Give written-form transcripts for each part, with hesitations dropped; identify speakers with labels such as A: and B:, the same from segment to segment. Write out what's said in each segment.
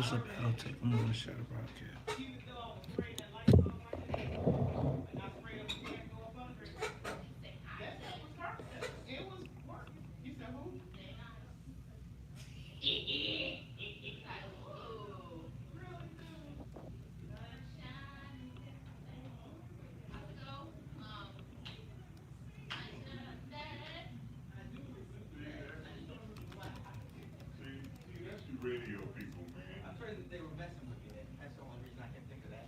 A: What's up, I'll take I'm gonna share the broadcast.
B: See, that's the radio people, man.
C: I'm afraid that they were messing with me. That's the only reason I can think of that.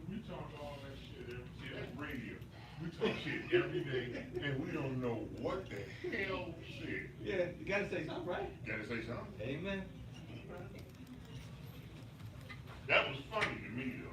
B: We talk all that shit every day. That's radio. We talk shit every day, and we don't know what the hell we said.
C: Yeah, you gotta say something, right?
B: Gotta say something.
C: Amen.
B: That was funny to me, though.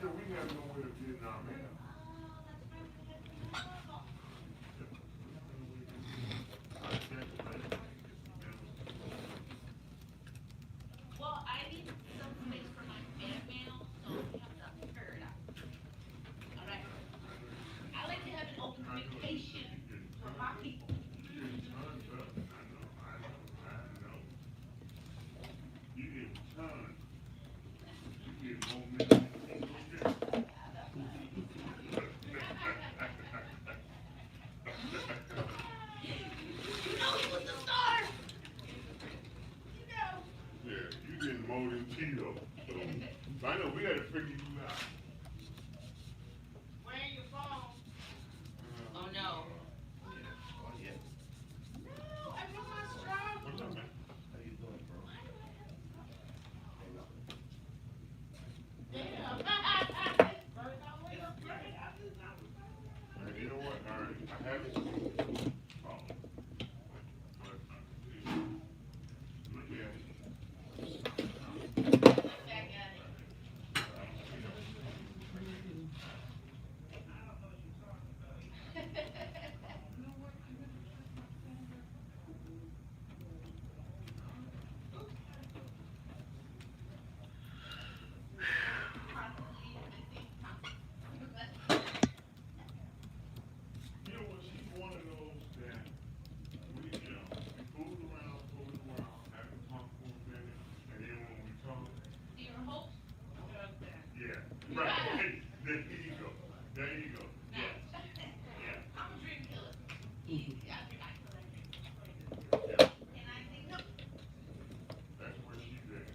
B: We have no way of getting our mail.
D: Well, I need some space for my fan mail, so we have to figure it out. Alright? I like to have an open communication for my people.
B: You get tons. You get more minutes.
D: You know he was the star! You know.
B: Yeah, you getting more than Tito. So, I know we had to figure you out.
D: Where are your phone? Oh no.
C: Oh, yeah.
D: No, I brought my straw.
B: What's up, man?
C: How you doing, bro?
D: Damn.
B: You know what? All right, I haven't seen. Oh. But, yeah. You know what? She's one of those that we fool around, having talk for a minute, and then when we talk, yeah, right. There you go. There you go. Yeah. Yeah.
D: I'm a dream killer.
B: Yeah.
D: And I think, no.
B: That's where she's at.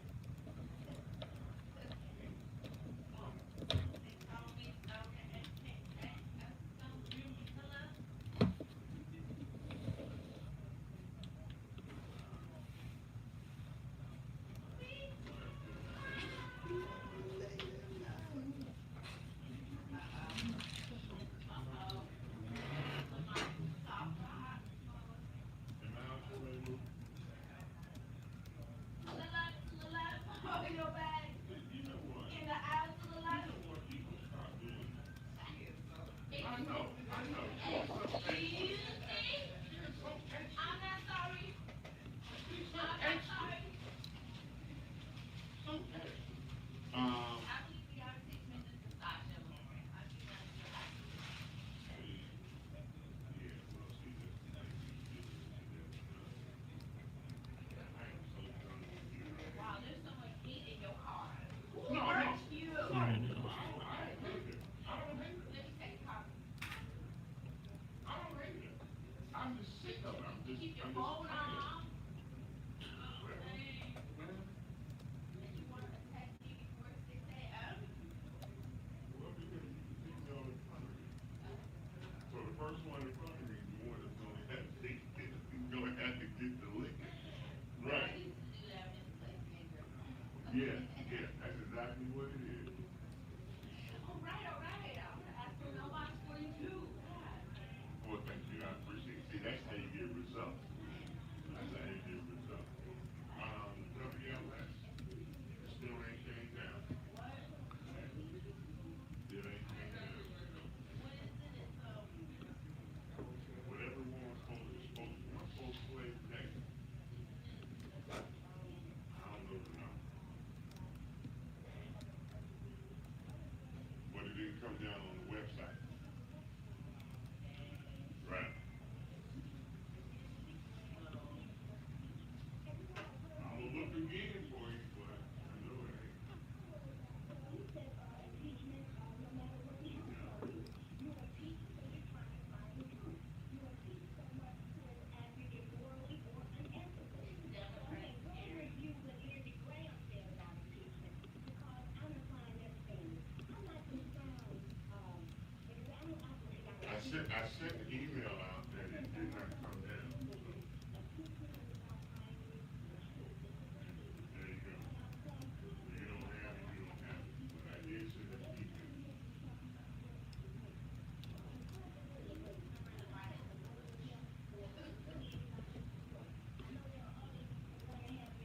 B: And now she's ready to- You know what? You know what? You can start doing that. I know. It's okay. It's okay.
D: I'm not sorry.
B: It's
D: I'm
B: okay.
D: not sorry.
B: It's okay.
D: I believe we are 6 minutes to start them.
B: Yeah, well, see, I am so done with you.
D: Wow, there's so much heat in your car. Who
B: No,
D: hurt
B: no.
D: you?
A: I know.
B: I hate it. I don't hate it.
D: Let me take a copy.
B: I don't hate it. I'm just sick of it.
D: Keep your
B: I'm
D: phone
B: just
D: on.
B: tired.
D: Did you want to text me before 6 a.m.?
B: Well, because you can see me on in front of me. So the first one in front of me is the one that's gonna have to take it. He's gonna have to get the liquor.
D: I
B: Right.
D: used to do that in place maker.
B: Yeah, that's exactly what it is.
D: All right, all right. I'm gonna ask for mailbox 42.
B: Well, thank you. I appreciate it. See, that's how you get results. That's how you get results. WLS still ain't came down. Still ain't came down.
D: What is it? It's
B: then come down on the website. Right. I'm gonna look again for you, but I know it ain't. I sent the email out that it did not come down. There you go. You don't have it, you don't have it. But I did send the email.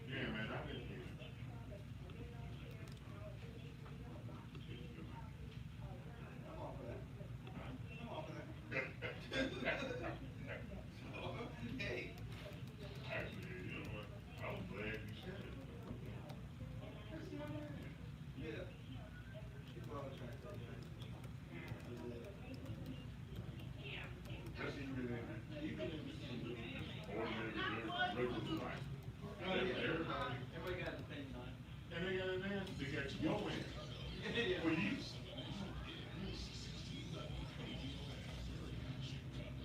B: Yeah, man, I didn't hear it.
C: I'm off of that. I'm off of that. Hey.
B: Actually, you know what? I was glad you said it.
C: Yeah. People always try to say,
B: Just even in ordinary, regular life.
C: oh, yeah.
B: Everybody,
C: Everybody got an opinion on it.
B: and they got an answer, they got your answer.
C: Yeah.
B: For you.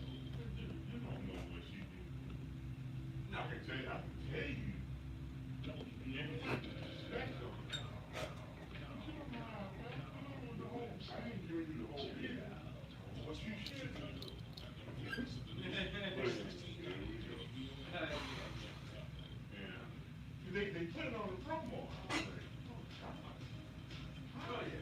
B: You don't know what she did. I can tell you, Respect on it. I didn't give you the whole picture. What you should do. Yeah. They put it on the promo.
C: Oh, yeah.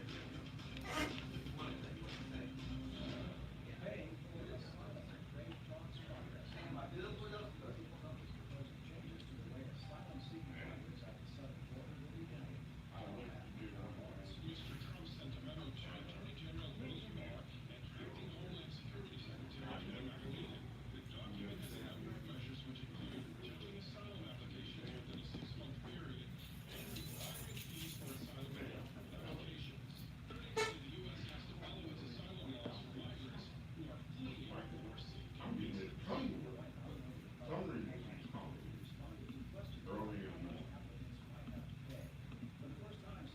B: I'm getting it tongue to work. Some reason she's calling me early in the morning.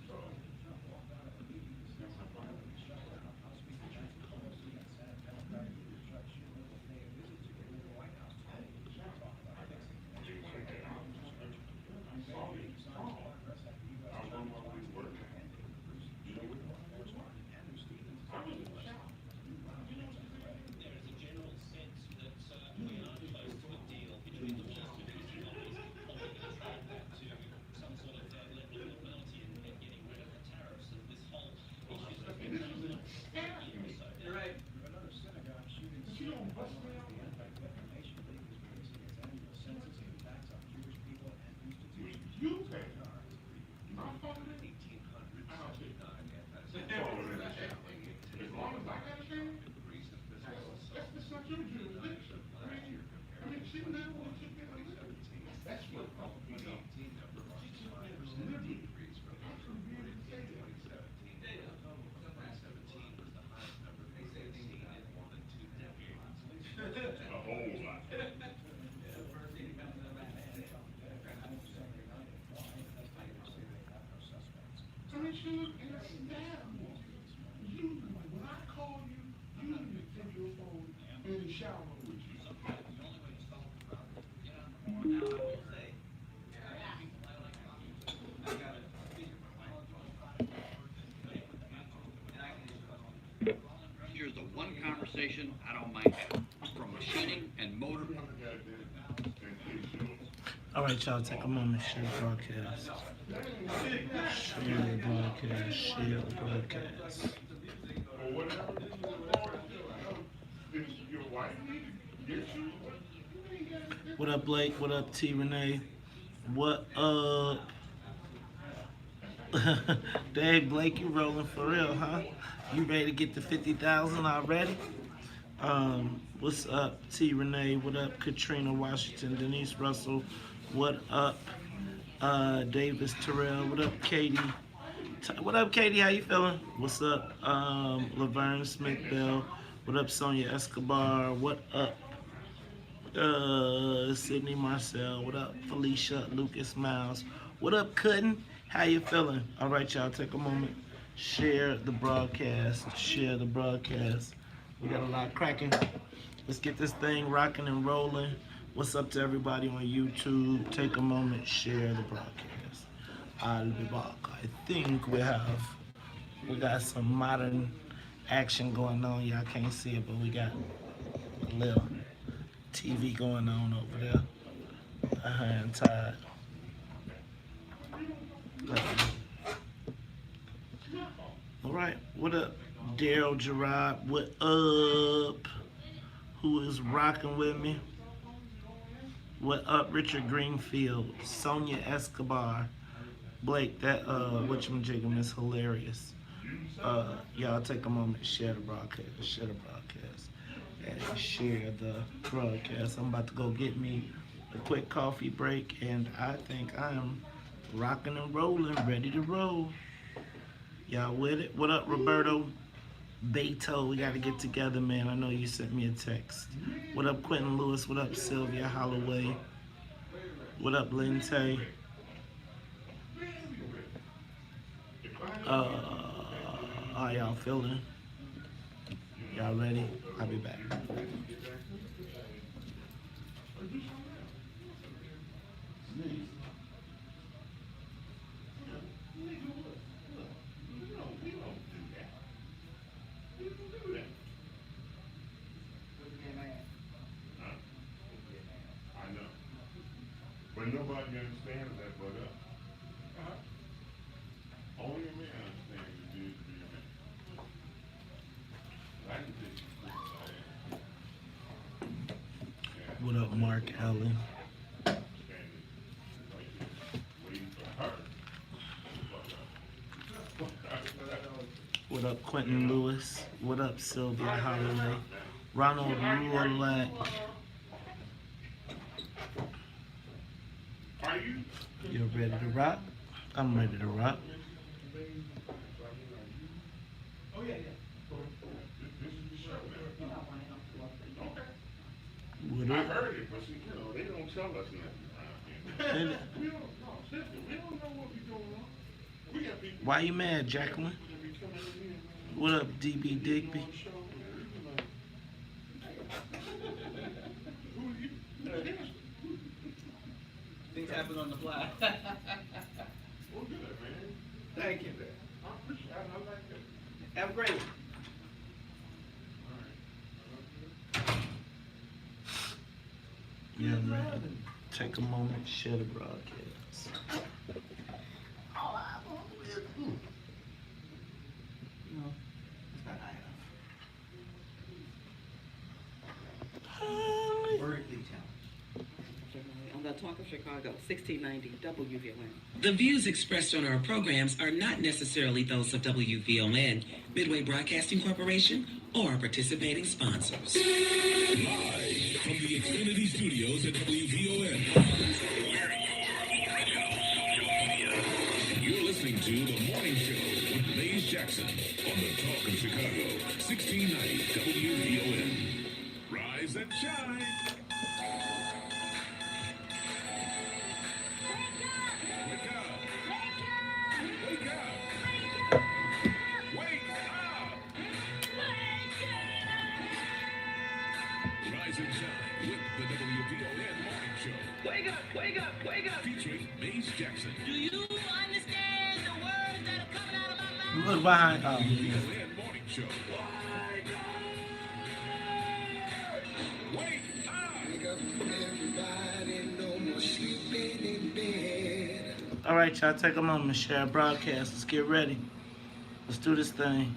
B: So, that's my phone. I didn't take that out. I saw it. I was on my way to work. You know what? I was in the shower.
E: There is a general sense that we are close to a deal between the Western economies, hoping to attract that to some sort of level of normality and getting rid of the tariffs and this whole issue that's been going on for a year or so.
C: You're right.
F: Another synagogue shooting.
B: But you don't bust me out.
F: The Anti-Defamation League is releasing its annual census of attacks on Jewish people and institutions.
B: You pay. My phone is.
F: 1879
B: I don't see.
F: anti-Semitic.
B: As long as I got a chance. That's not your jurisdiction. I mean, she literally took it on her. That's what. A whole lot.
C: First thing that comes to mind.
B: I mean, she was in a stab. You, when I call you, you need to take your phone in the shower with you.
C: Now, I will say, I got a speaker for my phone. And I can just.
G: Here's the one conversation I don't mind having, from machining and motor.
A: All right, y'all, take a moment, share the broadcast. Share the broadcast, share the broadcast.
B: Or whatever it is you want to do. If your wife needs to get you, you ain't got to.
A: What up, Blake? What up, T. Renee? What up? Dang, Blake, you rolling for real, huh? You ready to get to 50,000 already? What's up, T. Renee? What up, Katrina Washington, Denise Russell? What up, Davis Terrell? What up, Katie? What up, Katie? How you feeling? What's up, Laverne Smith Bell? What up, Sonia Escobar? What up, Sydney Marcel? What up, Felicia Lucas Miles? What up, Cuttin? How you feeling? All right, y'all, take a moment. Share the broadcast. Share the broadcast. We got a lot cracking. Let's get this thing rocking and rolling. What's up to everybody on YouTube? Take a moment. Share the broadcast. I'll be back. I think we got some modern action going on. Y'all can't see it, but we got a little TV going on over there. Hand tied. All right, what up, Daryl Gerard? What up? Who is rocking with me? What up, Richard Greenfield? Sonia Escobar? Blake, that whatchamajigam is hilarious. Y'all take a moment, share the broadcast, and share the broadcast. I'm about to go get me a quick coffee break, and I think I am rocking and rolling, ready to roll. Y'all with it? What up, Roberto Beto? We gotta get together, man. I know you sent me a text. What up, Quentin Lewis? What up, Sylvia Holloway? What up, Lente? How y'all feeling? Y'all ready? I'll be back.
B: I know. But nobody understands that but us. Only a man understands it is to be a man. I can take you.
A: What up, Mark Allen? What up, Quentin Lewis? What up, Sylvia Holloway? Ronald Roulette.
B: Are you?
A: You ready to rock? I'm ready to rock.
B: Oh, yeah. This is the show now. Okay.
A: What
B: I
A: up?
B: heard it, but see, they don't tell us nothing.
A: And
B: We don't know what we going on. We got people.
A: why you mad, Jacqueline? What up, DB Digby?
C: Things happen on the fly.
B: We'll do that, man.
C: Thank you.
B: I appreciate it. I like that.
C: Have a great.
A: Yeah, man. Take a moment, share the broadcast.
C: Vertically challenged.
H: On the Talk of Chicago, 1690 WVON.
I: The views expressed on our programs are not necessarily those of WVON, Midway Broadcasting Corporation, or our participating sponsors.
J: Live from the Xfinity Studios at WVON. You're listening to The Morning Show with Maze Jackson on the Talk of Chicago, 1690 WVON. Rise and shine. Wake up. Wake up. Wake up. Rise and shine with the WVON Morning Show.
E: Wake up, wake up, wake up.
J: Featuring Maze Jackson.
D: Do you understand the words that are coming out of my mouth?
A: Look behind.
J: WVON Morning Show. Wake up.
A: All right, y'all, take a moment, share a broadcast. Let's get ready. Let's do this thing.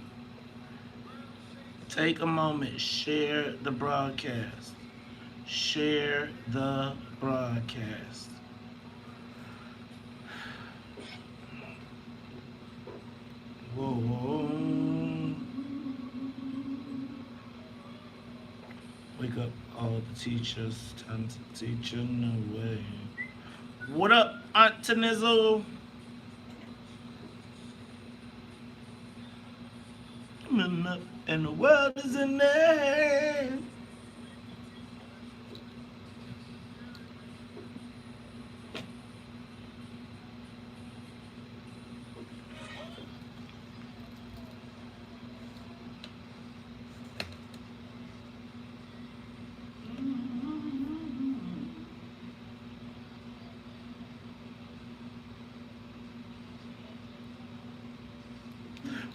A: Take a moment, share the broadcast. Share the broadcast. Whoa. Wake up all the teachers, time to teach a new way. What up, Aunt Tanizzle? coming up, and the world is in there.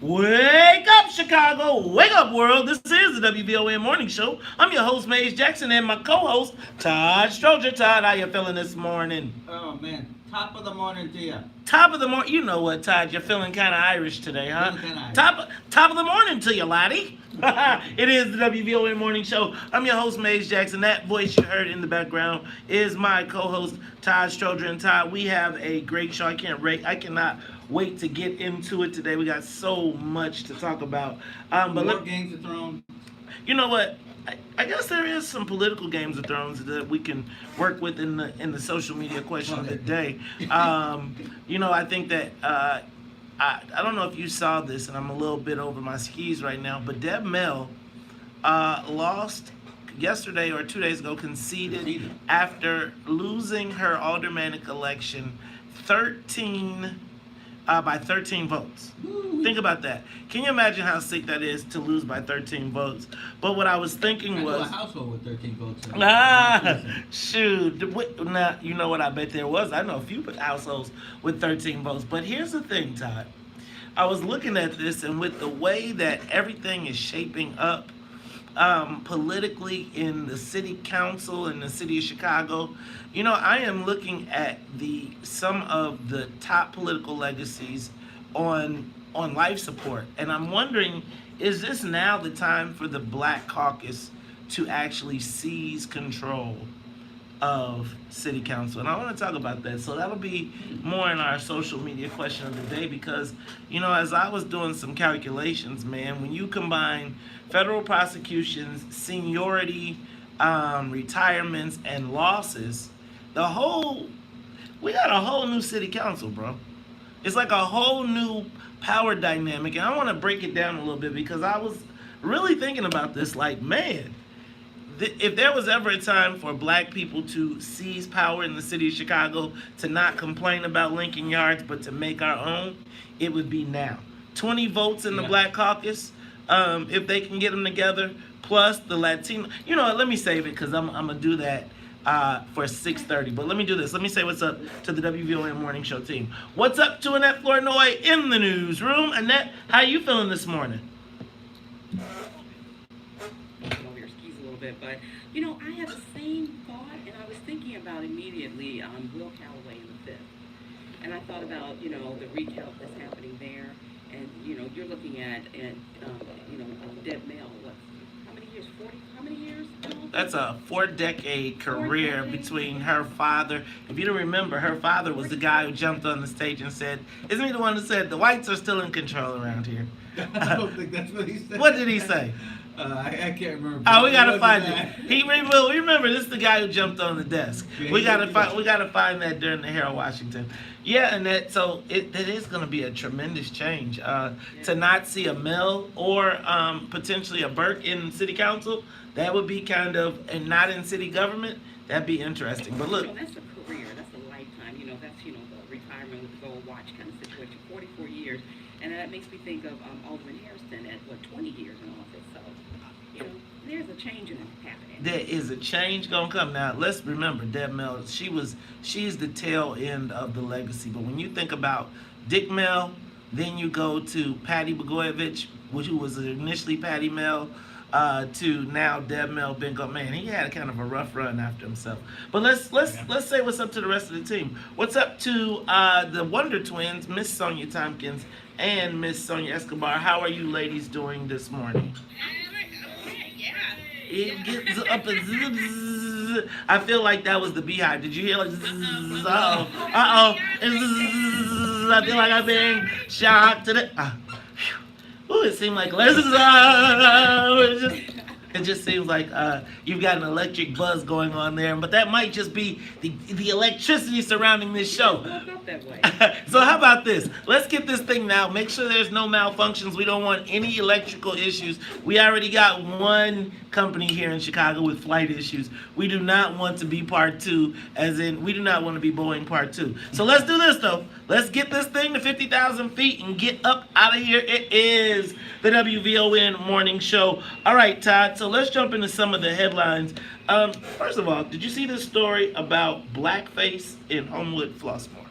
A: Wake up, Chicago! Wake up, world! This is the WVON Morning Show. I'm your host, Maze Jackson, and my co-host, Todd Stroger. Todd, how you feeling this morning?
C: Oh man, top of the morning to you.
A: Top of the morning. You know what, Todd? You're feeling kind of Irish today, huh?
C: Feeling kinda Irish.
A: Top of the morning to you, laddie. It is the WVON Morning Show. I'm your host, Maze Jackson. That voice you heard in the background is my co-host, Todd Stroger. And Todd, we have a great show. I cannot wait to get into it today. We got so much to talk about.
C: More Games of Thrones.
A: You know what? I guess there is some political Games of Thrones that we can work with in the social media question of the day. I think that I don't know if you saw this, and I'm a little bit over my skis right now, but Deb Mel lost yesterday or 2 days ago, conceded after losing her aldermanic election by 13 votes. Think about that. Can you imagine how sick that is to lose by 13 votes? But what I was thinking was...
C: a household with 13 votes.
A: Shoot. Now, you know what I bet there was? I know a few households with 13 votes. But here's the thing, Todd. I was looking at this, and with the way that everything is shaping up politically in the city council in the city of Chicago, I am looking at some of the top political legacies on life support, and I'm wondering, is this now the time for the Black Caucus to actually seize control of city council? And I want to talk about that, so that'll be more in our social media question of the day, because as I was doing some calculations, man, when you combine federal prosecutions, seniority, retirements, and losses, we got a whole new city council, bro. It's like a whole new power dynamic, and I want to break it down a little bit, because I was really thinking about this, like, man, if there was ever a time for Black people to seize power in the city of Chicago, to not complain about Lincoln Yards, but to make our own, it would be now. 20 votes in the Black Caucus, if they can get them together, plus the Latino. Let me save it, because I'm going to do that for 6:30. But let me do this. Let me say what's up to the WVON Morning Show team. What's up to Annette Flournoy in the newsroom? Annette, how you feeling this morning?
H: Over your skis a little bit, but I had the same thought, and I was thinking about immediately Will Calloway in the Fifth, and I thought about the recount that's happening there, and you're looking at Deb Mel. What? How many years? 40? How many years?
A: That's a 4-decade career between her father. If you don't remember, her father was the guy who jumped on the stage and said, isn't he the one that said, the whites are still in control around here?
C: I don't think that's what he said.
A: What did he say?
C: I can't remember.
A: Oh, we gotta find it. Well, remember, this is the guy who jumped on the desk.
C: Yeah,
A: We gotta find that during the Harold Washington. Yeah, and that is gonna be a tremendous change. To not see a Mel or potentially a Burke in city council, that would be and not in city government, that'd be interesting. But look,
H: that's a career. That's a lifetime. That's the retirement with the gold watch kind of situation. 44 years, and that makes me think of Alderman Harrison at 20 years in office. So. There's a change in it happening.
A: There is a change gonna come. Now, let's remember, Deb Mel, she's the tail end of the legacy. But when you think about Dick Mel, then you go to Patty Blagojevich, who was initially Patty Mel, to now Deb Mel Bingo. Man, he had kind of a rough run after himself. But let's say what's up to the rest of the team. What's up to the Wonder Twins, Miss Sonia Tompkins and Miss Sonia Escobar? How are you ladies doing this morning? It gets up and zzz. I feel like that was the beehive. Did you hear like zzz? Uh-oh. I feel like I'm being shocked to the... Ooh, it seemed like It just seems like you've got an electric buzz going on there, but that might just be the electricity surrounding this show.
H: Woke up that way.
A: So how about this? Let's get this thing now. Make sure there's no malfunctions. We don't want any electrical issues. We already got one company here in Chicago with flight issues. We do not want to be part two, as in we do not want to be Boeing part two. So let's do this though. Let's get this thing to 50,000 feet and get up out of here. It is the WVON morning show. All right, Todd. So let's jump into some of the headlines. First of all, did you see this story about blackface in Homewood Flossmoor?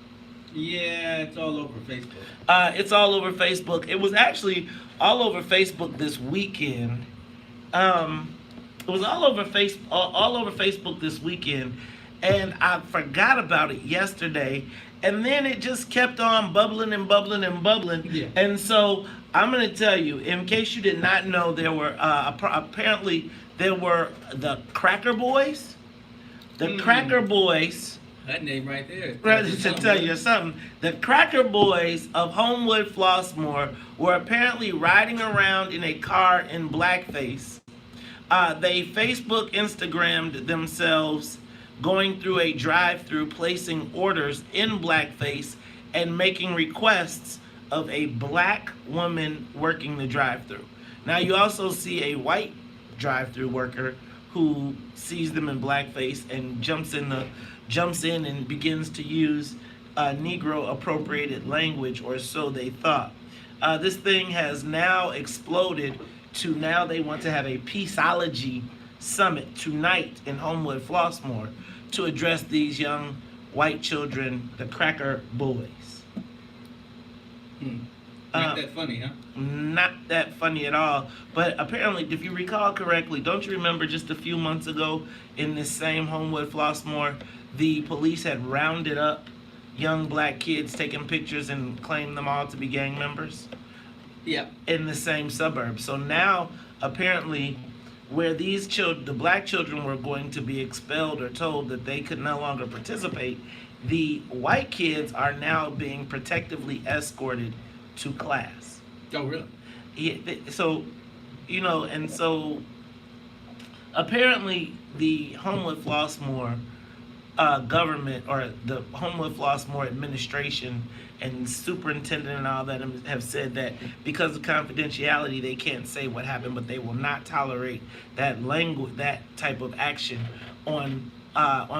C: Yeah, it's all over Facebook.
A: It's all over Facebook. It was actually all over Facebook this weekend. It was all over Facebook this weekend, and I forgot about it yesterday. And then it just kept on bubbling and bubbling and bubbling.
C: Yeah.
A: And so I'm going to tell you, in case you did not know, there were apparently there were the Cracker Boys. The Cracker Boys.
C: That name right there.
A: Rather to tell you something, the Cracker Boys of Homewood Flossmoor were apparently riding around in a car in blackface. They Facebook, Instagrammed themselves going through a drive-through, placing orders in blackface and making requests of a black woman working the drive-through. Now you also see a white drive-through worker who sees them in blackface and jumps in and begins to use Negro appropriated language, or so they thought. This thing has now exploded to now they want to have a Peaceology summit tonight in Homewood Flossmoor to address these young white children, the Cracker Boys.
C: Not that funny, huh?
A: Not that funny at all. But apparently, if you recall correctly, don't you remember just a few months ago in this same Homewood Flossmoor, the police had rounded up young black kids, taking pictures and claimed them all to be gang members?
C: Yeah.
A: In the same suburb. So now, apparently, where these children, the black children, were going to be expelled or told that they could no longer participate, the white kids are now being protectively escorted to class.
C: Oh, really?
A: Yeah, so, and so apparently the Homewood Flossmoor government, or the Homewood Flossmoor administration and superintendent and all that have said that because of confidentiality they can't say what happened, but they will not tolerate that language, that type of action on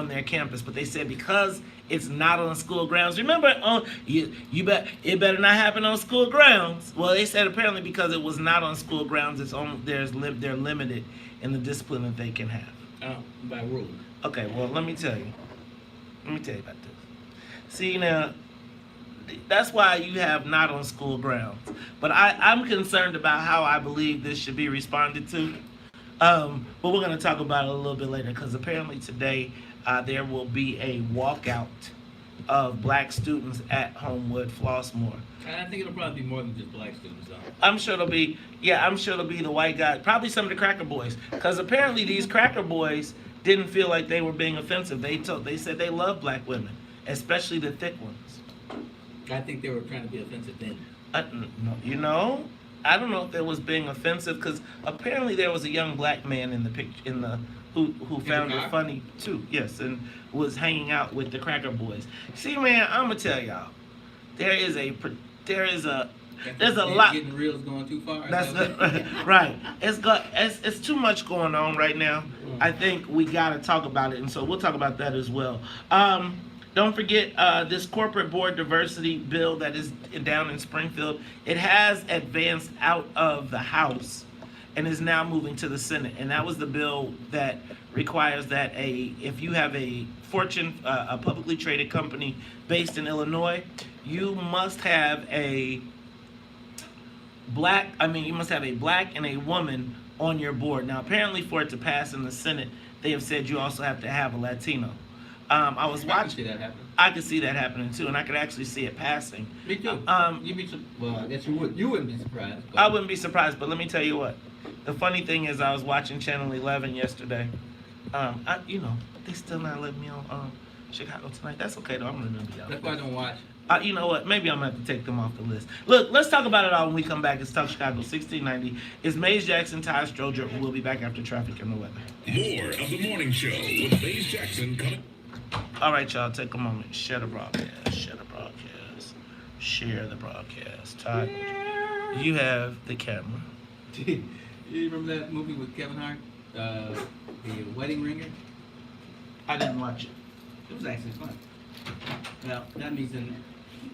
A: their campus. But they said because it's not on school grounds. Remember, you bet it better not happen on school grounds. Well, they said apparently because it was not on school grounds, they're limited in the discipline that they can have.
C: Oh, by rule.
A: Okay, well, let me tell you about this. See, now, that's why you have not on school grounds. But I'm concerned about how I believe this should be responded to. But we're going to talk about it a little bit later, because apparently today there will be a walkout of black students at Homewood Flossmoor.
C: I think it'll probably be more than just black students, though.
A: I'm sure it'll be the white guys, probably some of the Cracker Boys, because apparently these Cracker Boys didn't feel like they were being offensive. They said they love black women, especially the thick ones.
C: I think they were trying to be offensive then.
A: No, I don't know if it was being offensive, because apparently there was a young black man in the picture, who found it funny too. Yes, and was hanging out with the Cracker Boys. See, man, I'm gonna tell y'all, there's a lot.
C: Getting real is going too far.
A: That's right. It's too much going on right now. I think we gotta talk about it, and so we'll talk about that as well. Don't forget this corporate board diversity bill that is down in Springfield. It has advanced out of the House and is now moving to the Senate. And that was the bill that requires that if you have a a publicly traded company based in Illinois, you must have a black and a woman on your board. Now, apparently for it to pass in the Senate, they have said you also have to have a Latino. I was watching.
C: I can see that happening.
A: I could see that happening too, and I could actually see it passing.
C: Me too. Well, I guess you would. You wouldn't be surprised. But.
A: I wouldn't be surprised, but let me tell you what. The funny thing is, I was watching Channel 11 yesterday. They still not letting me on Chicago Tonight. That's okay though. I'm gonna be out.
C: That's why I don't watch.
A: You know what? Maybe I'm going to have to take them off the list. Look, let's talk about it all when we come back. It's Talk Chicago 1690. It's Maze Jackson, Ty Stroger. We'll be back after traffic and the weather.
J: More of the morning show with Maze Jackson coming.
A: All right, y'all. Take a moment. Share the broadcast. Share the broadcast. Share the broadcast. Ty, you have the camera.
C: You remember that movie with Kevin Hart? The Wedding Ringer?
A: I didn't watch it.
C: It was actually fun. Well, that means that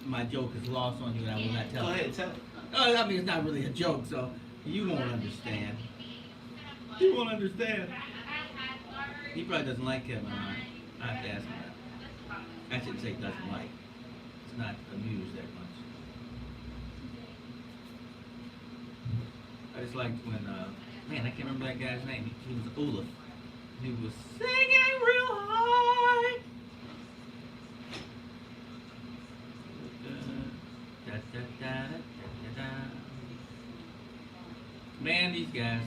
C: my joke is lost on you and I will not tell
A: Go
C: it.
A: ahead, tell it.
C: Oh, I mean, it's not really a joke, so you won't understand. You won't understand. He probably doesn't like Kevin Hart. I have to ask him that. I shouldn't say doesn't like. It's not amused that much. I just liked when, man, I can't remember that guy's name. He was Olaf. He was singing real high. Da, da, da, da, da, da. Man, these guys,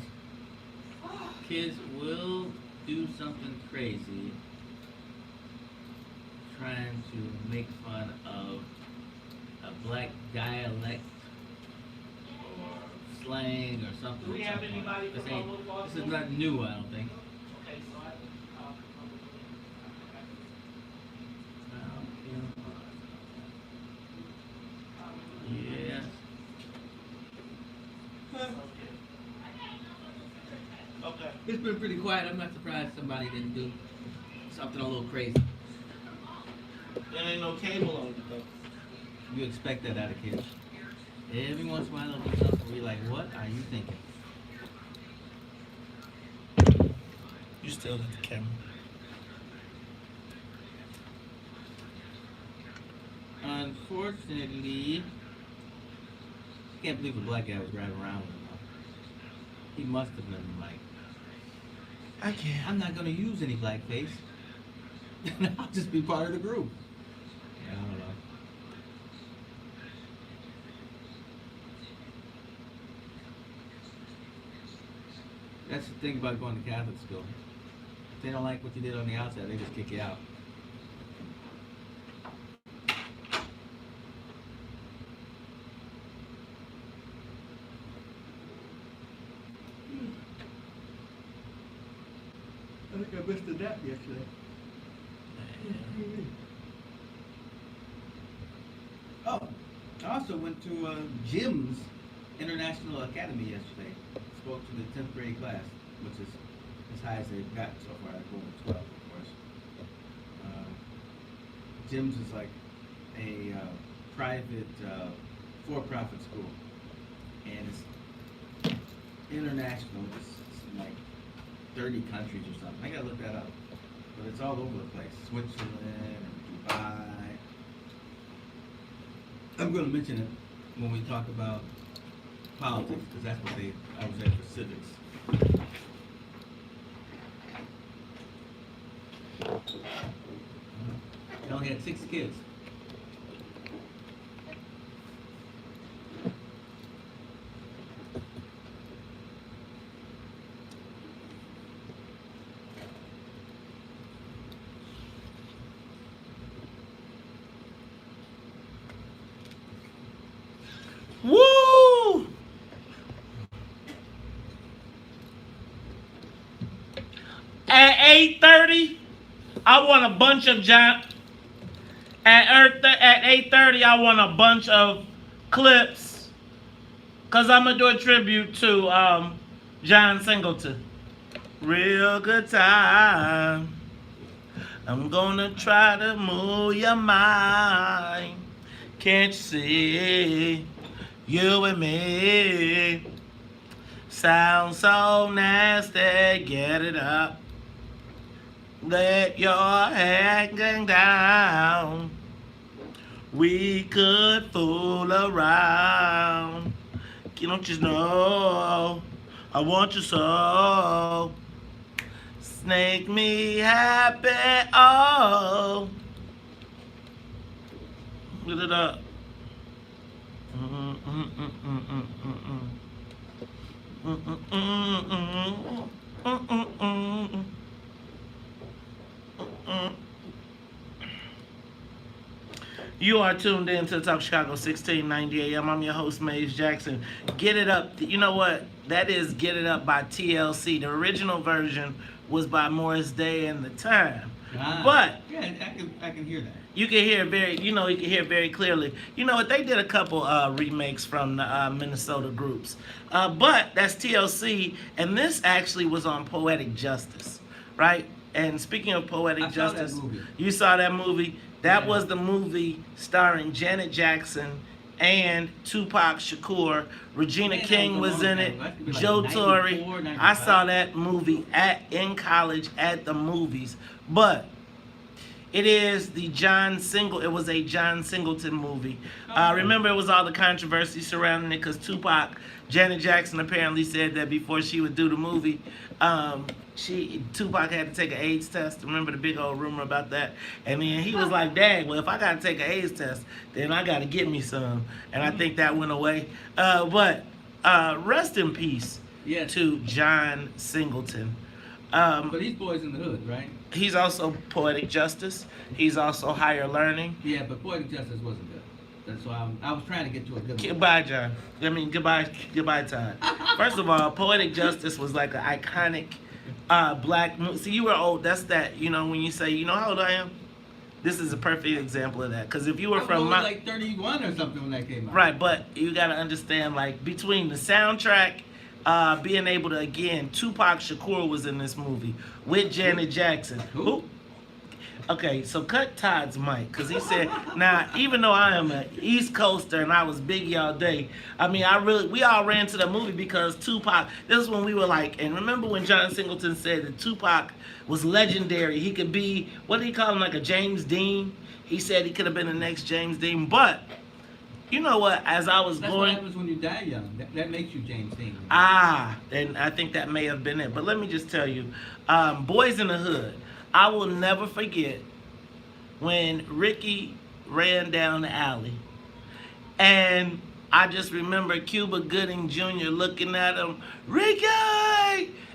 C: kids will do something crazy trying to make fun of a black dialect or slang or something.
A: Do we have anybody
C: This
A: from
C: ain't-
A: Local
C: This is nothing new, I don't think.
A: Okay, so
C: Yes.
A: okay.
C: It's been pretty quiet. I'm not surprised somebody didn't do something a little crazy.
A: There ain't no cable on it, though.
C: You expect that out of kids. Every once in a while they'll do something where you're like, what are you thinking?
A: You still got the camera.
C: Unfortunately, I can't believe a black guy was driving around with him. He must have been like,
A: I can't.
C: I'm not going to use any blackface. I'll just be part of the group. Yeah, I don't know. That's the thing about going to Catholic school. If they don't like what you did on the outside, they just kick you out. I think I missed a nap yesterday. Oh, I also went to Jim's International Academy yesterday. Spoke to the 10th grade class, which is as high as they've gotten so far. They're going to 12, of course. Jim's is like a private for-profit school, and it's international. It's in like 30 countries or something. I gotta look that up. But it's all over the place. Switzerland and Dubai. I'm gonna mention it when we talk about politics, because that's what I was there for civics. They only had 6 kids.
A: Woo! At 8:30, I want a bunch of John. At 8:30, I want a bunch of clips, cause I'm gonna do a tribute to John Singleton. Real good time. I'm gonna try to move your mind. Can't you see? You and me sound so nasty. Get it up. Let your hanging down. We could fool around. Don't you know? I want you so. Snake me happy. Oh. Get it up. You are tuned in to Talk Chicago 1690 AM. I'm your host, Maze Jackson. Get It Up. You know what? That is Get It Up by TLC. The original version was by Morris Day and The Time. But
C: yeah, I can hear that.
A: you can hear very clearly. You know what? They did a couple remakes from the Minnesota groups. But that's TLC, and this actually was on Poetic Justice, right? And speaking of Poetic Justice, you saw that movie. That was the movie starring Janet Jackson and Tupac Shakur. Regina King was in it. Joe Torre. I saw that movie in college at the movies. But it is the It was a John Singleton movie. Remember, it was all the controversy surrounding it because Janet Jackson apparently said that before she would do the movie, Tupac had to take an AIDS test. Remember the big old rumor about that? And then he was like, dang, well, if I got to take an AIDS test, then I got to get me some. And I think that went away. But rest in peace to John Singleton.
C: But he's Boys in the Hood, right?
A: He's also Poetic Justice. He's also Higher Learning.
C: Yeah, but Poetic Justice wasn't good. That's why I was trying to get to a good one.
A: Goodbye, John. Goodbye, Todd. First of all, Poetic Justice was like an iconic black movie. See, you were old. That's that, when you say, how old I am? This is a perfect example of that. Because if you were from
C: I was like 31 or something when that came out.
A: Right, but you got to understand, like, between the soundtrack, being able to, again, Tupac Shakur was in this movie with Janet Jackson. Who? Okay, so cut Todd's mic, because he said, now, even though I am an East Coaster and I was Biggie all day, we all ran to the movie because Tupac, this is when we were like, and remember when John Singleton said that Tupac was legendary. He could be, what did he call him, like a James Dean? He said he could have been the next James Dean, but you know what, as I was
C: That's what happens when you die young. That makes you James Dean.
A: And I think that may have been it. But let me just tell you, Boys in the Hood, I will never forget when Ricky ran down the alley. And I just remember Cuba Gooding Jr. looking at him, Ricky!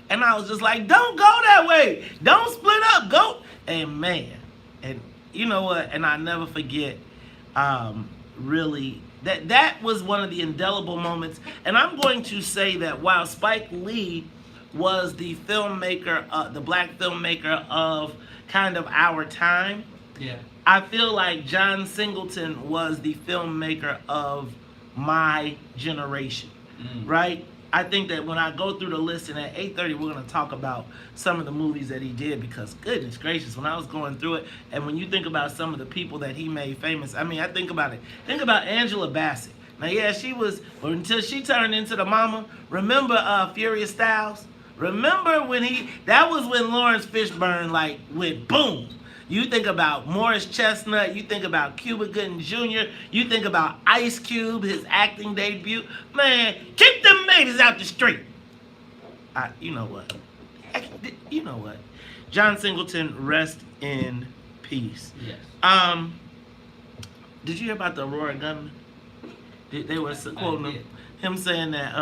A: And I was just like, don't go that way. Don't split up. Go. And man, and you know what? And I never forget, really, that was one of the indelible moments. And I'm going to say that while Spike Lee was the filmmaker, the black filmmaker of kind of our time, I feel like John Singleton was the filmmaker of my generation, right? I think that when I go through the list, and at 8:30 we're going to talk about some of the movies that he did, because goodness gracious, when I was going through it, and when you think about some of the people that he made famous, I think about it. Think about Angela Bassett. Now, yeah, she was, until she turned into the mama. Remember Furious Styles? Remember when that was when Lawrence Fishburne, like, went boom. You think about Morris Chestnut, you think about Cuba Gooding Jr., you think about Ice Cube, his acting debut. Man, keep them babies out the street. You know what? John Singleton, rest in peace.
C: Yes.
A: Did you hear about the Aurora gunman? They were quoting him saying that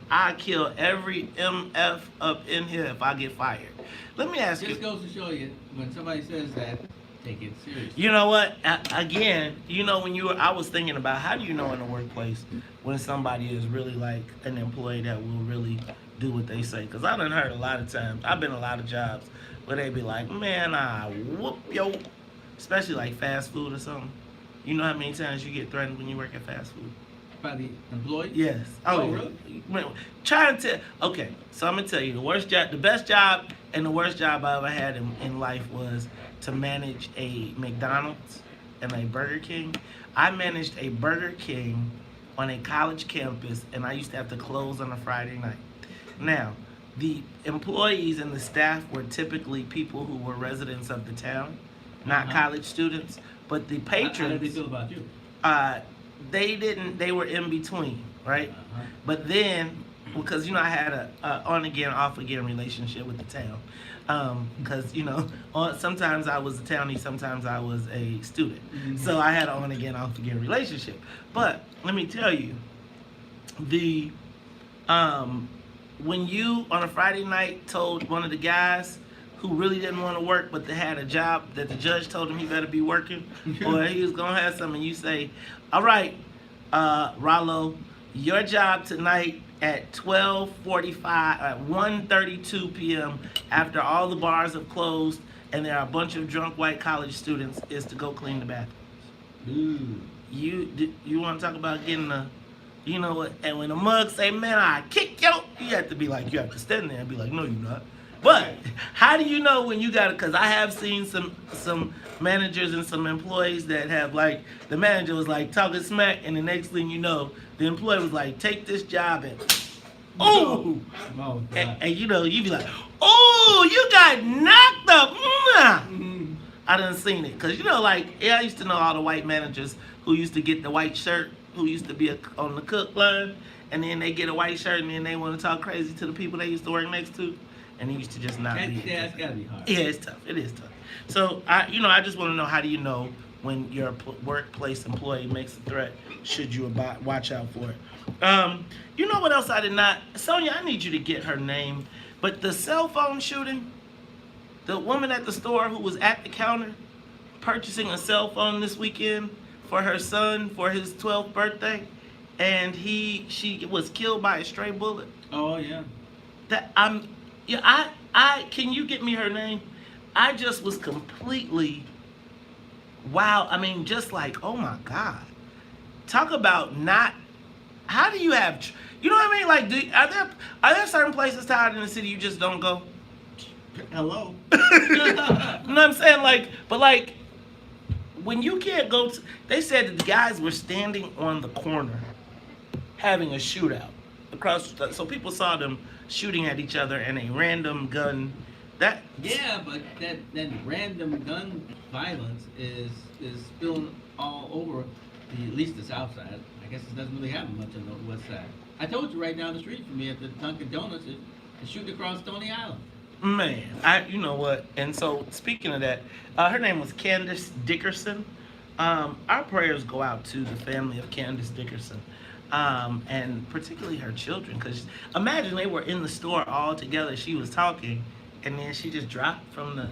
A: I kill every MF up in here if I get fired. Let me ask you.
C: This goes to show you, when somebody says that, take it seriously.
A: You know what? Again, I was thinking about, how do you know in the workplace when somebody is really like an employee that will really do what they say? Because I done heard a lot of times, I've been in a lot of jobs where they be like, man, I whoop yo, especially like fast food or something. You know how many times you get threatened when you work at fast food?
C: By the employee?
A: Yes.
C: Oh, really?
A: Trying to. Okay, so I'm gonna tell you, the best job and the worst job I ever had in life was to manage a McDonald's and a Burger King. I managed a Burger King on a college campus, and I used to have to close on a Friday night. Now, the employees and the staff were typically people who were residents of the town, not college students, but the patrons.
C: How did they feel about you?
A: They were in between, right? But then, because I had a on-again, off-again relationship with the town. Because, sometimes I was a townie, sometimes I was a student. So I had an on-again, off-again relationship. But let me tell you, when you, on a Friday night, told one of the guys, who really didn't want to work, but they had a job that the judge told him he better be working, or he was gonna have something. You say, "All right, Rollo, your job tonight at 12:45, at 1:32 p.m. after all the bars have closed and there are a bunch of drunk white college students, is to go clean the bathrooms."
C: Ooh.
A: You want to talk about getting a, you know what? And when a mug say, "Man, I kick you," you have to be like, you have to stand there and be like, "No, you're not." But how do you know when you got it? Because I have seen some managers and some employees that have, like, the manager was like talking smack, and the next thing you know, the employee was like, "Take this job," and oh,
C: Oh, God.
A: and you know, you be like, "Oh, you got knocked up." I done seen it, cause you know, like, yeah, I used to know all the white managers who used to get the white shirt, who used to be on the cook line, and then they get a white shirt, and then they want to talk crazy to the people they used to work next to, and they used to just not be.
C: Yeah, it's gotta be hard.
A: Yeah, it's tough. It is tough. So I just want to know, how do you know when your workplace employee makes a threat? Should you watch out for it? You know what else I did not? Sonia, I need you to get her name. But the cell phone shooting, the woman at the store who was at the counter purchasing a cell phone this weekend for her son for his 12th birthday, and she was killed by a stray bullet.
C: Oh, yeah.
A: Can you get me her name? I just was completely, wow. I mean, just like, oh my God. Talk about not, how do you have, you know what I mean? Like, are there certain places out in the city you just don't go?
C: Hello.
A: You know what I'm saying? Like, but like, when you can't go to, they said that the guys were standing on the corner having a shootout across, so people saw them shooting at each other and a random gun.
C: Yeah, but that random gun violence is spilling all over at least the south side. I guess it doesn't really happen much on the west side. I told you right down the street from me at the Dunkin' Donuts, it's shooting across Stony Island.
A: Man, you know what? And so, speaking of that, her name was Candace Dickerson. Our prayers go out to the family of Candace Dickerson, and particularly her children. Because imagine they were in the store all together. She was talking, and then she just dropped from the.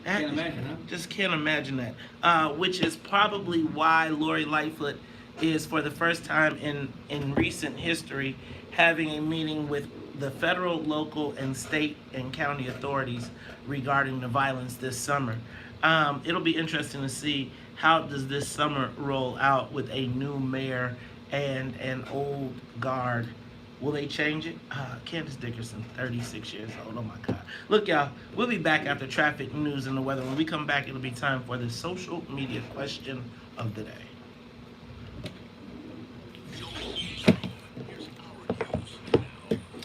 C: Can't imagine, huh?
A: Just can't imagine that. Which is probably why Lori Lightfoot is, for the first time in recent history, having a meeting with the federal, local, and state and county authorities regarding the violence this summer. It'll be interesting to see how does this summer roll out with a new mayor and an old guard. Will they change it? Candace Dickerson, 36 years old. Oh my God. Look, y'all, we'll be back after traffic, news, and the weather. When we come back, it'll be time for the social media question of the day.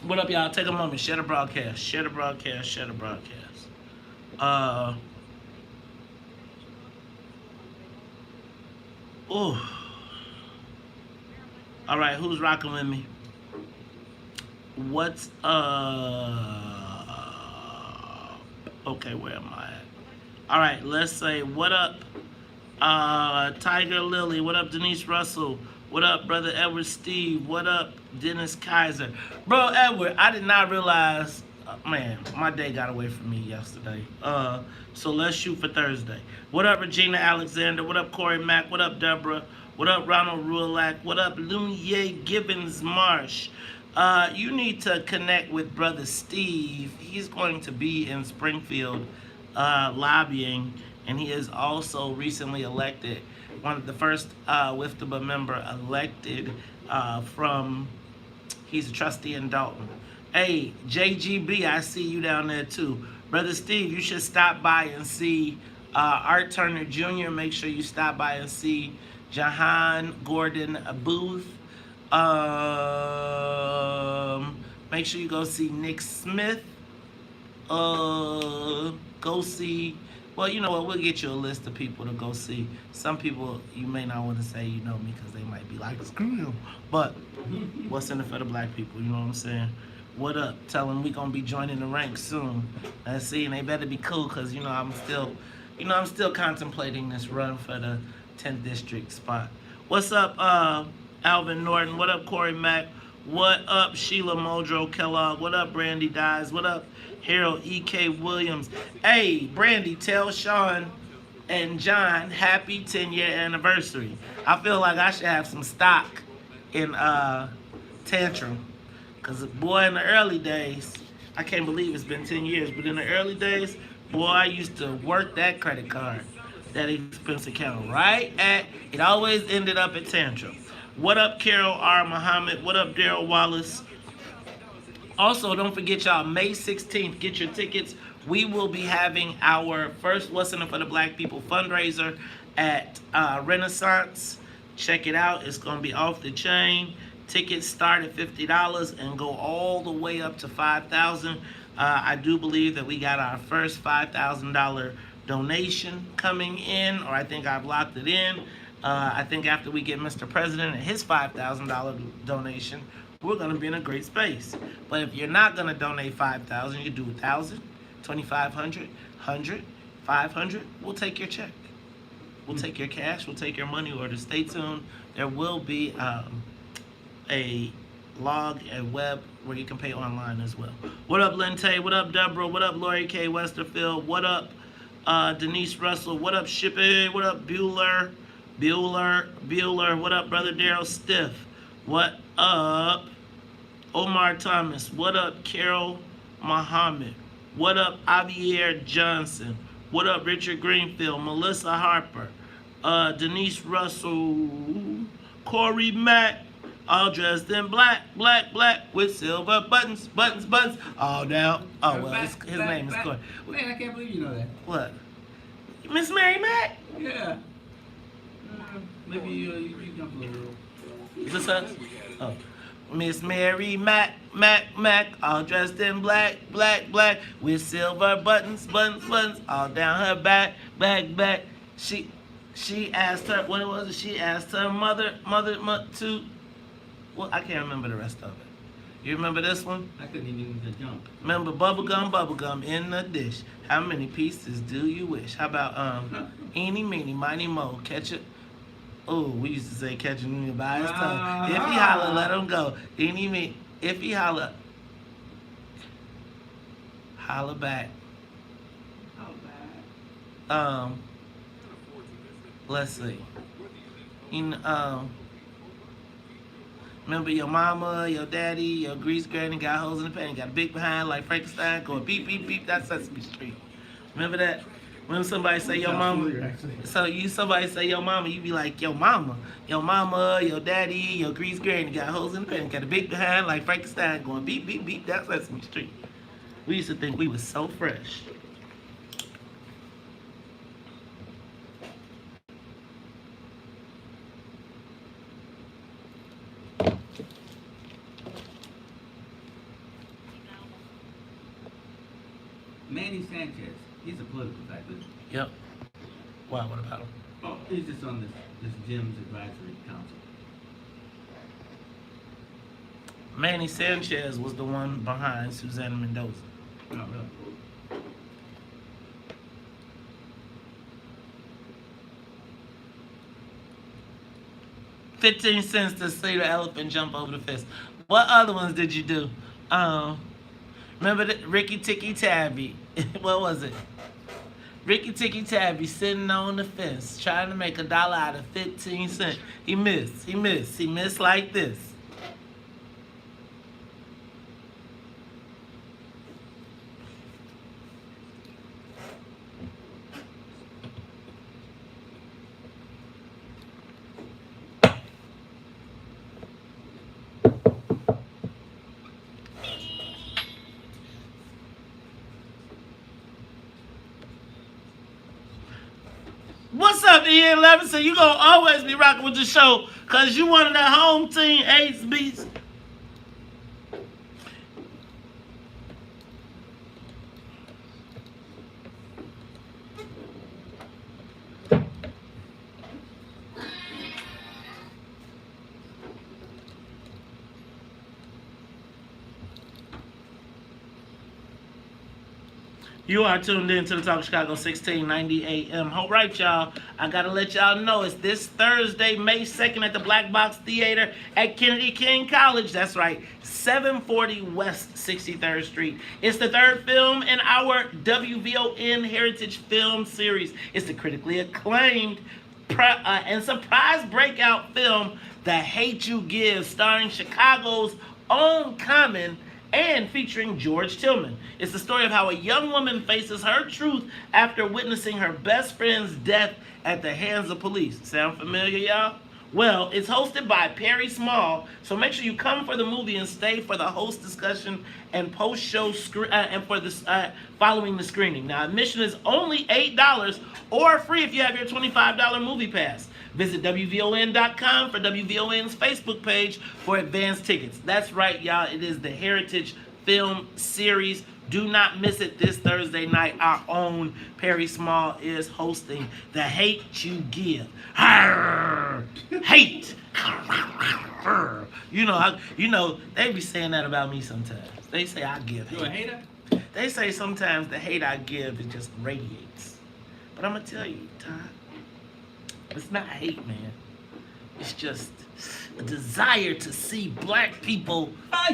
A: What up, y'all? Take a moment. Share the broadcast. Share the broadcast. Share the broadcast. All right, who's rocking with me? What's okay, where am I at? All right, let's say, what up, Tiger Lily? What up, Denise Russell? What up, Brother Edward Steve? What up, Dennis Kaiser? Bro, Edward, I did not realize, man, my day got away from me yesterday. So let's shoot for Thursday. What up, Regina Alexander? What up, Corey Mack? What up, Deborah? What up, Ronald Ruelak? What up, Lunier Gibbons Marsh? You need to connect with Brother Steve. He's going to be in Springfield lobbying, and he is also recently elected, one of the first WIFTBA member elected he's a trustee in Dalton. Hey, JGB, I see you down there too. Brother Steve, you should stop by and see Art Turner Jr. Make sure you stop by and see Jahan Gordon Booth. Make sure you go see Nick Smith. Go see, well, you know what, we'll get you a list of people to go see. Some people, you may not want to say you know me because they might be like, screw him. But what's in it for the black people, you know what I'm saying? What up? Tell them we going to be joining the ranks soon. Let's see, and they better be cool because, I'm still contemplating this run for the 10th district spot. What's up, Alvin Norton? What up, Corey Mack? What up, Sheila Muldrow Kellogg? What up, Brandy Dyes? What up, Harold E.K. Williams? Hey, Brandy, tell Sean and John happy 10-year anniversary. I feel like I should have some stock in Tantrum. Because, boy, in the early days, I can't believe it's been 10 years, but in the early days, boy, I used to work that credit card, that expense account, right at, it always ended up at Tantrum. What up, Carol R. Muhammad? What up, Daryl Wallace? Also, don't forget, y'all, May 16th, get your tickets. We will be having our first What's in It for the Black People fundraiser at Renaissance. Check it out. It's going to be off the chain. Tickets start at $50 and go all the way up to $5,000. I do believe that we got our first $5,000 donation coming in, or I think I've locked it in. I think after we get Mr. President and his $5,000 donation, we're going to be in a great space. But if you're not going to donate $5,000, you do $1,000, $2,500, $100, $500. We'll take your check. We'll take your cash. We'll take your money order. Stay tuned. There will be a log and web where you can pay online as well. What up, Lente? What up, Deborah? What up, Lori K. Westerfield? What up, Denise Russell? What up, Shippy? What up, Bueller? What up, Brother Daryl Stiff? What up, Omar Thomas? What up, Carol Muhammad? What up, Javier Johnson? What up, Richard Greenfield? Melissa Harper? Denise Russell? Corey Mack? All dressed in black, with silver buttons, all down. Oh, well, his name is Corey.
C: Man, I can't believe you know that.
A: What? Miss Mary Mack?
C: Yeah. Maybe you jump a little.
A: Is this us? Oh. Miss Mary Mack, all dressed in black, with silver buttons, all down her back. She asked her, what was it? She asked her mother to, well, I can't remember the rest of it. You remember this one?
C: I couldn't even jump.
A: Remember bubblegum in the dish. How many pieces do you wish? How about eeny, meeny, miny, mo, catch it. Oh, we used to say catching him by his tongue. If he holler, let him go. Eeny, meeny, if he holler back. Let's see. Remember your mama, your daddy, your grease granny got holes in the pan, got a big behind like Frankenstein, going beep, beep, beep, that's Sesame Street. Remember that? When somebody say your mama, somebody say your mama, you be like, your mama, your daddy, your grease granny got holes in the pan, got a big behind like Frankenstein, going beep, beep, beep, that's Sesame Street. We used to think we was so fresh.
C: Manny Sanchez, he's a political type, isn't he?
A: Yep. Why? What about him?
C: Oh, he's just on this gym's advisory council.
A: Manny Sanchez was the one behind Susanna Mendoza.
C: Oh, really?
A: 15 cents to see the elephant jump over the fence. What other ones did you do? Remember the Ricky Tikky Tabby? What was it? Ricky Tikky Tabby sitting on the fence trying to make $1 out of 15 cents. He missed like this. What's up, Ian Levinson? You gonna always be rocking with the show because you one of the home team ace beats. You are tuned in to the Talk Chicago 1690 AM. All right, y'all. I got to let y'all know it's this Thursday, May 2nd at the Black Box Theater at Kennedy King College. That's right, 740 West 63rd Street. It's the third film in our WVON Heritage Film Series. It's the critically acclaimed and surprise breakout film, The Hate You Give, starring Chicago's own Common and featuring George Tillman. It's the story of how a young woman faces her truth after witnessing her best friend's death at the hands of police. Sound familiar, y'all? Well, it's hosted by Perry Small, so make sure you come for the movie and stay for the host discussion and post-show and for the following the screening. Now, admission is only $8 or free if you have your $25 movie pass. Visit WVON.com for WVON's Facebook page for advance tickets. That's right, y'all. It is the Heritage Film Series. Do not miss it this Thursday night. Our own Perry Small is hosting The Hate You Give. Arr! Hate. Arr! You know, they be saying that about me sometimes. They say I give hate.
C: You a hater?
A: They say sometimes the hate I give, it just radiates. But I'm going to tell you, Todd, it's not hate, man. It's just a desire to see black people. I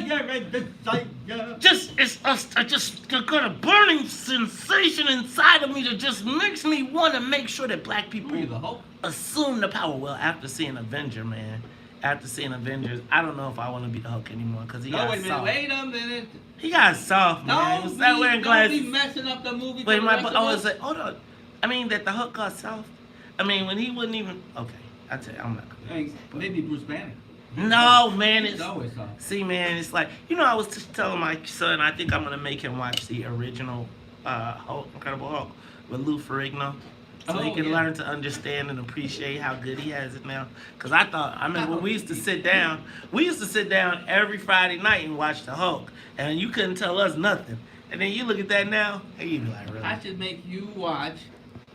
A: just got a burning sensation inside of me that just makes me want to make sure that black people assume the power. Well, after seeing Avenger, man. After seeing Avengers, I don't know if I want to be the Hulk anymore because he got soft.
C: Wait a minute.
A: He got soft, man. He was not wearing glasses.
C: Don't be messing up the movie.
A: Wait, hold on. I mean that the Hulk got soft. I mean when he wouldn't even. Okay, I tell you, I'm not.
C: Maybe Bruce Banner.
A: No, man, it's
C: always soft.
A: See, man, it's like I was telling my son, I think I'm gonna make him watch the original Hulk, Incredible Hulk with Lou Ferrigno, so he can learn to understand and appreciate how good he has it now. Cause I remember when we used to sit down. We used to sit down every Friday night and watch the Hulk, and you couldn't tell us nothing. And then you look at that now, and you be like, really?
C: I should make you watch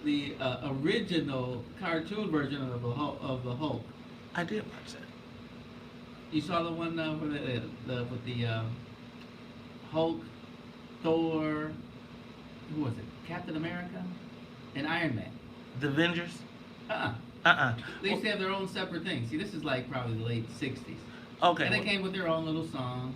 C: the original cartoon version of the Hulk.
A: I did watch that.
C: You saw the one with the Hulk, Thor, who was it? Captain America, and Iron Man.
A: The Avengers?
C: They used to have their own separate things. See, this is like probably the late '60s.
A: Okay.
C: And they came with their own little song.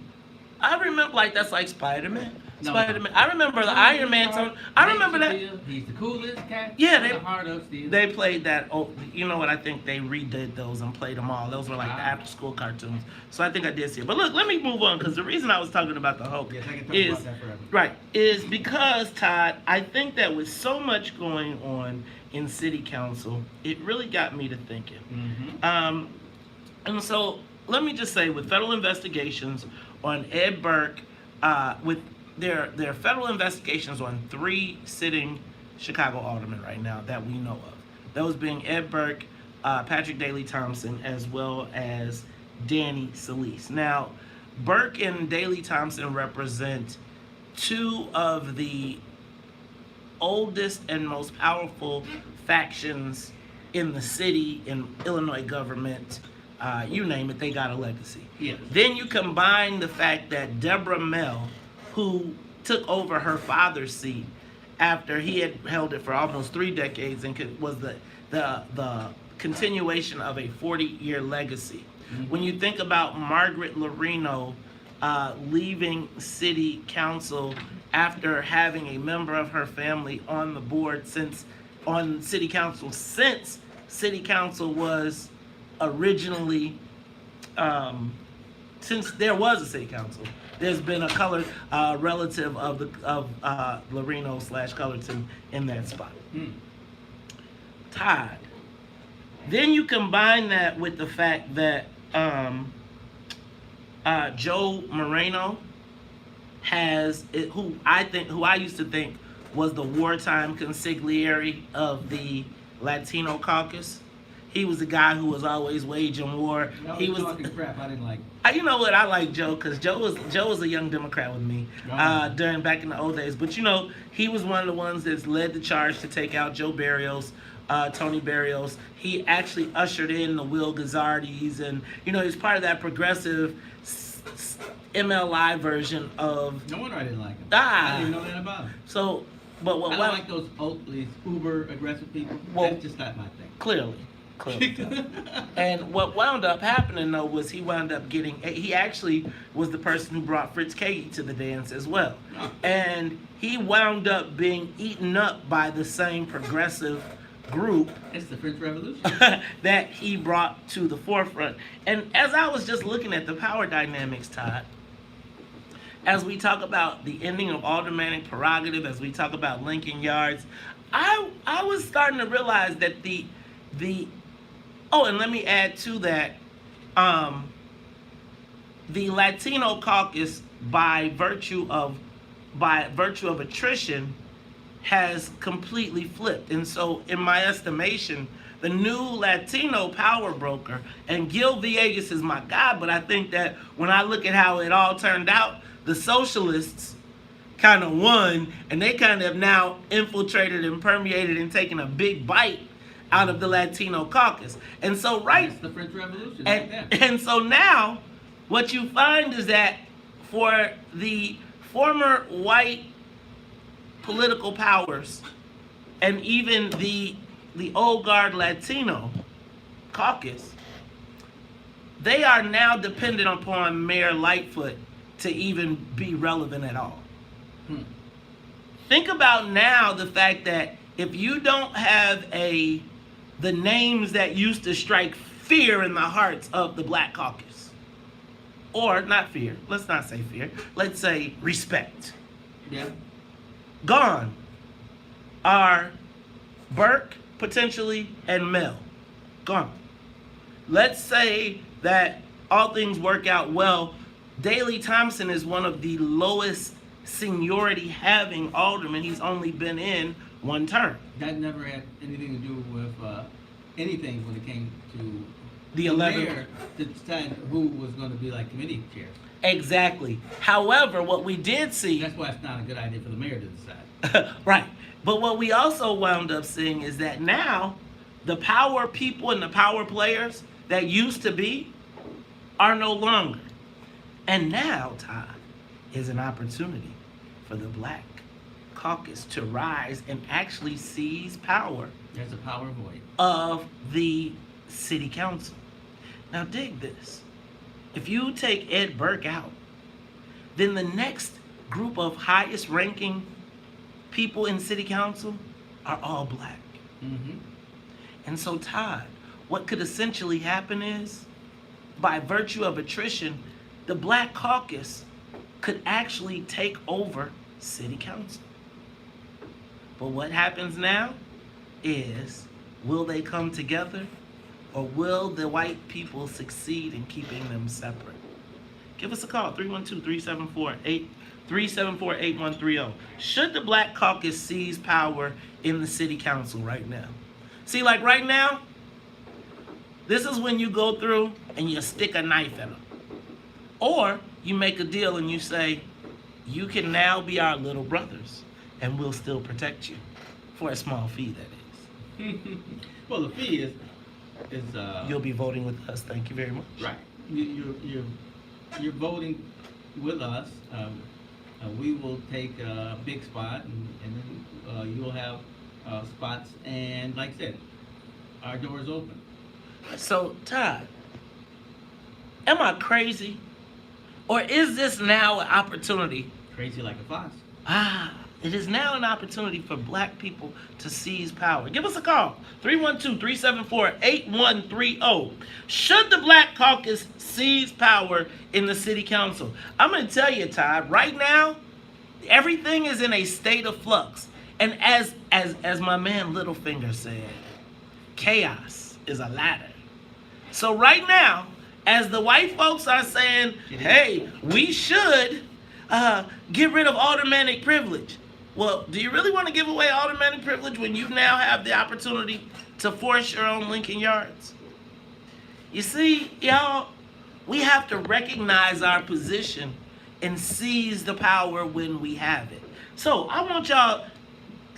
A: I remember that's like Spider-Man.
C: No.
A: Spider-Man. I remember the Iron Man song. I remember that.
C: He's the coolest cat.
A: Yeah,
C: the heart of steel.
A: They played that. Oh, you know what? I think they redid those and played them all. Those were like the after-school cartoons. So I think I did see it. But look, let me move on because the reason I was talking about the Hulk
C: yes, I can talk about that forever.
A: Is because, Todd, I think that with so much going on in City Council, it really got me to thinking.
C: Mm-hmm.
A: And so let me just say, with federal investigations on Ed Burke, with there are federal investigations on 3 sitting Chicago aldermen right now that we know of. Those being Ed Burke, Patrick Daley Thompson, as well as Danny Solis. Now, Burke and Daley Thompson represent 2 of the oldest and most powerful factions in the city, in Illinois government. You name it, they got a legacy.
C: Yes.
A: Then you combine the fact that Deborah Mell, who took over her father's seat after he had held it for almost 3 decades and was the continuation of a 40-year legacy. Mm-hmm. When you think about Margaret Lorino leaving City Council after having a member of her family on the board since City Council was originally, since there was a City Council, there's been a colored relative of Lorino / Cullerton in that spot. Todd. Then you combine that with the fact that Joe Moreno who I used to think was the wartime consigliere of the Latino caucus. He was the guy who was always waging war.
C: He was talking crap. I didn't like.
A: You know what? I like Joe because Joe was a young Democrat with me back in the old days. But he was one of the ones that's led the charge to take out Joe Barrios, Tony Barrios. He actually ushered in the Will Gazzardis, and he's part of that progressive MLI version of.
C: No wonder I didn't like him. I didn't know that about him.
A: So But
C: I don't like those these uber aggressive people.
A: Well,
C: That's just not my thing.
A: Clearly. And what wound up happening though was he wound up he actually was the person who brought Fritz Kagi to the dance as well.
C: Oh.
A: And he wound up being eaten up by the same progressive group
C: It's the French Revolution.
A: that he brought to the forefront. And as I was just looking at the power dynamics, Todd, as we talk about the ending of aldermanic prerogative, as we talk about linking yards, I was starting to realize that and let me add to that, the Latino caucus, by virtue of attrition, has completely flipped. And so, in my estimation, the new Latino power broker, and Gil Villegas is my guy, but I think that when I look at how it all turned out, the socialists kind of won, and they kind of have now infiltrated and permeated and taken a big bite out of the Latino caucus. And so
C: It's the French Revolution. right there.
A: and so now what you find is that for the former white political powers and even the old guard Latino caucus, they are now dependent upon Mayor Lightfoot to even be relevant at all. Think about now the fact that if you don't have the names that used to strike fear in the hearts of the Black caucus, or not fear, let's not say fear, let's say respect,
C: Yeah.
A: gone are Burke, potentially, and Mel. Gone. Let's say that all things work out well. Daley Thompson is one of the lowest seniority having aldermen. He's only been in one term.
C: That never had anything to do with anything when it came to
A: The 11th.
C: mayor to decide who was going to be like committee chair.
A: Exactly. However, what we did see...
C: That's why it's not a good idea for the mayor to decide.
A: Right. But what we also wound up seeing is that now the power people and the power players that used to be are no longer. And now, Todd, is an opportunity for the Black caucus to rise and actually seize power
C: There's a power void.
A: of the city council. Now dig this. If you take Ed Burke out, then the next group of highest ranking people in city council are all Black.
C: Mm-hmm.
A: And so, Todd, what could essentially happen is, by virtue of attrition, the Black caucus could actually take over city council. But what happens now is, will they come together, or will the white people succeed in keeping them separate? Give us a call, 312-374-8130. Should the Black caucus seize power in the city council right now? See, like right now, this is when you go through and you stick a knife in them. Or you make a deal and you say, you can now be our little brothers and we'll still protect you for a small fee, that is.
C: Well, the fee is
A: You'll be voting with us. Thank you very much.
C: right. You're voting with us. We will take a big spot, and then you'll have spots. And like I said, our door is open.
A: So, Todd, am I crazy? Or is this now an opportunity?
C: Crazy like a fox.
A: It is now an opportunity for Black people to seize power. Give us a call, 312-374-8130. Should the Black caucus seize power in the city council? I'm going to tell you, Todd, right now, everything is in a state of flux. And as my man Littlefinger said, chaos is a ladder. So right now, as the white folks are saying, hey, we should get rid of aldermanic privilege. Well, do you really want to give away aldermanic privilege when you now have the opportunity to force your own Lincoln Yards? You see, y'all, we have to recognize our position and seize the power when we have it. So I want y'all,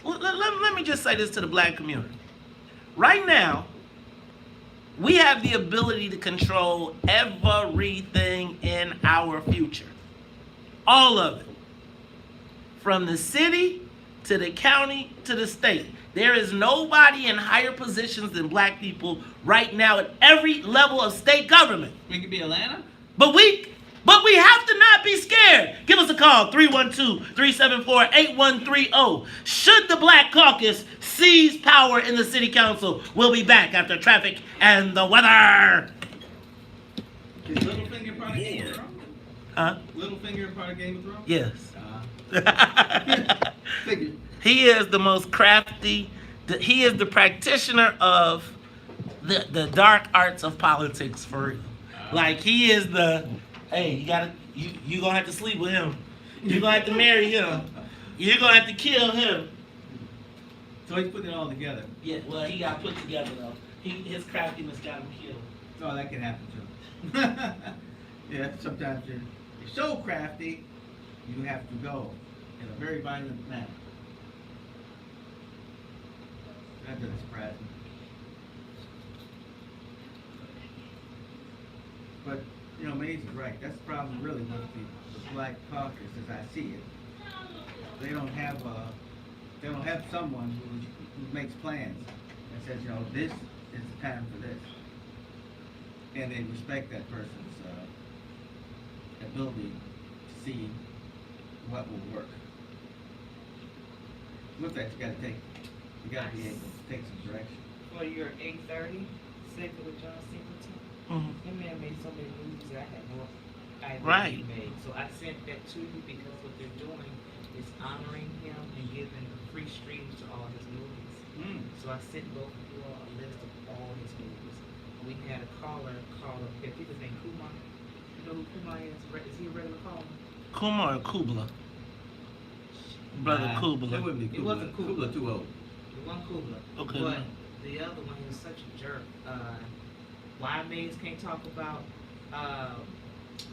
A: let me just say this to the Black community. Right now, we have the ability to control everything in our future. All of it. From the city to the county, to the state. There is nobody in higher positions than black people right now at every level of state government.
C: We could be Atlanta.
A: But we have to not be scared. Give us a call, 312-374-8130. Should the Black Caucus seize power in the city council? We'll be back after traffic and the weather.
C: Is Littlefinger part of Game of Thrones?
A: Huh?
C: Littlefinger part of Game of Thrones?
A: Yes.
C: Figured.
A: He is the most crafty. He is the practitioner of the dark arts of politics for real. Like he is the, hey, you gonna have to sleep with him. You're gonna have to marry him. You're gonna have to kill him.
C: So he's putting it all together.
A: Yeah, well, he got put together though. His craftiness got him killed.
C: Oh, that can happen too. Yeah, sometimes you're so crafty, you have to go in a very violent manner. That doesn't surprise me. But, you know, Maze is right. That's the problem really with the Black Caucus as I see it. They don't have someone who makes plans and says, you know, this is the time for this. And they respect that person's ability to see what will work. With that, you gotta be able to take some direction.
K: For your 8:30 segment with John Singleton, that man made so many movies that I had no idea
A: Right.
K: he made. So I sent that to you because what they're doing is honoring him and giving free streams to all his movies. So I sent both of you all a list of all his movies. We had a caller call up here. People think Kumar. You know who Kumar is? Is he a regular caller?
A: Kumar or Kubla? Brother Kubla.
C: It wouldn't be Kubla.
K: It wasn't Kubla.
C: Too old.
K: It wasn't Kubla.
A: Okay.
K: But the other one, he was such a jerk. Why Maze can't talk about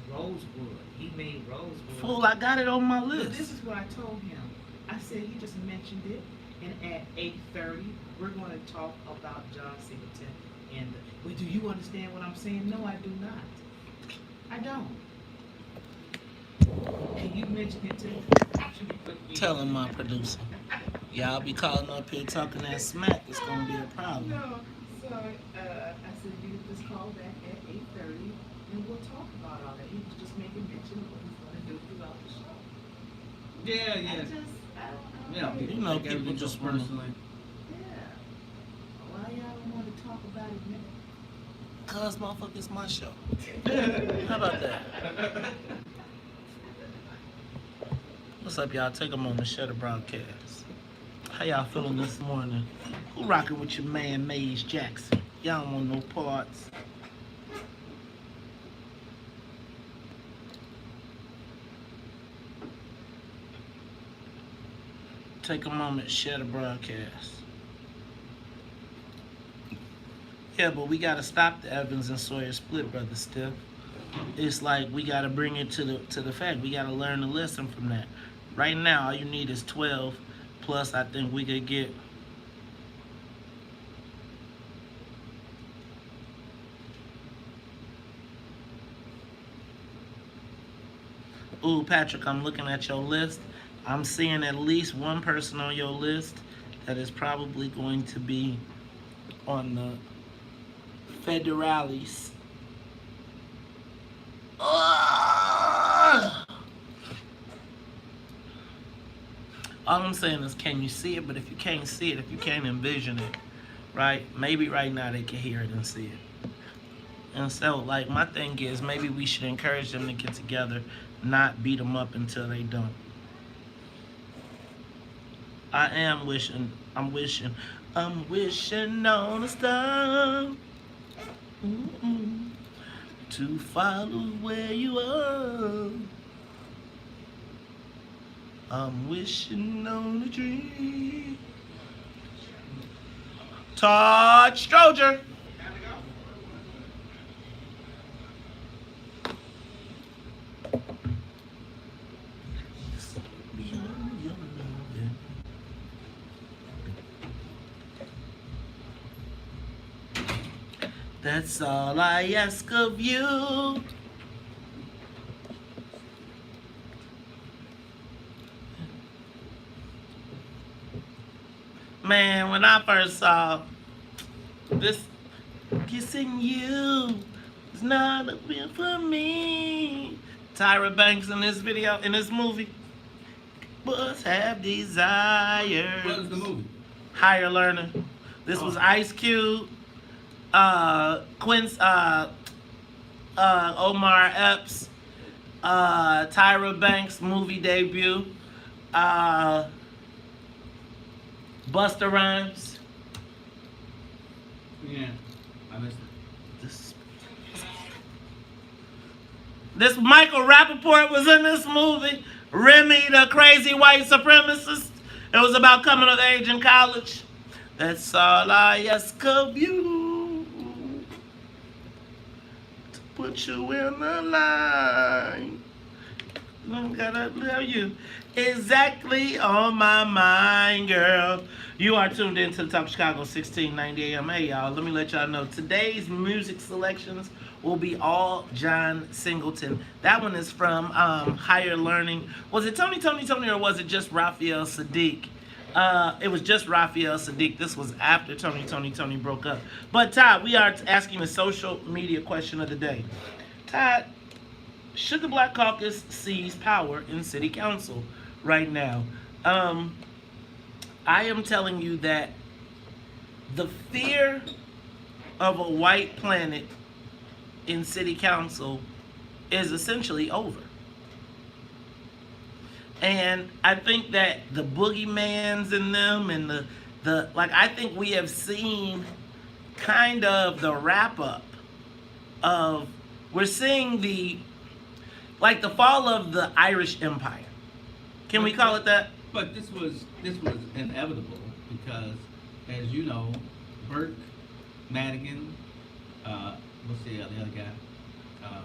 K: Rosewood? He made Rosewood.
A: Fool, I got it on my
K: But
A: list.
K: this is what I told him. I said, he just mentioned it, and at 8:30, we're going to talk about John Singleton. And well, do you understand what I'm saying? No, I do not. I don't. And you mentioned it too.
A: Tell him, my producer. Y'all be calling up here talking that smack. It's gonna be a problem.
K: No, so I said, you just call back at 8:30, and we'll talk about all that. He was just making mention of what he's going to do throughout the show.
C: Yeah,
K: I
C: yeah.
K: don't
C: Yeah,
A: You know, people just wanna-
C: personally.
K: Yeah. Why y'all don't want to talk about it now?
A: Cause motherfucker, it's my show. How about that? What's up, y'all? Take a moment to share the broadcast. How y'all feeling this morning? Who rocking with your man, Maze Jackson? Y'all don't want no parts. Take a moment, share the broadcast. Yeah, but we gotta stop the Evans and Sawyer split, brother Steph. It's like we gotta bring it to the fact. We gotta learn a lesson from that. Right now, all you need is 12. Plus, I think we could get. Ooh, Patrick, I'm looking at your list. I'm seeing at least one person on your list that is probably going to be on the federales. All I'm saying is, can you see it? But if you can't see it, if you can't envision it, right? Maybe right now they can hear it and see it. And so, like, my thing is, maybe we should encourage them to get together, not beat them up until they don't. I'm wishing on a star to follow where you are. I'm wishing on a dream. Todd Stroger. That's all I ask of you. Man, when I first saw this, kissing you is not a win for me. Tyra Banks in this video, in this movie, must have desires.
C: What was the movie?
A: Higher Learning. This was Ice Cube, Quince, Omar Epps, Tyra Banks movie debut, Busta Rhymes.
C: Yeah, I missed it.
A: This Michael Rappaport was in this movie. Remy, the crazy white supremacist. It was about coming of age in college. That's all I ask of you. To put you in the line. I gotta tell you exactly on my mind, girl. You are tuned into the Top of Chicago 1690 AM. Hey, y'all, let me let y'all know. Today's music selections will be all John Singleton. That one is from Higher Learning. Was it Tony, or was it just Raphael Sadiq? It was just Raphael Sadiq. This was after Tony broke up. But Todd, we are asking the social media question of the day. Todd, should the Black Caucus seize power in city council right now? I am telling you that the fear of a white planet in city council is essentially over. And I think that the boogeymans in them and the I think we have seen kind of the wrap up of, we're seeing the fall of the Irish Empire. Can we call it that?
C: But this was inevitable because, as you know, Burke, Madigan, what's the other guy?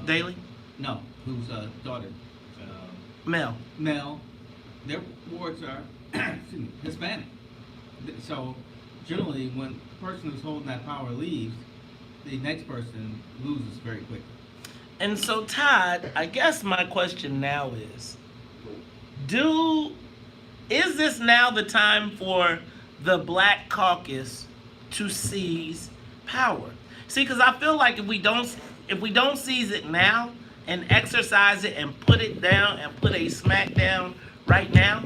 A: Daley?
C: No, whose daughter?
A: Mel.
C: Their wards are excuse me, Hispanic. So generally, when the person who's holding that power leaves, the next person loses very quickly.
A: And so, Todd, I guess my question now is, is this now the time for the Black Caucus to seize power? See, because I feel like if we don't seize it now and exercise it and put it down and put a smack down right now,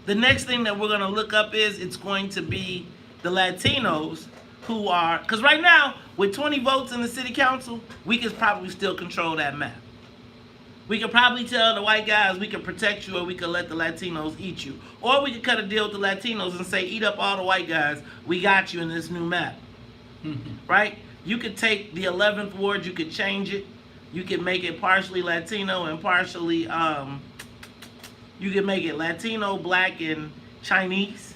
A: the next thing that we're going to look up is it's going to be the Latinos who are, because right now, with 20 votes in the city council, we could probably still control that map. We could probably tell the white guys we can protect you, or we could let the Latinos eat you. Or we could cut a deal with the Latinos and say, eat up all the white guys, we got you in this new map. Right? You could take the 11th ward, you could change it. You could make it partially Latino and partially, you could make it Latino, Black, and Chinese.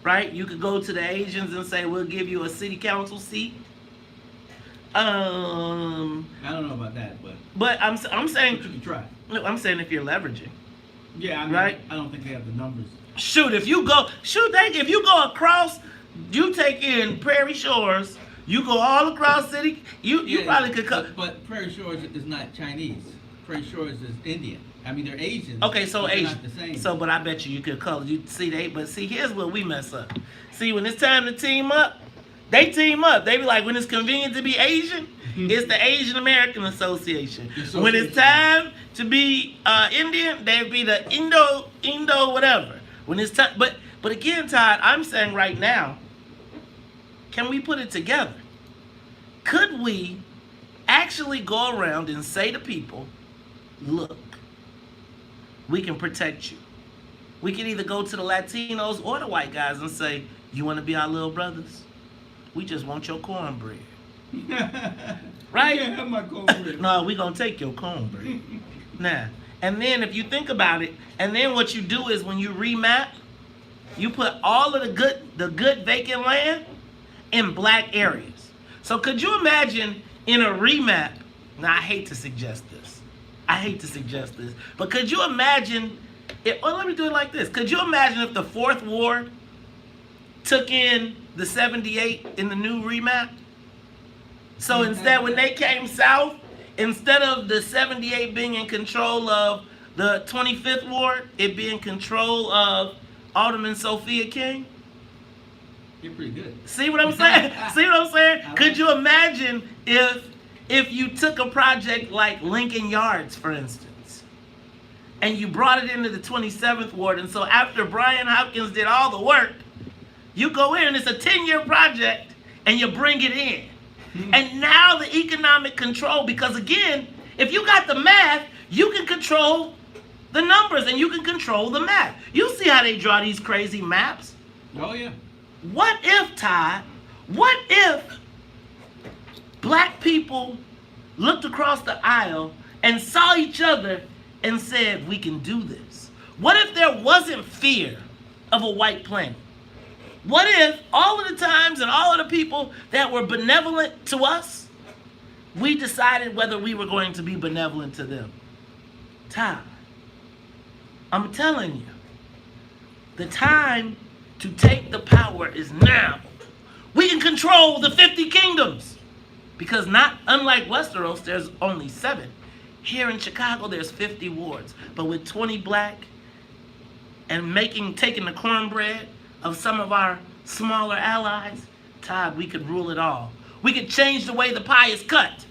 A: Right? You could go to the Asians and say, we'll give you a city council seat.
C: I don't know about that,
A: but I'm saying,
C: but you can try.
A: I'm saying if you're leveraging.
C: Yeah, I mean,
A: right?
C: I don't think they have the numbers.
A: If you go across, you take in Prairie Shores, you go all across city, you probably could cut.
C: But Prairie Shores is not Chinese. Prairie Shores is Indian. I mean, they're Asian.
A: Okay, so
C: Asian.
A: Asian.
C: Not the same.
A: So, but I bet you could color. But here's where we mess up. See, when it's time to team up, they team up. They be like, when it's convenient to be Asian, it's the Asian American Association. When it's time to be Indian, they be the Indo whatever. When it's time, but again, Todd, I'm saying right now, can we put it together? Could we actually go around and say to people, look, we can protect you. We can either go to the Latinos or the white guys and say, you want to be our little brothers? We just want your cornbread. Right?
C: Yeah, have my cornbread.
A: No, we going to take your cornbread. Now, and then if you think about it, and then what you do is when you remap, you put all of the good vacant land in black areas. So could you imagine in a remap, now I hate to suggest this, but could you imagine, let me do it like this. Could you imagine if the 4th Ward took in the 78 in the new remap? So instead, when they came south, instead of the 78 being in control of the 25th Ward, it being in control of Alderman Sophia King?
C: You're pretty good.
A: See what I'm saying? See what I'm saying? Could you imagine if you took a project like Lincoln Yards, for instance, and you brought it into the 27th Ward, and so after Brian Hopkins did all the work, you go in and it's a 10-year project, and you bring it in. And now the economic control, because again, if you got the math, you can control the numbers and you can control the math. You see how they draw these crazy maps?
C: Oh, yeah.
A: What if, Todd, what if black people looked across the aisle and saw each other and said, we can do this? What if there wasn't fear of a white planet? What if all of the times and all of the people that were benevolent to us, we decided whether we were going to be benevolent to them? Todd, I'm telling you, the time to take the power is now. We can control the 50 kingdoms. Because not unlike Westeros, there's only 7. Here in Chicago, there's 50 wards. But with 20 black and taking the cornbread of some of our smaller allies, Todd, we could rule it all. We could change the way the pie is cut.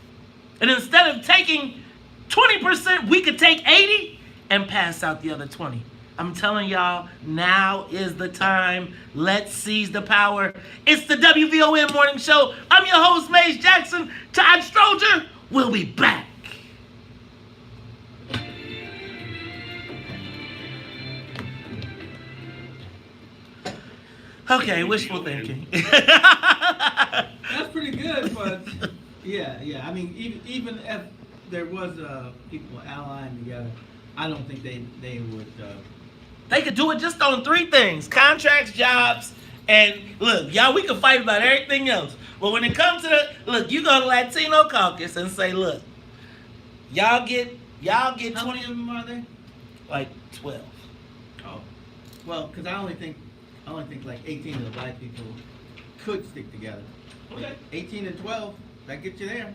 A: And instead of taking 20%, we could take 80 and pass out the other 20. I'm telling y'all, now is the time. Let's seize the power. It's the WVON Morning Show. I'm your host, Mace Jackson. Todd Stroger. We'll be back. Okay, wishful thinking.
C: That's pretty good, but yeah. I mean, even if there was people allying together, I don't think they would.
A: They could do it just on 3 things: contracts, jobs, and look, y'all, we can fight about everything else. But when it comes to you go to Latino caucus and say, look, y'all get
C: How
A: 20
C: many of them are there?
A: like 12.
C: Oh, well, because I only think like 18 of the black people could stick together.
A: Okay.
C: 18 and 12, that gets you there.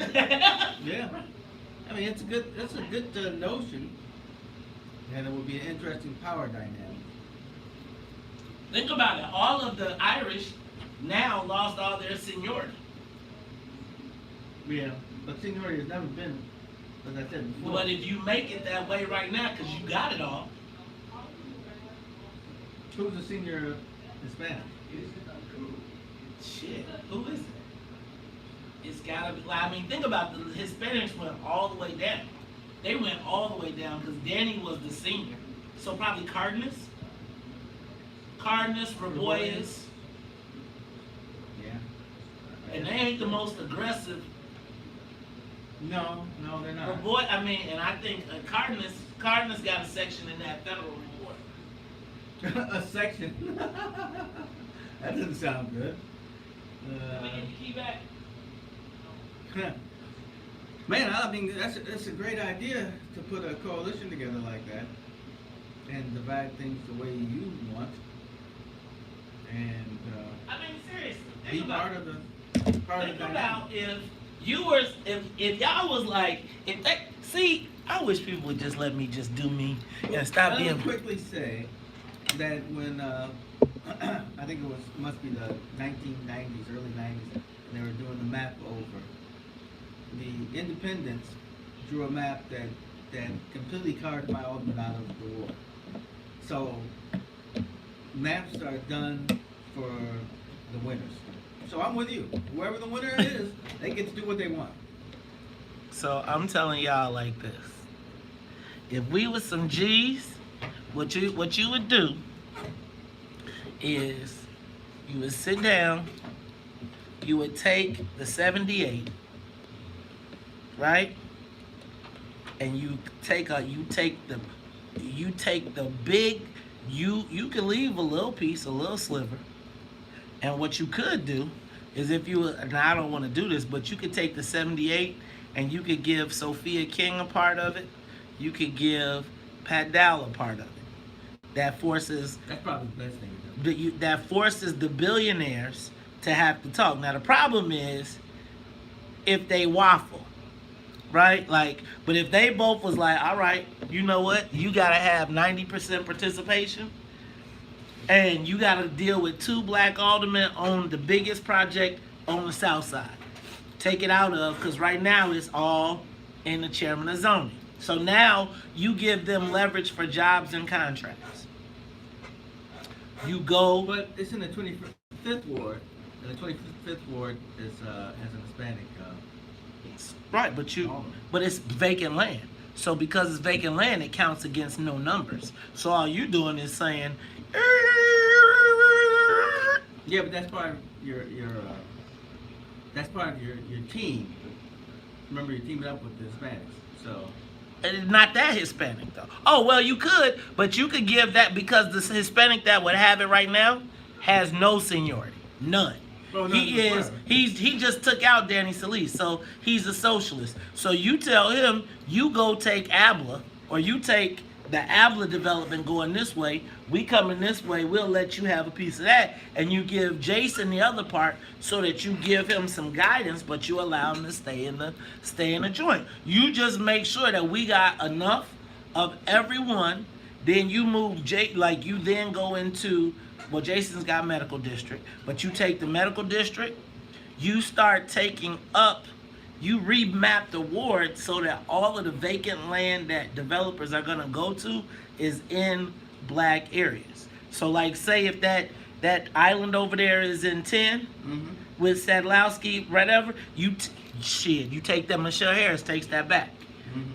C: Yeah. I mean, that's a good notion, and it would be an interesting power dynamic.
A: Think about it. All of the Irish now lost all their seniority.
C: Yeah, but seniority has never been, as I said before.
A: But if you make it that way right now, because you got it all.
C: Who's the senior Hispanic?
A: Shit, who is it? It's gotta be, I mean, think about the Hispanics went all the way down. They went all the way down because Danny was the senior. So probably Cardenas, Raboyes,
C: Yeah.
A: and they ain't the most aggressive.
C: No, they're not.
A: And I think Cardenas got a section in that federal report.
C: A section. That doesn't sound good.
A: Let me get the key back.
C: Man, I mean, that's a great idea to put a coalition together like that and divide things the way you want, and
A: I mean, seriously,
C: be
A: think about
C: part
A: it.
C: of the
A: Think
C: dynamic.
A: about if y'all was like, I wish people would just let me just do me and stop
C: Let me
A: being.
C: quickly say that when I think must be the 1990s, early 90s, and they were doing the map over. The independents drew a map that completely carved my Albany out of the war. So maps are done for the winners. So I'm with you. Whoever the winner is, they get to do what they want.
A: So I'm telling y'all like this: if we was some G's, what you would do is you would sit down, you would take the 78, right? And you take the big, you can leave a little piece, a little sliver. And what you could do is and I don't want to do this, but you could take the 78 and you could give Sophia King a part of it. You could give Pat Dowell a part of it. That forces
C: That's probably the best thing to do.
A: that forces the billionaires to have to talk. Now the problem is if they waffle, right? But if they both was like, all right, you know what? You gotta have 90% participation. and you got to deal with 2 black aldermen on the biggest project on the south side. Take it out of, because right now it's all in the chairman of zoning. So now you give them leverage for jobs and contracts. You go.
C: But it's in the 25th ward. The 25th ward is has an Hispanic.
A: Right, but it's vacant land. So because it's vacant land, it counts against no numbers. So all you're doing is saying,
C: Yeah, but that's part of your that's part of your team. Remember, you're teaming up with the Hispanics, so.
A: And it's not that Hispanic though. Oh well, you could, but you could give that because the Hispanic that would have it right now has no seniority, none.
C: Oh, no,
A: He just took out Danny Solis, so he's a socialist. So you tell him, you go take ABLA, or you take the ABLA development going this way, we coming this way, we'll let you have a piece of that, and you give Jason the other part so that you give him some guidance, but you allow him to stay in the joint. You just make sure that we got enough of everyone, then you move you then go into, well, Jason's got medical district, but you take the medical district, you start taking up, you remap the ward so that all of the vacant land that developers are gonna go to is in black areas. So like say if that island over there is in 10, with Sadlowski, whatever, you take that, Michelle Harris takes that back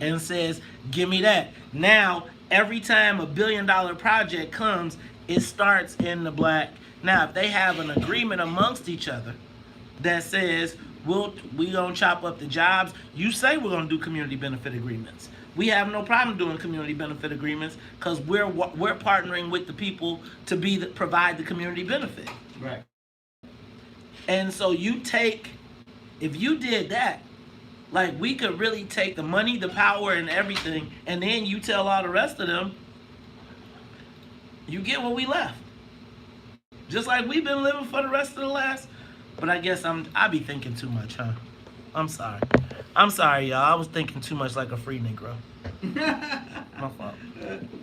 A: and says, give me that. Now, every time a $1 billion project comes, it starts in the black. Now, if they have an agreement amongst each other that says, we gonna chop up the jobs, you say we're gonna do community benefit agreements. We have no problem doing community benefit agreements because we're partnering with the people to provide the community benefit.
C: Right.
A: And so if you did that, like we could really take the money, the power, and everything, and then you tell all the rest of them, you get what we left. Just like we've been living for the rest of the last. But I guess I be thinking too much, huh? I'm sorry, y'all. I was thinking too much like a free Negro. My fault.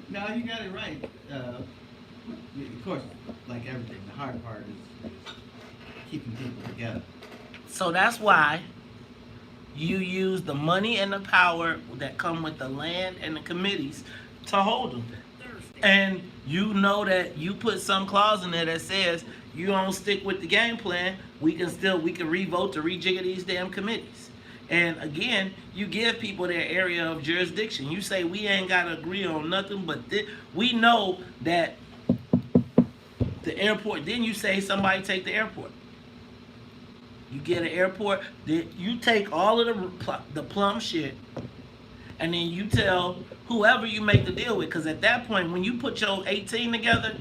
C: No, you got it right. Of course, like everything, the hard part is keeping people together.
A: So that's why you use the money and the power that come with the land and the committees to hold them. And you know that you put some clause in there that says you don't stick with the game plan, we can revote to rejigger these damn committees. And again, you give people their area of jurisdiction. You say we ain't got to agree on nothing, but we know that the airport, then you say somebody take the airport. You get an airport, you take all of the plum shit, and then you tell whoever you make the deal with, because at that point, when you put your 18 together,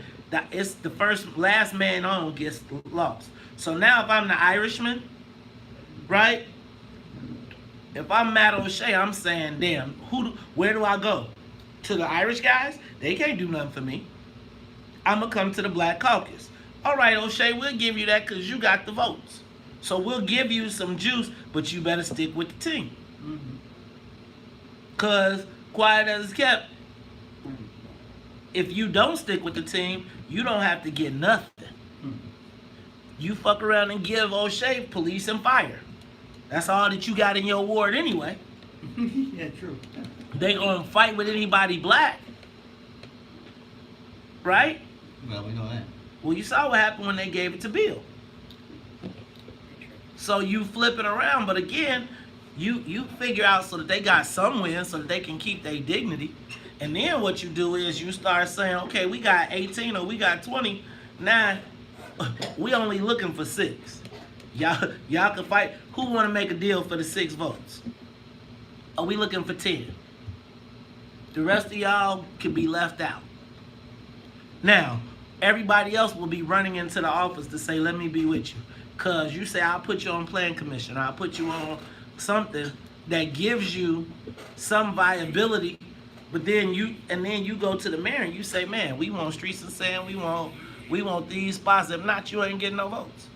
A: it's the last man on gets lost. So now if I'm the Irishman, right? If I'm Matt O'Shea, I'm saying, damn, where do I go? To the Irish guys? They can't do nothing for me. I'm going to come to the Black Caucus. All right, O'Shea, we'll give you that because you got the votes. So we'll give you some juice, but you better stick with the team. Because quiet as it's kept, if you don't stick with the team, you don't have to get nothing. You fuck around and give O'Shea police and fire. That's all that you got in your ward anyway.
C: Yeah, true.
A: They gonna fight with anybody black. Right?
C: Well, we know that.
A: Well, you saw what happened when they gave it to Bill. So you flip it around, but again, you figure out so that they got some wins so that they can keep their dignity. And then what you do is you start saying, okay, we got 18 or we got 20. Now, we only looking for 6. Y'all can fight. Who want to make a deal for the 6 votes? Are we looking for 10? The rest of y'all can be left out. Now, everybody else will be running into the office to say, let me be with you. Because you say, I'll put you on plan commission. I'll put you on something that gives you some viability. But then you go to the mayor and you say, man, we want streets and sand. We want these spots. If not, you ain't getting no votes.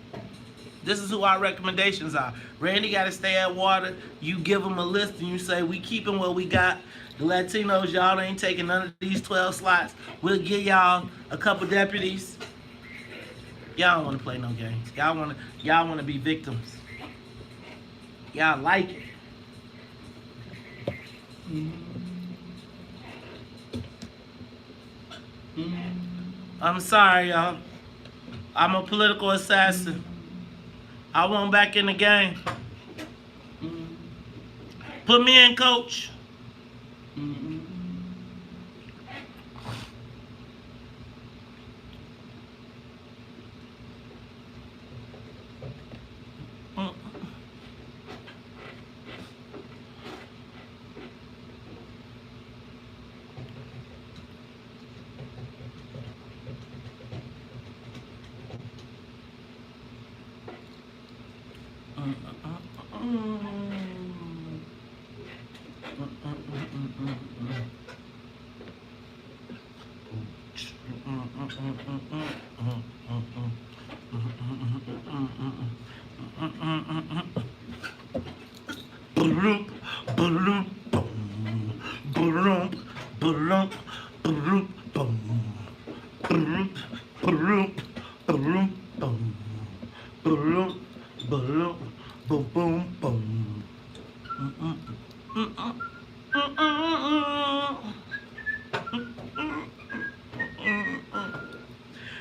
A: This is who our recommendations are. Randy got to stay at water. You give him a list and you say, we keeping what we got. The Latinos, y'all ain't taking none of these 12 slots. We'll give y'all a couple deputies. Y'all don't want to play no games. Y'all want to be victims. Y'all like it. I'm sorry, y'all. I'm a political assassin. I want back in the game. Put me in, coach.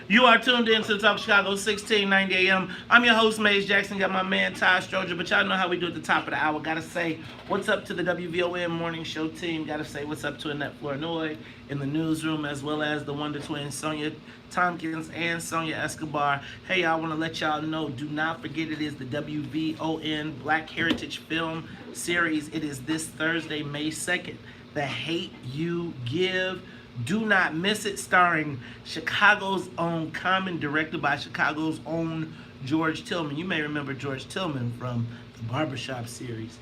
A: You are tuned in to the Talk Chicago 1690 AM. I'm your host, Maze Jackson. Got my man, Ty Stroger. But y'all know how we do at the top of the hour. Gotta say what's up to the WVON morning show team. Gotta say what's up to Annette Flournoy in the newsroom, as well as the Wonder Twins, Sonia Tompkins and Sonia Escobar. Hey, I want to let y'all know, do not forget it is the WVON Black Heritage Film Series. It is this Thursday, May 2nd. The Hate You Give. Do not miss it, starring Chicago's own Common, directed by Chicago's own George Tillman. You may remember George Tillman from the Barbershop series.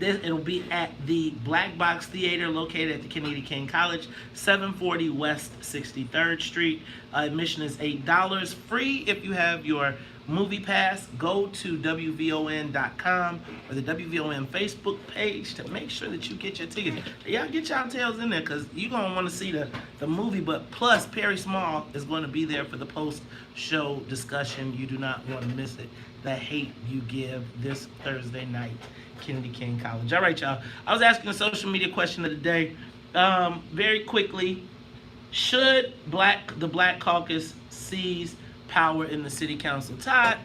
A: It'll be at the Black Box Theater located at the Kennedy King College, 740 West 63rd Street. Admission is $8. Free if you have your movie pass. Go to WVON.com or the WVON Facebook page to make sure that you get your tickets. Y'all get y'all tails in there because you're going to want to see the movie. But plus, Perry Small is going to be there for the post-show discussion. You do not want to miss it. The Hate You Give, this Thursday night, Kennedy King College. All right, y'all. I was asking a social media question of the day. Very quickly, should the Black Caucus seize power in the city council? Todd,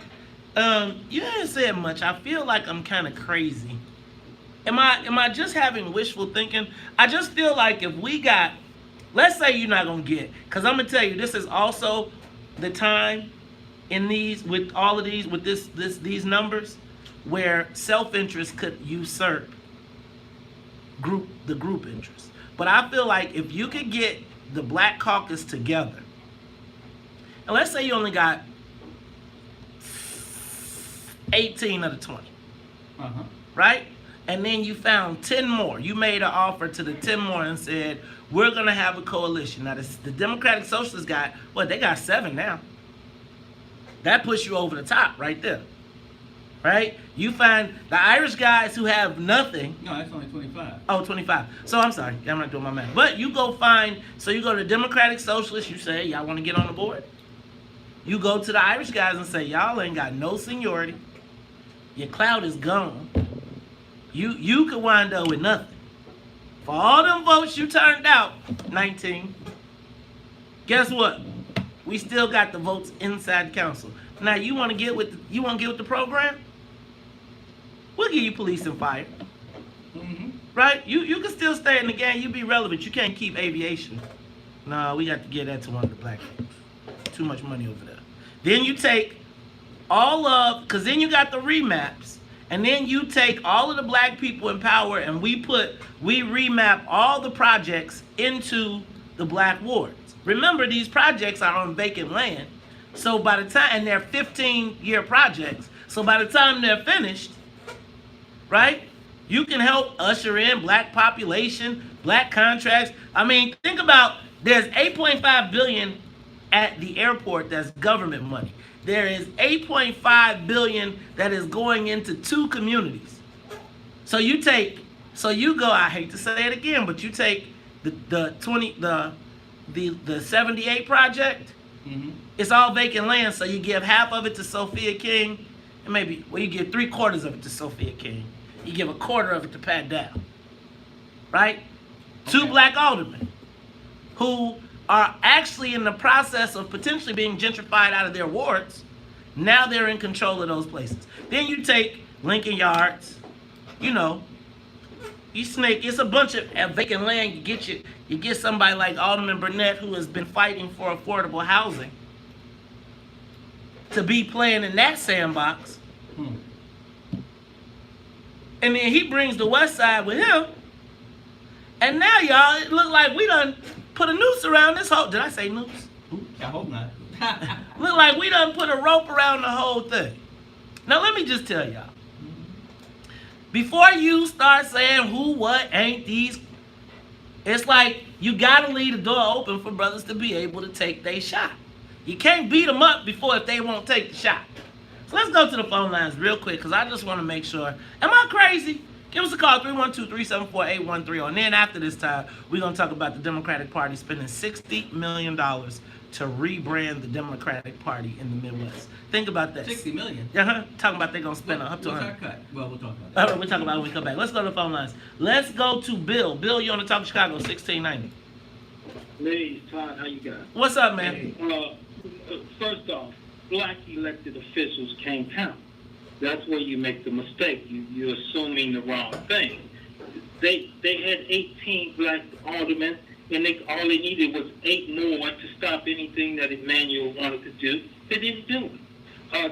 A: you haven't said much. I feel like I'm kind of crazy. Am I just having wishful thinking? I just feel like if we got, let's say you're not gonna get, because I'm gonna tell you, this is also the time in these, with all of these, with these numbers, where self-interest could usurp the group interest. But I feel like if you could get the Black Caucus together, and let's say you only got 18 of the 20, right? And then you found 10 more. You made an offer to the 10 more and said, we're going to have a coalition. Now, the Democratic Socialists got, they got 7 now. That puts you over the top right there, right? You find the Irish guys who have nothing.
C: No, that's only 25.
A: Oh, 25. So I'm sorry. I'm not doing my math. But you go so you go to the Democratic Socialists, you say, y'all want to get on the board? You go to the Irish guys and say, y'all ain't got no seniority. Your clout is gone. You could wind up with nothing. For all them votes you turned out, 19, guess what? We still got the votes inside council. Now you want to get with the program? We'll give you police and fire. Right? You can still stay in the game. You be relevant. You can't keep aviation. No, we got to give that to one of the black folks. Too much money over there. Then you take because then you got the remaps, and then you take all of the black people in power and we remap all the projects into the black wards. Remember, these projects are on vacant land. So by the time, and they're 15-year projects, so by the time they're finished, right, you can help usher in black population, black contracts. I mean, think about, there's $8.5 billion at the airport that's government money. There is $8.5 billion that is going into 2 communities. So you take So you go, I hate to say it again, but you take the 78 project, it's all vacant land, so you give half of it to Sophia King, and maybe, well, you give 3/4 of it to Sophia King. You give 1/4 of it to Pat Dow. Right? Two black aldermen who are actually in the process of potentially being gentrified out of their wards. Now they're in control of those places. Then you take Lincoln Yards, you know, you snake, it's a bunch of vacant land. You get somebody like Alderman Burnett, who has been fighting for affordable housing, to be playing in that sandbox. And then he brings the West Side with him. And now, y'all, it look like we done put a noose around this whole, did I say noose?
C: Oops, I hope not.
A: Look like we done put a rope around the whole thing. Now, let me just tell y'all. Before you start saying who, what, ain't these, it's like you gotta leave the door open for brothers to be able to take their shot. You can't beat them up before if they won't take the shot. So let's go to the phone lines real quick, because I just want to make sure. Am I crazy? Give us a call, 312-374-8130. And then after this time, we're going to talk about the Democratic Party spending $60 million to rebrand the Democratic Party in the Midwest. Think about that.
C: $60 million?
A: Talking about they're going to spend up to
C: What's
A: 100.
C: our cut? Well, we'll talk about
A: All
C: that.
A: right, we'll talk about it when we come back. Let's go to the phone lines. Let's go to Bill. Bill, you on the Talk of Chicago, 1690.
L: Hey, Todd, how you guys?
A: What's up, man?
L: First off, black elected officials can't count. That's where you make the mistake. You're assuming the wrong thing. They had 18 black aldermen, and all they needed was 8 more to stop anything that Emmanuel wanted to do. They didn't do it.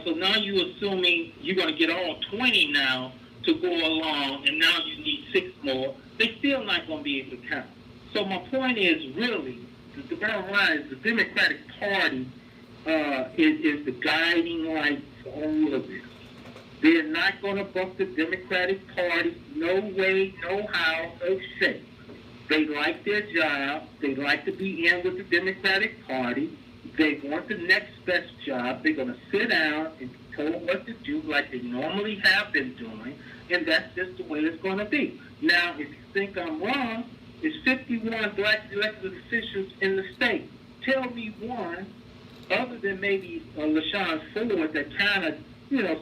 L: So now you're assuming you're going to get all 20 now to go along, and now you need 6 more. They're still not going to be able to count. So my point is, really, the bottom line is the Democratic Party is the guiding light for all of this. They're not going to buck the Democratic Party. No way, no how, no shape. They like their job. They like to be in with the Democratic Party. They want the next best job. They're going to sit down and be told what to do like they normally have been doing, and that's just the way it's going to be. Now, if you think I'm wrong, there's 51 black elected officials in the state. Tell me one, other than maybe LaShawn Ford, that kind of,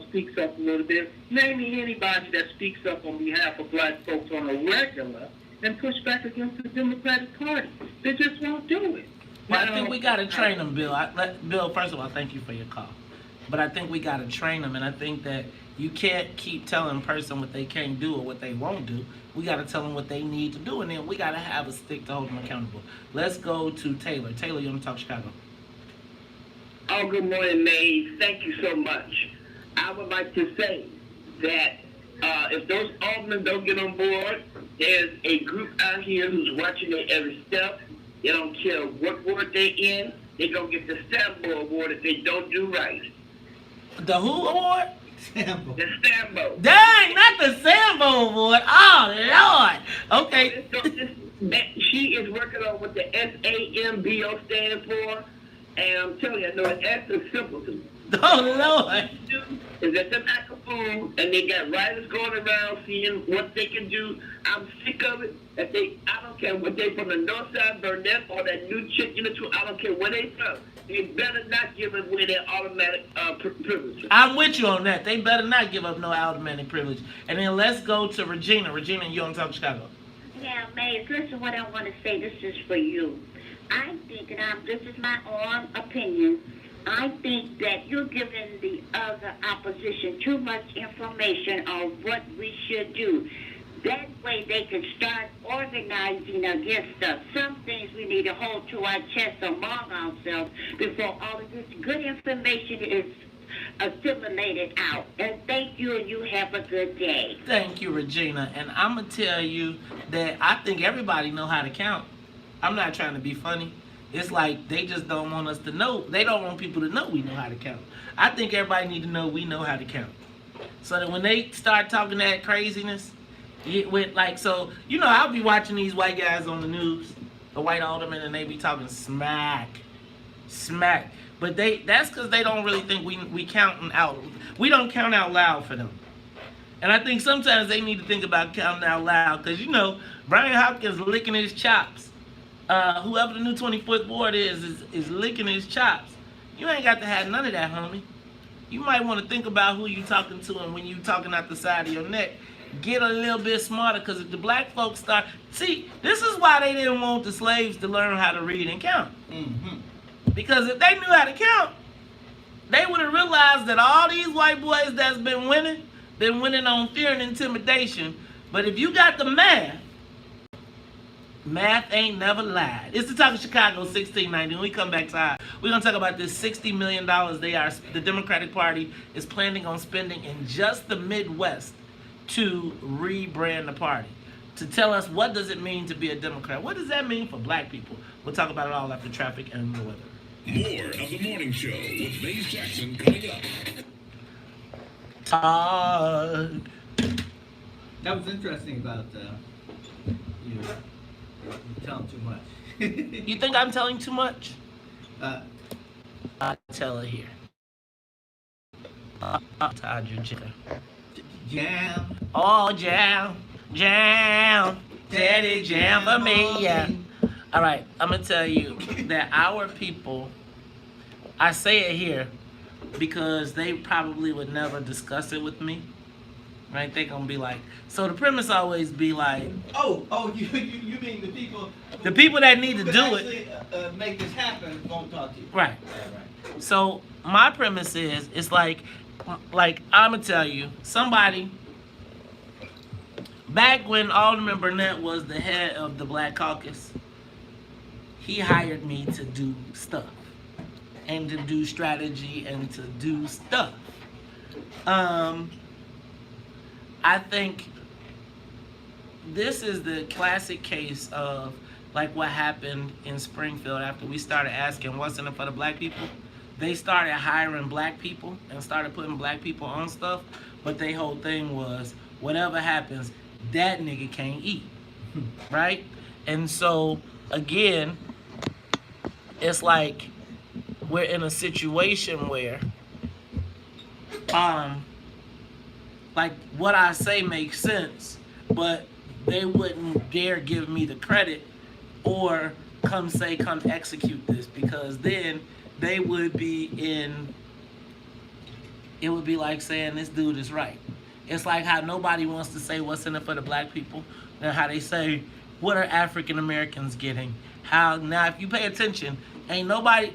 L: speaks up a little bit. Name me anybody that speaks up on behalf of black folks on a regular and push back against the Democratic Party. They just won't do it.
A: Well, I think we got to train them, Bill. Bill, first of all, thank you for your call. But I think we got to train them, and I think that you can't keep telling a person what they can't do or what they won't do. We got to tell them what they need to do, and then we got to have a stick to hold them accountable. Let's go to Taylor. Taylor, you want to talk Chicago?
M: Oh, good morning, Maeve. Thank you so much. I would like to say that if those aldermen don't get on board, there's a group out here who's watching their every step. They don't care what ward they're in. They're going to get the Sambo Award if they don't do right.
A: The who award?
C: Sambo.
M: The Sambo.
A: Dang, not the Sambo Award. Oh, Lord. Okay.
M: She is working on what the SAMBO stands for. And I'm telling you, I know the S is simple to me.
A: Oh, Lord.
M: Is that them act a fool, and they got writers going around seeing what they can do. I'm sick of it. I don't care what they from the north side, Burnett, or that new chick, I don't care where they from. They better not give away their automatic privilege.
A: I'm with you on that. They better not give up no automatic privilege. And then let's go to Regina. Regina, you on Talk Chicago.
N: Yeah, Maeve, listen what I want to say. This is for you. I think, and this is my own opinion, I think that you're giving the other opposition too much information on what we should do. That way they can start organizing against us. Some things we need to hold to our chest among ourselves before all of this good information is assimilated out. And thank you, and you have a good day.
A: Thank you, Regina. And I'm going to tell you that I think everybody know how to count. I'm not trying to be funny. It's like they just don't want us to know. They don't want people to know we know how to count. I think everybody need to know we know how to count. So that when they start talking that craziness, it went like, so, I'll be watching these white guys on the news, the white aldermen, and they be talking smack. But that's because they don't really think we counting out. We don't count out loud for them. And I think sometimes they need to think about counting out loud because, you know, Brian Hopkins licking his chops. Whoever the new 24th ward is licking his chops. You ain't got to have none of that, homie. You might want to think about who you talking to, and when you talking out the side of your neck, get a little bit smarter, because if the black folks start... See, this is why they didn't want the slaves to learn how to read and count. Because if they knew how to count, they would have realized that all these white boys that's been winning on fear and intimidation. But if you got the math ain't never lied. It's the Talk of Chicago 1690. When we come back to we're going to talk about this $60 million the Democratic Party is planning on spending in just the Midwest to rebrand the party. To tell us what does it mean to be a Democrat. What does that mean for black people? We'll talk about it all after traffic and the weather.
J: More of the morning show with Maze Jackson coming up.
A: Todd.
C: That was interesting about you telling too much.
A: You think I'm telling too much? I'll tell it here. Todd, your chicken.
C: Jam.
A: Oh, jam. Daddy, jam for me, yeah. All right, I'm going to tell you that our people, I say it here because they probably would never discuss it with me. Right? They're going to be like, so the premise always be like,
C: you mean the people...
A: The people that need to do
C: it. Make this happen won't talk to you.
A: Right.
C: Right.
A: So my premise is, it's like I'm going to tell you, somebody, back when Alderman Burnett was the head of the Black Caucus, he hired me to do stuff and to do strategy and to do stuff. I think this is the classic case of like what happened in Springfield after we started asking what's in it for the black people. They started hiring black people and started putting black people on stuff, but their whole thing was whatever happens, that nigga can't eat, right? And so again, it's like we're in a situation where like what I say makes sense, but they wouldn't dare give me the credit or come execute this, because then they would be it would be like saying this dude is right. It's like how nobody wants to say what's in it for the black people, and how they say, what are African Americans getting? How now, if you pay attention, ain't nobody,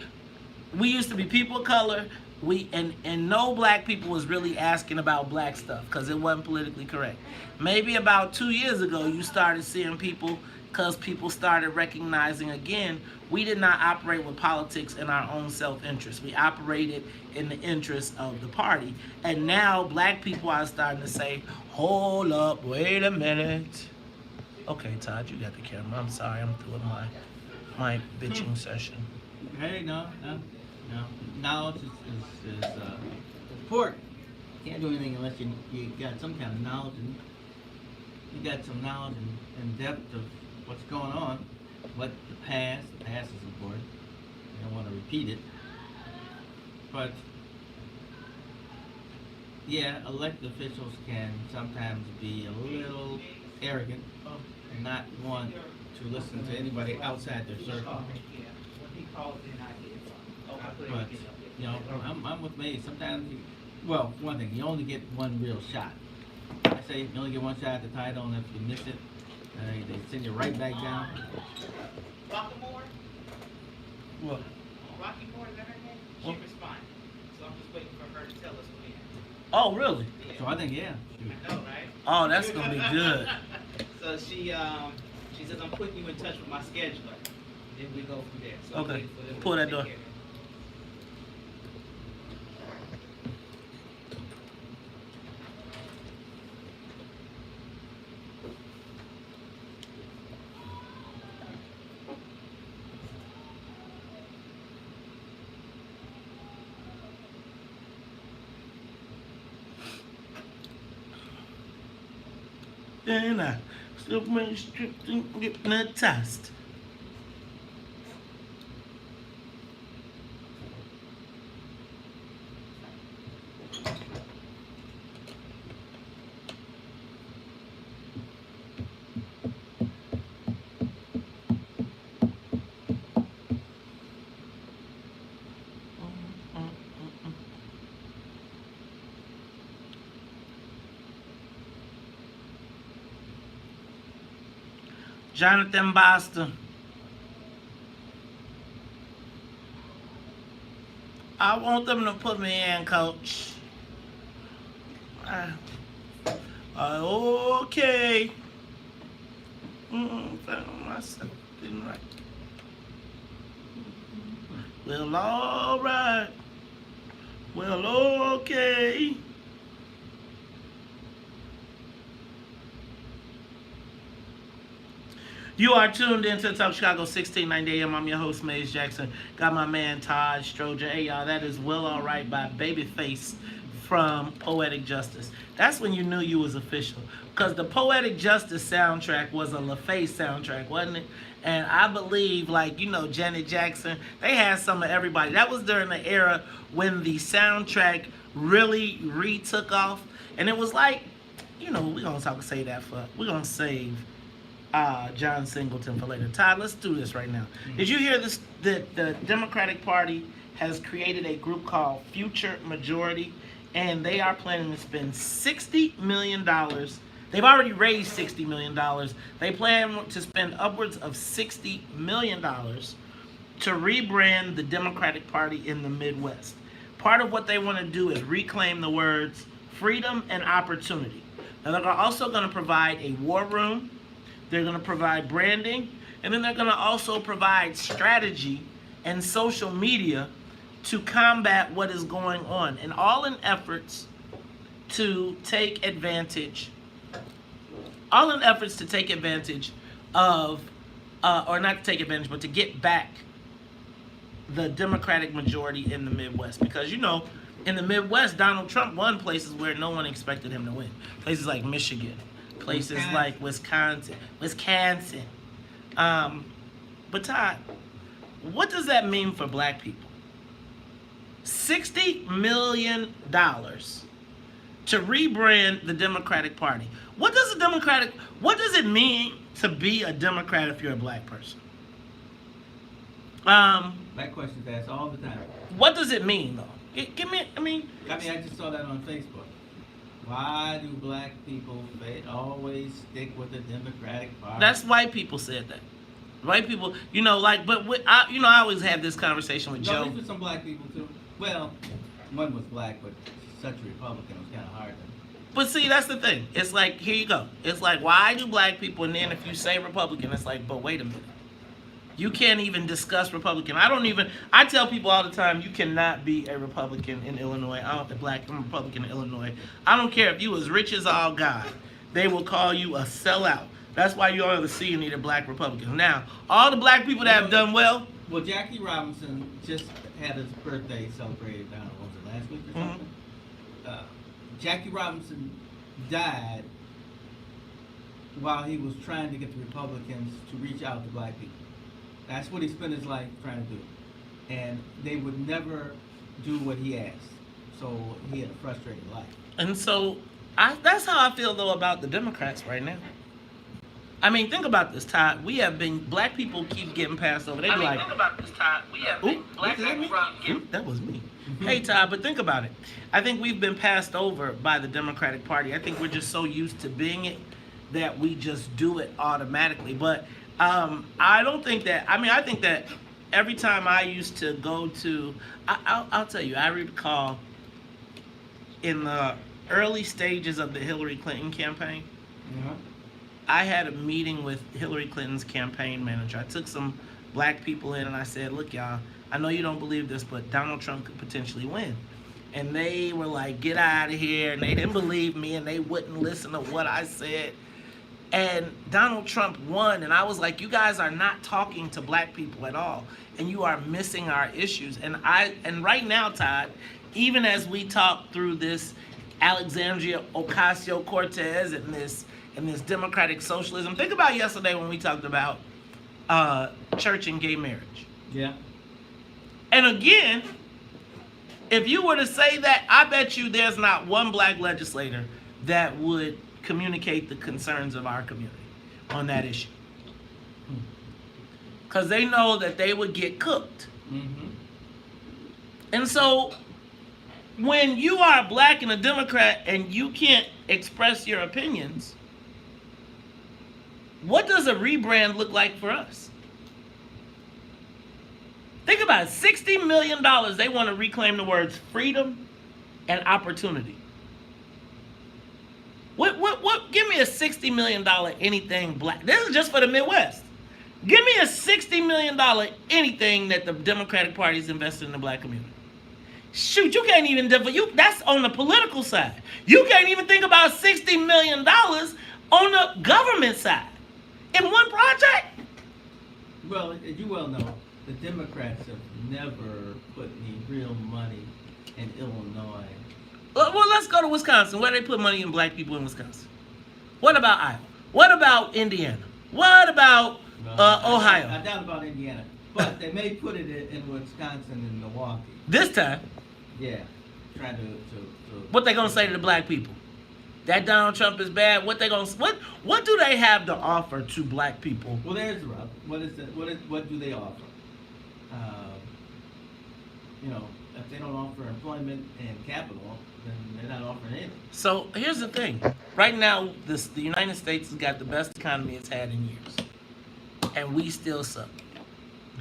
A: we used to be people of color, and no black people was really asking about black stuff because it wasn't politically correct. Maybe about 2 years ago, you started seeing people, because people started recognizing again, we did not operate with politics in our own self-interest. We operated in the interest of the party. And now black people are starting to say, hold up, wait a minute. Okay, Todd, you got the camera. I'm sorry, I'm through with my bitching session.
C: Hey, no. Knowledge is important. You can't do anything unless you got some kind of knowledge, and you got some knowledge and depth of what's going on, what the past is important. You don't want to repeat it. But yeah, elected officials can sometimes be a little arrogant and not want to listen to anybody outside their circle. But, you know, I'm with Maze. Sometimes, well, one thing, you only get one real shot. I say you only get one shot at the title, and if you miss it, they send you right back down.
K: Rocky Moore?
A: What?
K: Rocky Moore, is that her name? She responded. So I'm just waiting for her to tell us when.
A: Oh, really?
C: So I think, yeah.
K: I know, right?
A: Oh, that's going to be good.
K: So she says, I'm putting you in touch with my scheduler. Then we go from there. So
A: Okay. Pull that door. Then I still been stripped and hypnotized. Jonathan Boston. I want them to put me in, coach. Okay. Found myself didn't right. Well, all right. Well, okay. You are tuned into Talk Chicago 1690 AM. I'm your host, Maze Jackson. Got my man Todd Stroger. Hey, y'all, that is Well Alright by Babyface from Poetic Justice. That's when you knew you was official. Because the Poetic Justice soundtrack was a LaFace soundtrack, wasn't it? And I believe, like, you know, Janet Jackson, they had some of everybody. That was during the era when the soundtrack really took off. And it was like, you know, we're going to save John Singleton for later. Todd, let's do this right now. Did you hear this? The Democratic Party has created a group called Future Majority, and they are planning to spend $60 million. They've already raised $60 million. They plan to spend upwards of $60 million to rebrand the Democratic Party in the Midwest. Part of what they want to do is reclaim the words freedom and opportunity. Now, they're also going to provide a war room. They're going to provide branding, and then they're going to also provide strategy and social media to combat what is going on, and all in efforts to take advantage of, or not to take advantage, but to get back the Democratic majority in the Midwest. Because, you know, in the Midwest, Donald Trump won places where no one expected him to win. Places like Michigan. Places like Wisconsin. But Todd, what does that mean for black people? $60 million to rebrand the Democratic Party. What does it mean to be a Democrat if you're a black person?
C: That question's asked all the time.
A: What does it mean, though?
C: I just saw that on Facebook. Why do black people always stick with the Democratic Party?
A: That's white people said that. White people, you know, like, but I always have this conversation with Joe.
C: No, with some black people too. Well, one was black, but such a Republican, it was kind of hard to.
A: But see, that's the thing. It's like, here you go. It's like, why do black people, and then if you say Republican, it's like, but wait a minute. You can't even discuss Republican. I tell people all the time, you cannot be a Republican in Illinois. I'm a Republican in Illinois. I don't care if you as rich as all God. They will call you a sellout. That's why you only see any black Republicans. Now, all the black people that have done well.
C: Well, Jackie Robinson just had his birthday celebrated, I don't know, was it last week or something? Jackie Robinson died while he was trying to get the Republicans to reach out to black people. That's what he spent his life trying to do. And they would never do what he asked. So he had a frustrated life.
A: And so that's how I feel, though, about the Democrats right now. I mean, think about this, Todd. Black people keep getting passed over. Think about this, Todd. That was me. Hey, Todd, but think about it. I think we've been passed over by the Democratic Party. I think we're just so used to being it that we just do it automatically. But I don't think that, I think that every time I used to go to, I'll tell you, I recall in the early stages of the Hillary Clinton campaign, I had a meeting with Hillary Clinton's campaign manager. I took some black people in and I said, look, y'all, I know you don't believe this, but Donald Trump could potentially win. And they were like, get out of here. And they didn't believe me and they wouldn't listen to what I said. And Donald Trump won, and I was like, you guys are not talking to black people at all, and you are missing our issues. And right now, Todd, even as we talk through this Alexandria Ocasio-Cortez and this democratic socialism, think about yesterday when we talked about church and gay marriage.
C: Yeah.
A: And again, if you were to say that, I bet you there's not one black legislator that would communicate the concerns of our community on that issue. Because they know that they would get cooked.
C: Mm-hmm.
A: And so when you are black and a Democrat and you can't express your opinions, What does a rebrand look like for us? Think about it. $60 million. They want to reclaim the words freedom and opportunity. What? Give me a $60 million anything black. This is just for the Midwest. Give me a $60 million anything that the Democratic Party is invested in the black community. Shoot, you can't even that's on the political side. You can't even think about $60 million on the government side in one project.
C: Well, as you well know, the Democrats have never put any real money in Illinois.
A: Well, let's go to Wisconsin. Where they put money in black people in Wisconsin? What about Iowa? What about Indiana? What about Ohio?
C: I doubt about Indiana, but they may put it in Wisconsin and Milwaukee.
A: This time?
C: Yeah, trying to
A: What they gonna say to the black people? That Donald Trump is bad. What do they have to offer to black people?
C: Well, there's the rub. What do they offer? If they don't offer employment and capital, then they're not offering anything.
A: So here's the thing. Right now, the United States has got the best economy it's had in years, and we still suck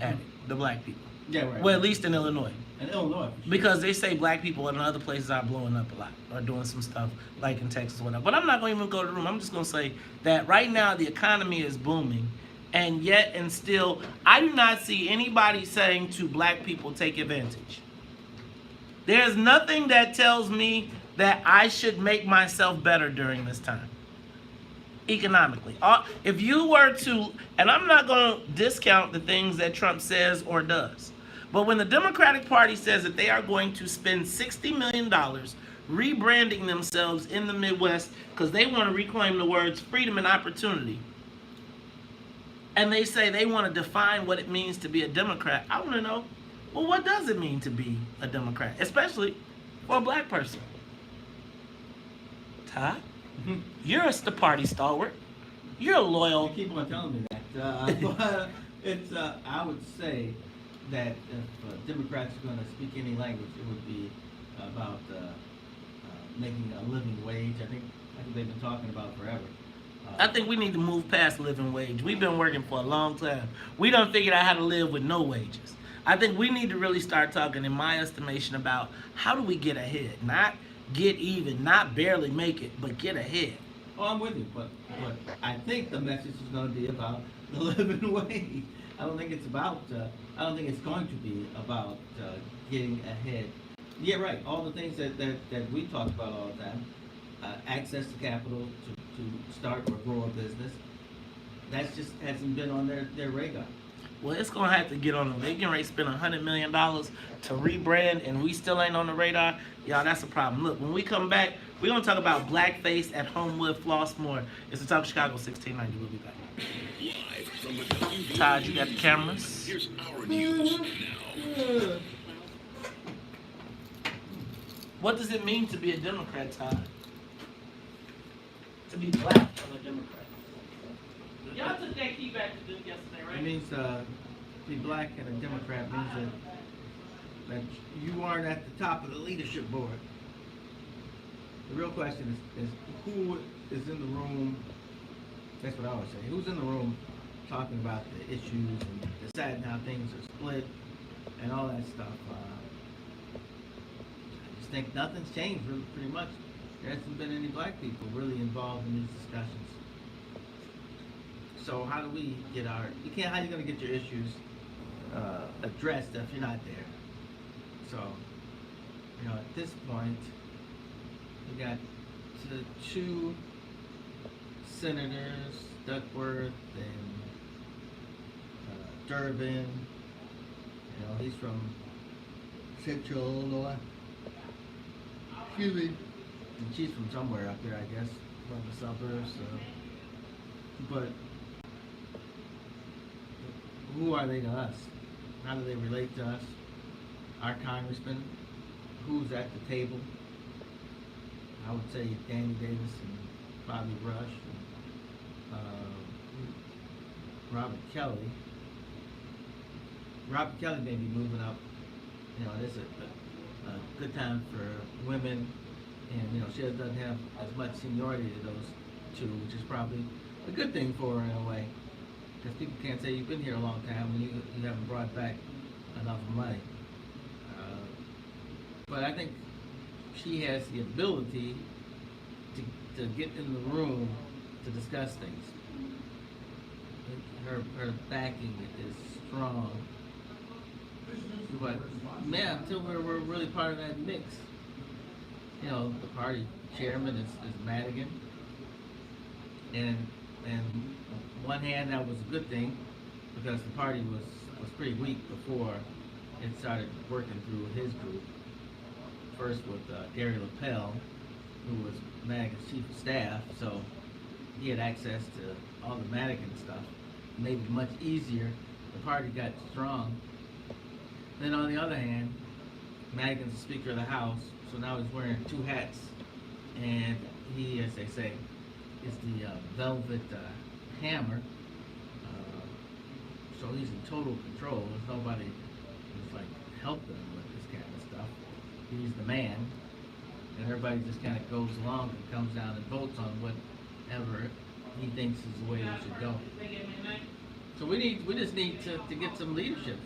A: at it. The black people.
C: Yeah, right.
A: Well, at least in Illinois.
C: In Illinois. For sure.
A: Because they say black people in other places are blowing up a lot, or doing some stuff like in Texas or whatever. But I'm not going to even go to the room. I'm just going to say that right now the economy is booming, and yet and still, I do not see anybody saying to black people, take advantage. There's nothing that tells me that I should make myself better during this time, economically. If you were to, and I'm not going to discount the things that Trump says or does, but when the Democratic Party says that they are going to spend $60 million rebranding themselves in the Midwest because they want to reclaim the words freedom and opportunity, and they say they want to define what it means to be a Democrat, I want to know, well, what does it mean to be a Democrat, especially for a black person? Todd, you're the party stalwart. You're a loyal.
C: You keep on telling me that. I would say that if Democrats are going to speak any language, it would be about making a living wage. I think they've been talking about forever.
A: I think we need to move past living wage. We've been working for a long time. We done figured out how to live with no wages. I think we need to really start talking, in my estimation, about how do we get ahead. Not get even, not barely make it, but get ahead.
C: Oh, I'm with you, but I think the message is going to be about the living wage. I don't think it's going to be about getting ahead. Yeah, right. All the things that we talk about all the time, access to capital to start or grow a business, that just hasn't been on their radar.
A: Well, it's going to have to get on them. They getting ready to spend $100 million to rebrand, and we still ain't on the radar. Y'all, that's a problem. Look, when we come back, we're going to talk about blackface at Homewood Flossmoor. It's the Talk Chicago 1690. We'll be back.
J: Live from the WVON
A: Todd, you got the cameras?
J: Here's our news now.
A: What does it mean to be a Democrat, Todd? To be black and a Democrat. Y'all took that key back to them yesterday, right?
C: It means to be black and a Democrat means that you aren't at the top of the leadership board. The real question is who is in the room. That's what I always say. Who's in the room talking about the issues and deciding how things are split and all that stuff. I just think nothing's changed really, pretty much. There hasn't been any black people really involved in these discussions. So how do we get how are you going to get your issues addressed if you're not there? So, at this point, we got the two senators, Duckworth and Durbin. He's from Central Illinois. Excuse me. And she's from somewhere up there, I guess, from the suburbs. But who are they to us? How do they relate to us? Our congressman, who's at the table? I would say Danny Davis and Bobby Rush, and, Robert Kelly. Robert Kelly may be moving up. It's a good time for women, and she doesn't have as much seniority to those two, which is probably a good thing for her in a way, because people can't say you've been here a long time when you haven't brought back enough money. But I think she has the ability to get in the room to discuss things. Her backing is strong. But man, until we're really part of that mix, you know, the party chairman is Madigan. And one hand that was a good thing because the party was pretty weak before it started working through his group. First with Gary LaPel, who was Madigan's chief of staff, so he had access to all the Madigan stuff. Made it much easier. The party got strong. Then on the other hand, Madigan's the Speaker of the House, so now he's wearing two hats, and he, as they say, is the velvet hammer. So he's in total control. There's nobody who's like helping him with this kind of stuff. He's the man, and everybody just kind of goes along and comes down and votes on whatever he thinks is the way it should go. So we just need to get some leadership.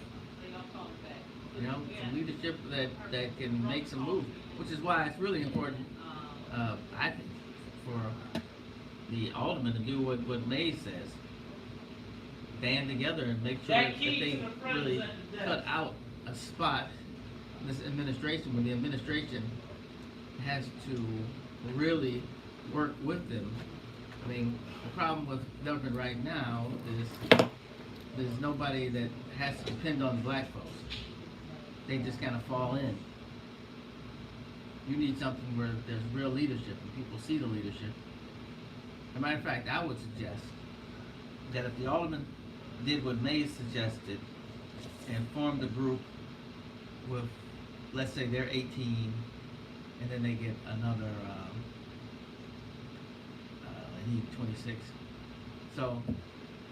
C: You know, some leadership that can make some moves, which is why it's really important, I think, for the aldermen to do what Mays says. Band together and make sure that they really cut out a spot in this administration when the administration has to really work with them. I mean, the problem with government right now is there's nobody that has to depend on the black folks. They just kind of fall in. You need something where there's real leadership and people see the leadership. As a matter of fact, I would suggest that if the aldermen did what Mays suggested and formed a group with, let's say they're 18, and then they get another, I need 26. So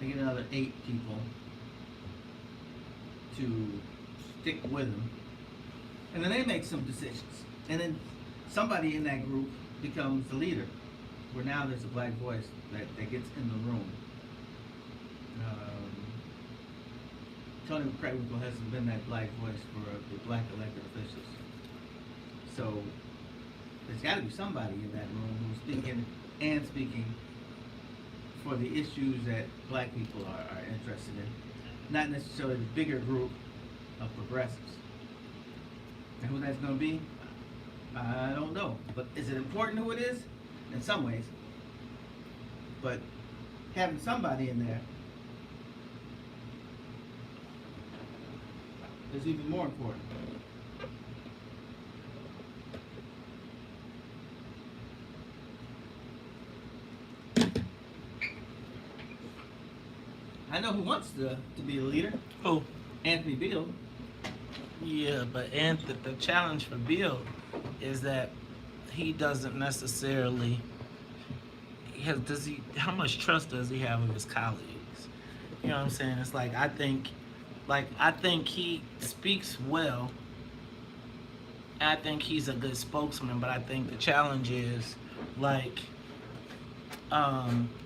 C: they get another 8 people to stick with them, and then they make some decisions, and then somebody in that group becomes the leader, where now there's a black voice that gets in the room. Tony McCracken hasn't been that black voice for the black elected officials. So there's got to be somebody in that room who's speaking for the issues that black people are interested in, not necessarily the bigger group of progressives. And who that's going to be, I don't know. But is it important who it is? In some ways. But having somebody in there is even more important. I know who wants to be a leader.
A: Who?
C: Anthony Beale.
A: Yeah, but the challenge for Bill is that he doesn't necessarily how much trust does he have of his colleagues? You know what I'm saying? It's like I think he speaks well. I think he's a good spokesman, but I think the challenge is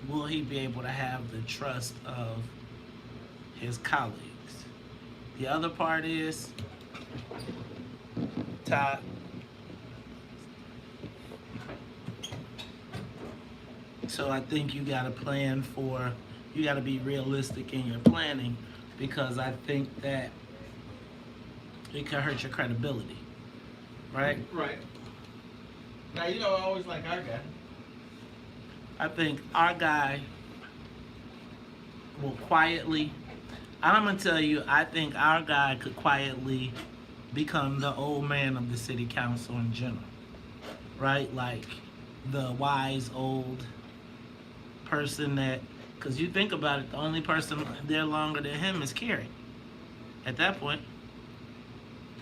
A: will he be able to have the trust of his colleagues? The other part is Todd. So I think you got to be realistic in your planning, because I think that it could hurt your credibility, right?
C: Right. Now, you know, I always like our guy.
A: I think our guy will quietly, I'm going to tell you, I think our guy could quietly become the old man of the city council in general, right? Like the wise old person that, because you think about it, the only person there longer than him is Kerry at that point.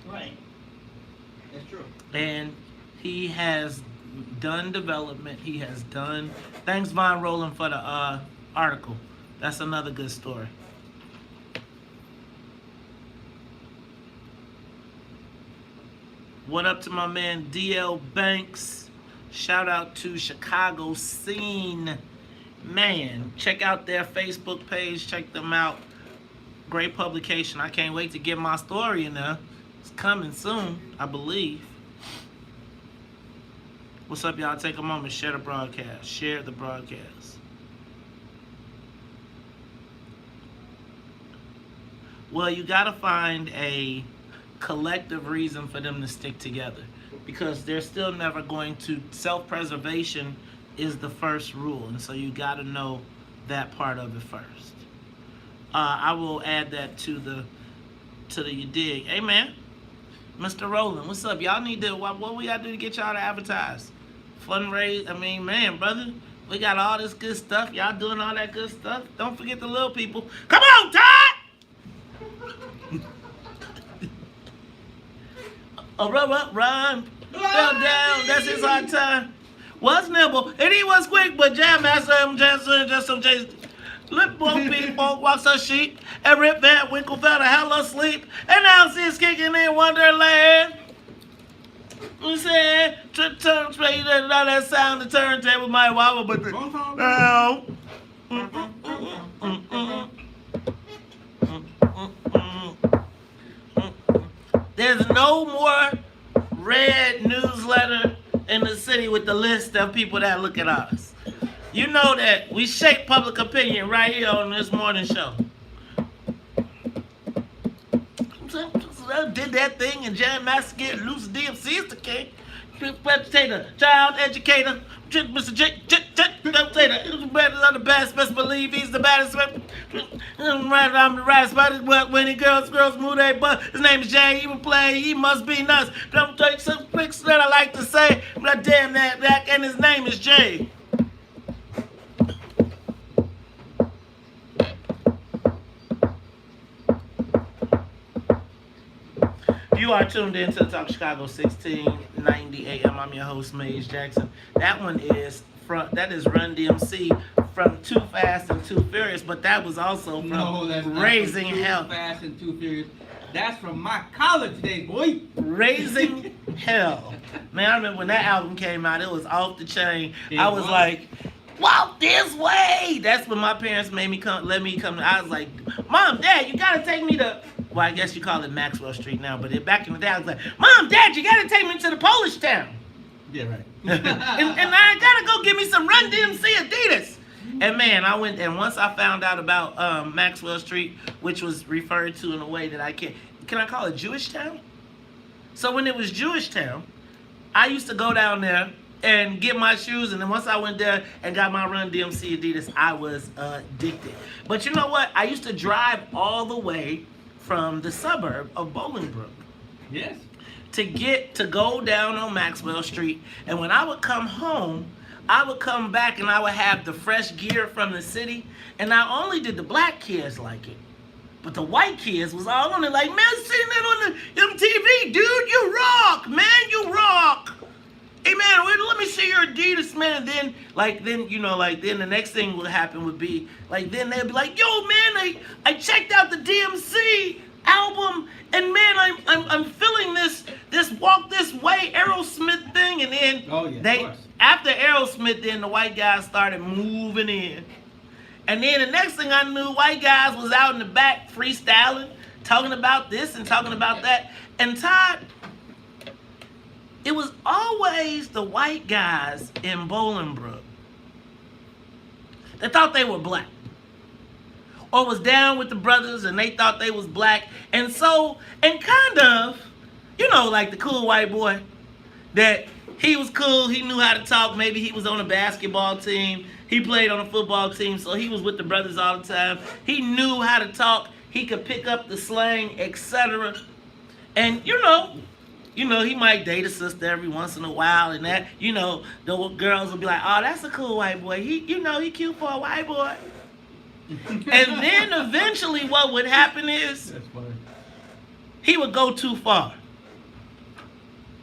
C: Right. That's true.
A: And he has done development. He has done, thanks Von Roland for the article. That's another good story. What up to my man DL Banks? Shout out to Chicago Scene man, check out their Facebook page. Check them out. Great publication. I can't wait to get my story in there. It's coming soon, I believe. What's up, y'all? Take a moment. Share the broadcast. Share the broadcast. Well, you got to find a collective reason for them to stick together, because they're still never going to. Self-preservation is the first rule, and so you got to know that part of it first. I will add that to the you dig. Hey man, Mr. Rowland, what's up? Y'all need to, what we gotta do to get y'all to advertise? Fundraise, I mean, man, brother, we got all this good stuff. Y'all doing all that good stuff. Don't forget the little people. Come on, Todd! Oh, run, fell down. That's his hard time. Was nimble, and he was quick, but Jam Master just some J's. Lip both people walks her sheep, and Rip Van Winkle fell the hell asleep, and now she's kicking in Wonderland. We said, turn straight, that sound, the turntable might wobble, but the no. There's no more red newsletter in the city with the list of people that look at us. You know that we shape public opinion right here on this morning show. Did that thing and Jam Master get loose. DMC is the king. Commentator, child educator, Mr. Commentator, the best, best believe he's the baddest. I'm the right spot, but when the girls move their butt, his name is Jay, he will play, he must be nuts. Don't take some flicks that I like to say, but damn that back, and his name is Jay. You are tuned in to the Talk Chicago 1690 AM. I'm your host, Maze Jackson. That one is that is Run DMC from Too Fast and Too Furious, but that was also from Raising Hell.
C: Too Fast and Too Furious. That's from my college days, boy.
A: Raising Hell. Man, I remember when that album came out, it was off the chain. I was like, walk this way. That's when my parents let me come. I was like, Mom, Dad, you gotta take me to. Well, I guess you call it Maxwell Street now, but back in the day, I was like, Mom, Dad, you gotta take me to the Polish town.
C: Yeah, right.
A: and I gotta go get me some Run DMC Adidas. And man, I went, and once I found out about Maxwell Street, which was referred to in a way that I can I call it Jewish town? So when it was Jewish town, I used to go down there and get my shoes, and then once I went there and got my Run DMC Adidas, I was addicted. But you know what? I used to drive all the way from the suburb of Bolingbrook.
C: Yes.
A: To go down on Maxwell Street, and when I would come home, I would come back and I would have the fresh gear from the city, and not only did the black kids like it, but the white kids was all on it like, man, seeing that on the MTV, dude, you rock, man, you rock. Hey man, let me see your Adidas, man. And then the next thing would happen would be then they'd be like, yo man, I checked out the DMC album, and man, I'm feeling this Walk This Way Aerosmith thing, and then after Aerosmith, then the white guys started moving in, and then the next thing I knew, white guys was out in the back freestyling, talking about this and talking about that, and Todd. It was always the white guys in Bolingbrook that thought they were black, or was down with the brothers and they thought they was black, and kind of, like the cool white boy, that he was cool, he knew how to talk, maybe he was on a basketball team, he played on a football team, so he was with the brothers all the time, he knew how to talk, he could pick up the slang, etc. And he might date a sister every once in a while, and that, the girls will be like, oh, that's a cool white boy. He cute for a white boy. And then eventually what would happen is he would go too far.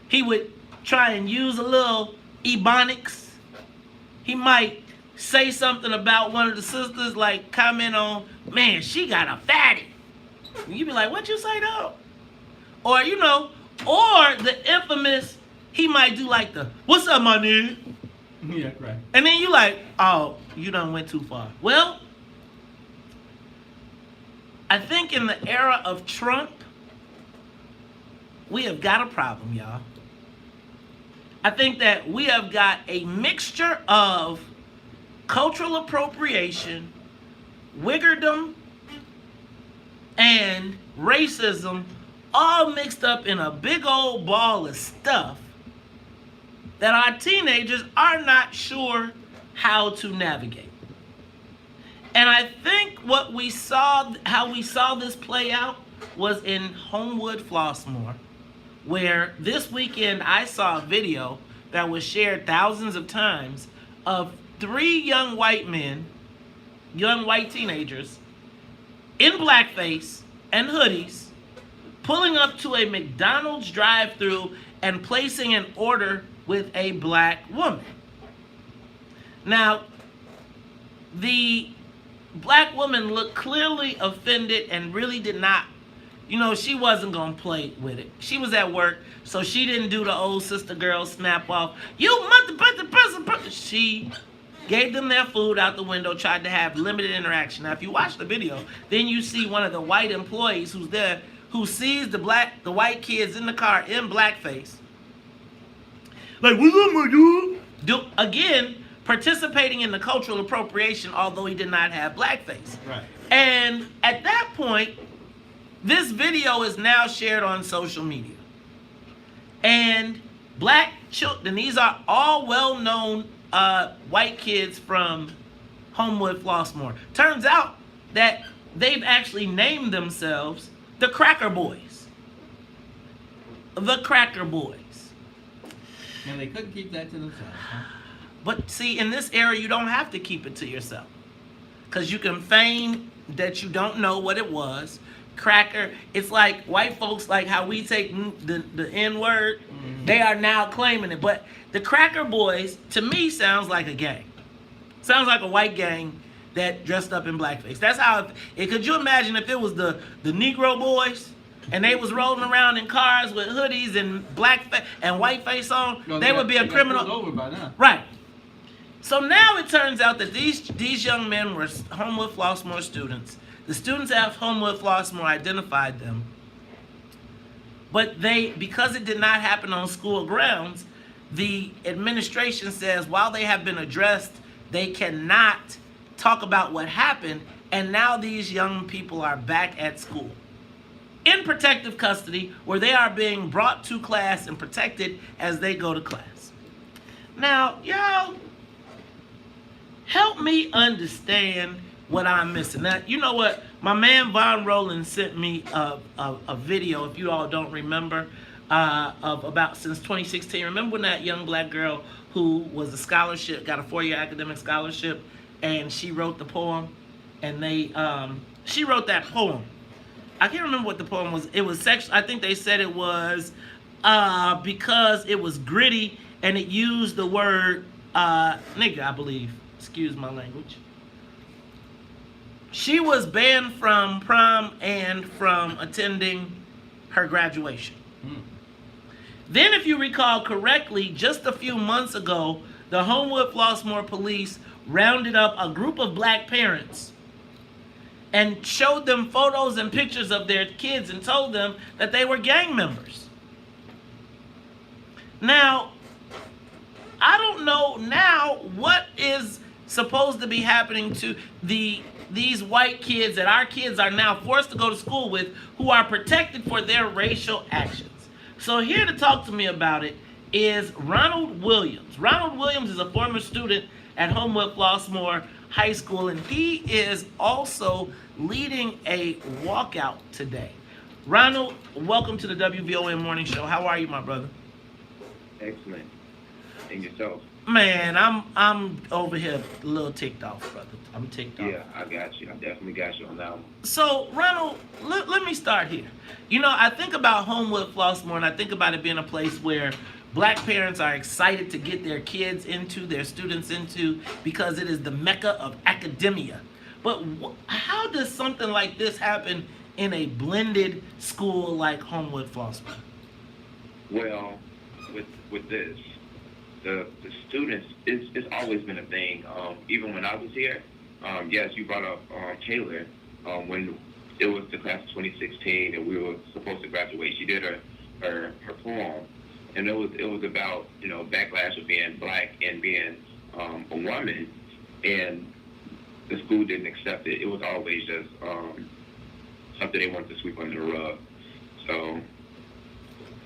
A: He would try and use a little ebonics. He might say something about one of the sisters, like comment on, man, she got a fatty. And you'd be like, what you say though? Or the infamous, he might do like the, what's up, my nigga?
C: Yeah, right.
A: And then you like, oh, you done went too far. Well, I think in the era of Trump, we have got a problem, y'all. I think that we have got a mixture of cultural appropriation, wiggerdom, and racism all mixed up in a big old ball of stuff that our teenagers are not sure how to navigate. And I think what we saw, how we saw this play out was in Homewood Flossmoor, where this weekend I saw a video that was shared thousands of times of 3 young white men, young white teenagers, in blackface and hoodies, pulling up to a McDonald's drive-thru and placing an order with a black woman. Now, the black woman looked clearly offended and really did not, she wasn't going to play with it. She was at work, so she didn't do the old sister girl snap off. She gave them their food out the window, tried to have limited interaction. Now, if you watch the video, then you see one of the white employees who's there, who sees the white kids in the car in blackface. Like, what's up, my dude? Again, participating in the cultural appropriation, although he did not have blackface.
C: Right.
A: And at that point, this video is now shared on social media. And black children, these are all well-known white kids from Homewood Flossmoor. Turns out that they've actually named themselves the Cracker Boys. The Cracker Boys.
C: And they couldn't keep that to themselves, huh?
A: But see, in this era, you don't have to keep it to yourself. Because you can feign that you don't know what it was. Cracker, it's like white folks, like how we take the N-word. Mm-hmm. They are now claiming it. But the Cracker Boys, to me, sounds like a gang. Sounds like a white gang that dressed up in blackface. That's how, could you imagine if it was the Negro Boys? And they was rolling around in cars with hoodies and black and white face on, they would be a criminal.
C: Over by now.
A: Right. So now it turns out that these young men were Homewood Flossmoor students. The students at Homewood Flossmoor identified them. But because it did not happen on school grounds, the administration says while they have been addressed, they cannot talk about what happened. And now these young people are back at school in protective custody, where they are being brought to class and protected as they go to class. Now, y'all, help me understand what I'm missing. Now, you know what? My man Von Roland sent me a video, if you all don't remember, of about since 2016. Remember when that young black girl who was a scholarship, got a 4-year academic scholarship, and she wrote the poem, and she wrote that poem. I can't remember what the poem was. It was sexual. I think they said it was because it was gritty and it used the word nigga, I believe. Excuse my language. She was banned from prom and from attending her graduation. Then, if you recall correctly, just a few months ago, the Homewood Flossmoor police rounded up a group of black parents and showed them photos and pictures of their kids and told them that they were gang members. Now, I don't know now what is supposed to be happening to these white kids that our kids are now forced to go to school with, who are protected for their racial actions. So here to talk to me about it is Ronald Williams. Ronald Williams is a former student at Homewood Flossmoor High School, and he is also leading a walkout today. Ronald, welcome to the WVON Morning Show. How are you, my brother?
O: Excellent. And yourself?
A: Man, I'm over here a little ticked off, brother. I'm ticked off.
O: Yeah, I got you. I definitely got you on that one.
A: So, Ronald, let me start here. I think about Homewood Flossmoor, and I think about it being a place where black parents are excited to get their kids into, their students into, because it is the mecca of academia. But how does something like this happen in a blended school like Homewood Flossmoor?
O: Well, with this, the students, it's always been a thing. Even when I was here, yes, you brought up Taylor, when it was the class of 2016 and we were supposed to graduate. She did her poem, and it was about, you know, backlash of being black and being a woman, and the school didn't accept it. It was always just something they wanted to sweep under the rug. So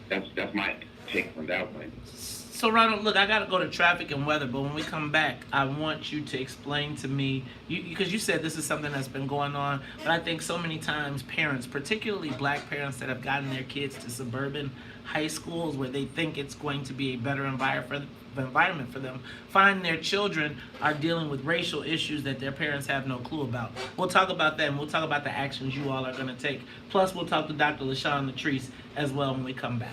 O: that's my take on that one.
A: So Ronald, look, I gotta go to traffic and weather, but when we come back, I want you to explain to me, because you said this is something that's been going on, but I think so many times parents, particularly black parents that have gotten their kids to suburban high schools where they think it's going to be a better environment for them, find their children are dealing with racial issues that their parents have no clue about. We'll talk about that, and we'll talk about the actions you all are going to take. Plus, we'll talk to Dr. LaShawn Latrice as well when we come back.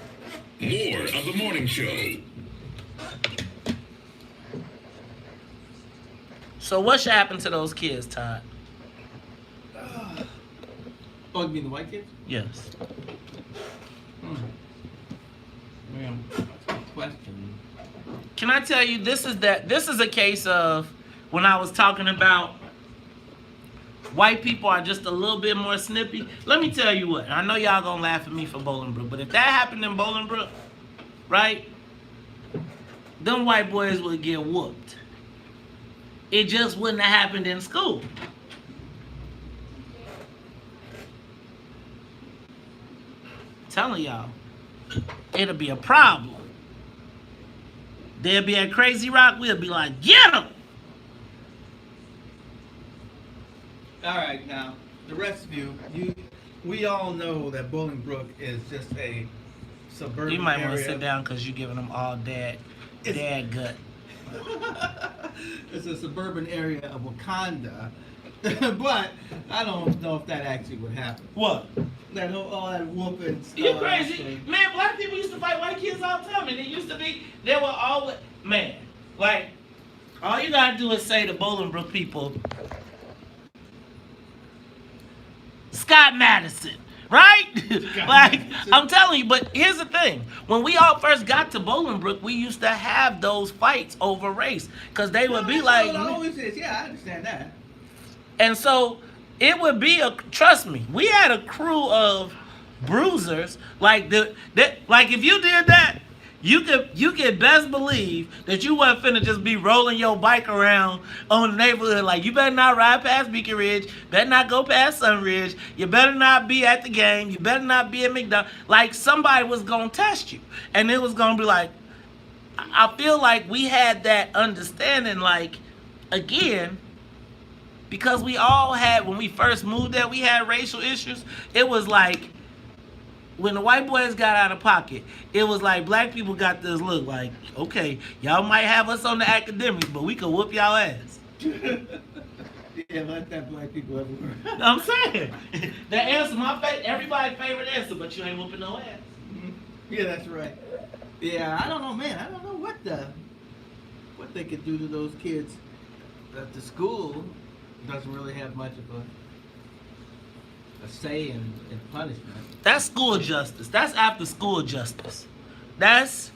J: More of the morning show.
A: So what should happen to those kids, Todd?
C: Oh, you mean the white kids?
A: Yes.
C: Yeah, that's a good question.
A: Can I tell you, this is a case of when I was talking about white people are just a little bit more snippy. Let me tell you what. I know y'all gonna laugh at me for Bolingbrook, but if that happened in Bolingbrook, right, them white boys would get whooped. It just wouldn't have happened in school. I'm telling y'all, it'll be a problem. They'll be at Crazy Rock, we'll be like, get them!
C: All right, now the rest of you, we all know that Bolingbrook is just a suburban
A: You might
C: area.
A: want to sit down because you're giving them all dad gut.
C: It's a suburban area of Wakanda, but I don't know if that actually would happen.
A: What?
C: All that whooping stuff.
A: You crazy? Man, black people used to fight white kids all the time, and it used to be, they were always, man, like, all you gotta do is say to Bolingbrook people, Scott Madison, right? Like, I'm telling you, but here's the thing. When we all first got to Bolingbrook, we used to have those fights over race, because they would be like,
C: It always is. Yeah, I understand that.
A: and so it would be trust me, we had a crew of bruisers. Like like if you did that, you could best believe that you wasn't finna just be rolling your bike around on the neighborhood. Like, you better not ride past Beacon Ridge, better not go past Sunridge, you better not be at the game, you better not be at McDonald's. Like, somebody was gonna test you, and it was gonna be like, I feel like we had that understanding, like, again, because we all had, when we first moved there, we had racial issues. It was like, when the white boys got out of pocket, it was like black people got this look like, okay, y'all might have us on the academics, but we could whoop y'all ass.
C: Yeah, like that black people everywhere.
A: I'm saying, that answer, everybody's favorite answer, but you ain't whooping no ass.
C: Yeah, that's right. Yeah, I don't know, man. I don't know what they could do to those kids. The school doesn't really have much of a say in punishment.
A: That's school justice. That's after school justice. That's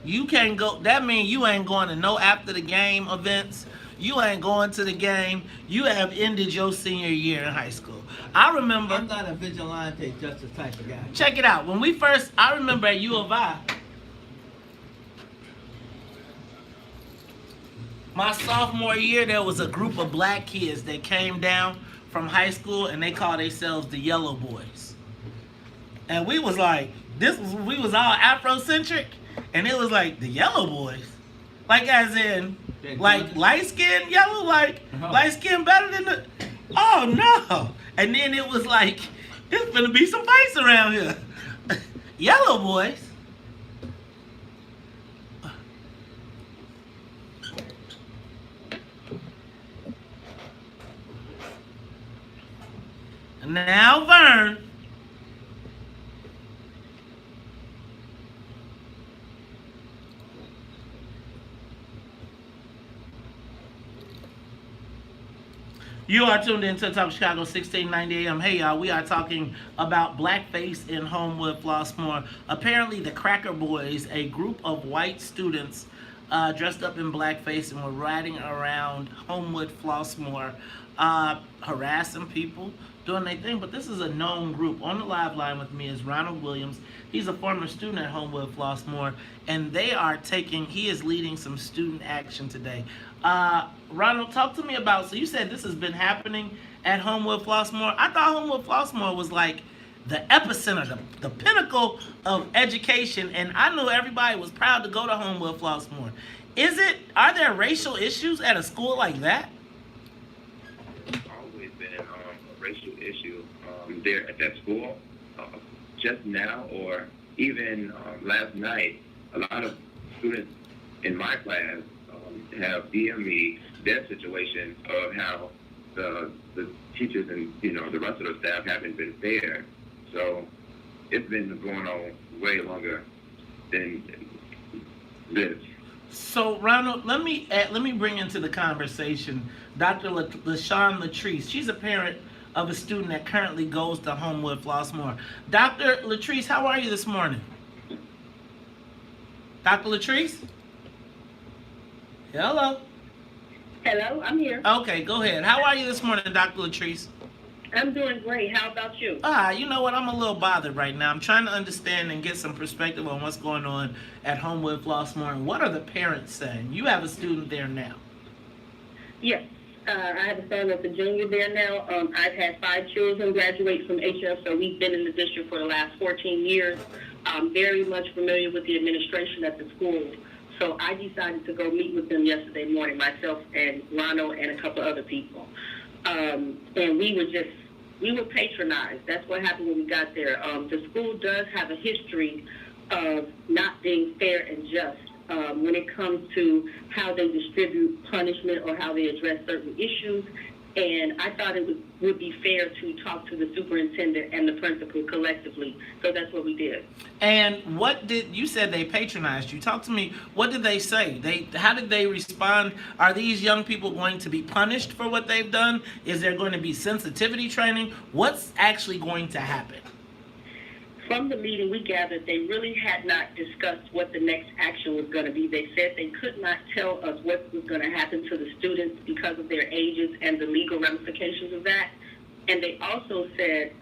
A: you can't go. That means you ain't going to no after the game events. You ain't going to the game. You have ended your senior year in high school. I remember.
C: I'm not a vigilante justice type of guy.
A: Check it out. When we first, I remember at U of I, my sophomore year, there was a group of black kids that came down from high school, and they called themselves the Yellow Boys. And we was like, we was all Afrocentric, and it was like, the Yellow Boys? Like, as in, like, light-skinned yellow? Like, light-skinned better than the... Oh, no. And then it was like, there's gonna be some fights around here. Yellow Boys? Now, Vern. You are tuned in to Talk Chicago 1690 AM. Hey y'all, we are talking about blackface in Homewood Flossmoor. Apparently the Cracker Boys, a group of white students dressed up in blackface and were riding around Homewood Flossmoor, harassing people, doing their thing. But this is a known group. On the live line with me is Ronald Williams. He's a former student at Homewood Flossmoor, and he is leading some student action today. Ronald, talk to me about, so you said this has been happening at Homewood Flossmoor. I thought Homewood Flossmoor was like the epicenter, the pinnacle of education, and I knew everybody was proud to go to Homewood Flossmoor. Are there racial issues at a school like that?
O: It's always been a racial issue there at that school. Just now, or even last night, a lot of students in my class have DM'd me their situation of how the teachers and the rest of the staff haven't been fair. So it's been going on way longer than this.
A: So Ronald, let me bring into the conversation Dr. LaShawn Latrice. She's a parent of a student that currently goes to Homewood Flossmoor. Dr. Latrice, how are you this morning? Dr. Latrice? Hello?
P: Hello, I'm here.
A: Okay, go ahead. How are you this morning, Dr. Latrice?
P: I'm doing great. How about you?
A: You know what? I'm a little bothered right now. I'm trying to understand and get some perspective on what's going on at Homewood Flossmoor, and what are the parents saying? You have a student there now.
P: Yes. I have a son that's a junior there now. I've had 5 children graduate from HF, so we've been in the district for the last 14 years. I'm very much familiar with the administration at the school. So I decided to go meet with them yesterday morning, myself and Ronald and a couple other people. And we were patronized. That's what happened when we got there. The school does have a history of not being fair and just when it comes to how they distribute punishment or how they address certain issues. And I thought it would be fair to talk to the superintendent and the principal collectively. So that's what we did.
A: And you said they patronized you. Talk to me, what did they say? How did they respond? Are these young people going to be punished for what they've done? Is there going to be sensitivity training? What's actually going to happen?
P: From the meeting, we gathered they really had not discussed what the next action was going to be. They said they could not tell us what was going to happen to the students because of their ages and the legal ramifications of that. And they also said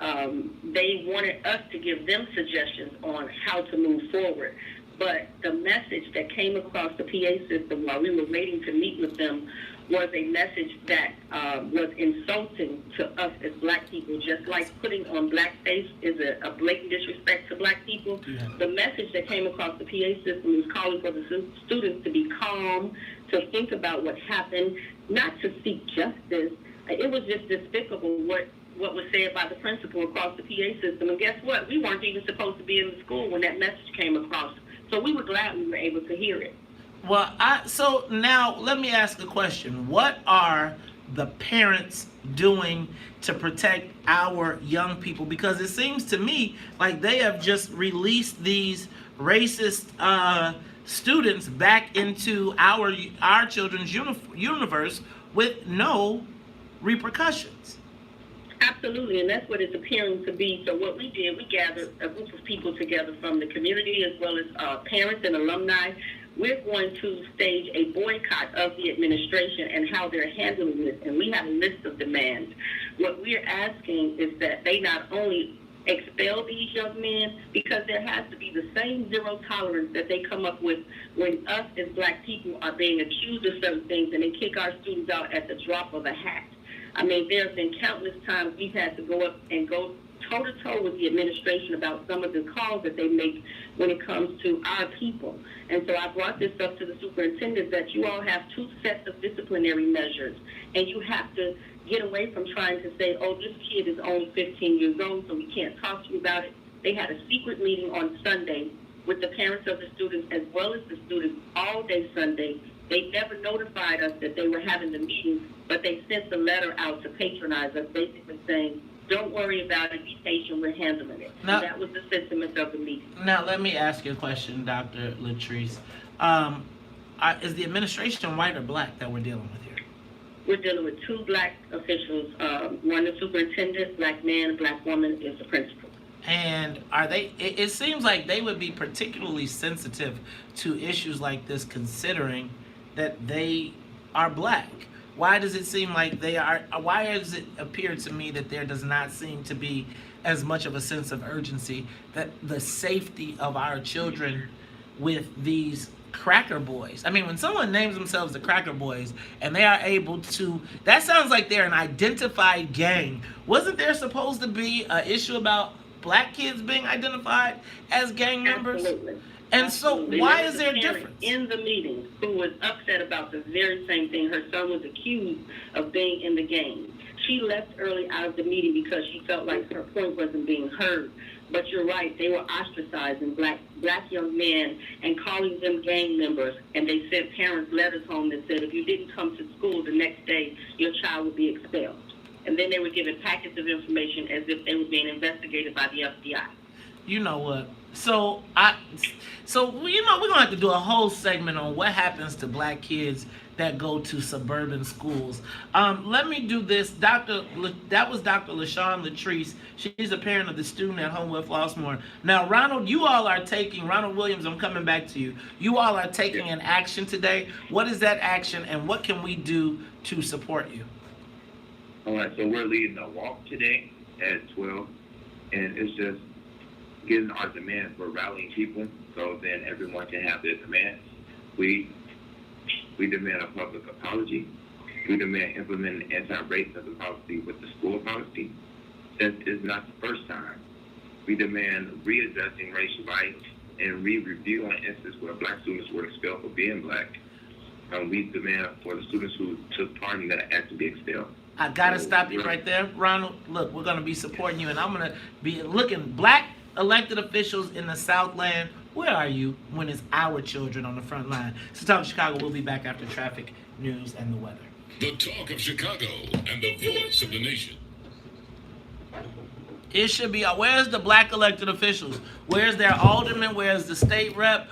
P: they wanted us to give them suggestions on how to move forward. But the message that came across the PA system while we were waiting to meet with them was a message that was insulting to us as black people, just like putting on blackface is a blatant disrespect to black people. Yeah. The message that came across the PA system was calling for the students to be calm, to think about what happened, not to seek justice. It was just despicable what was said by the principal across the PA system. And guess what? We weren't even supposed to be in the school when that message came across. So we were glad we were able to hear it.
A: Well, so now let me ask a question. What are the parents doing to protect our young people? Because it seems to me like they have just released these racist students back into our children's universe with no repercussions.
P: Absolutely, and that's what it's appearing to be. So what we did, we gathered a group of people together from the community as well as parents and alumni. We're going to stage a boycott of the administration and how they're handling this, and we have a list of demands. What we're asking is that they not only expel these young men, because there has to be the same zero tolerance that they come up with when us as black people are being accused of certain things and they kick our students out at the drop of a hat. I mean, there have been countless times we've had to go up and go toe-to-toe with the administration about some of the calls that they make when it comes to our people. And so I brought this up to the superintendent that you all have 2 sets of disciplinary measures, and you have to get away from trying to say, oh, this kid is only 15 years old, so we can't talk to you about it. They had a secret meeting on Sunday with the parents of the students as well as the students all day Sunday. They never notified us that they were having the meeting, but they sent the letter out to patronize us, basically saying, don't worry about it, be patient, we're handling it. Now, that was the sentiment of the meeting.
A: Now, let me ask you a question, Dr. Latrice. Is the administration white or black that we're dealing with here?
P: we're dealing with two black officials, one the superintendent, black man, black woman is the principal.
A: And are they, it seems like they would be particularly sensitive to issues like this, considering that they are black. Why does it seem like they are, why does it appear to me that there does not seem to be as much of a sense of urgency that the safety of our children with these cracker boys? I mean, when someone names themselves the cracker boys and they are able to, that sounds like they're an identified gang. Wasn't there supposed to be an issue about black kids being identified as gang members?
P: Absolutely.
A: And so why is there a difference?
P: In the meeting, who was upset about the very same thing. Her son was accused of being in the gang. She left early out of the meeting because she felt like her point wasn't being heard. But you're right, they were ostracizing black young men and calling them gang members. And they sent parents letters home that said if you didn't come to school the next day, your child would be expelled. And then they were given packets of information as if they were being investigated by the FBI.
A: You know what? So you know, we're gonna have to do a whole segment on what happens to black kids that go to suburban schools. Let me do this. That was Dr. LaShawn Latrice. She's a parent of the student at Homewood Flossmoor. Now, Ronald, Ronald Williams, I'm coming back to you. You all are taking an action today. What is that action, and what can we do to support you?
O: All right, so we're leading a walk today at 12, and it's just getting our demands. We're rallying people so then everyone can have their demands. We demand a public apology. We demand implementing anti-racism policy with the school policy. Since it's not the first time, we demand readdressing racial bias and re-reviewing instances where black students were expelled for being black. We demand for the students who took part in that act to be expelled.
A: I gotta stop you right there, Ronald. Look, we're gonna be supporting you, and I'm gonna be looking. Black elected officials in the Southland, where are you when it's our children on the front line? So Talk of Chicago, we'll be back after traffic, news, and the weather.
J: The Talk of Chicago and the voice of the nation.
A: It should be, where's the black elected officials? Where's their alderman? Where's the state rep?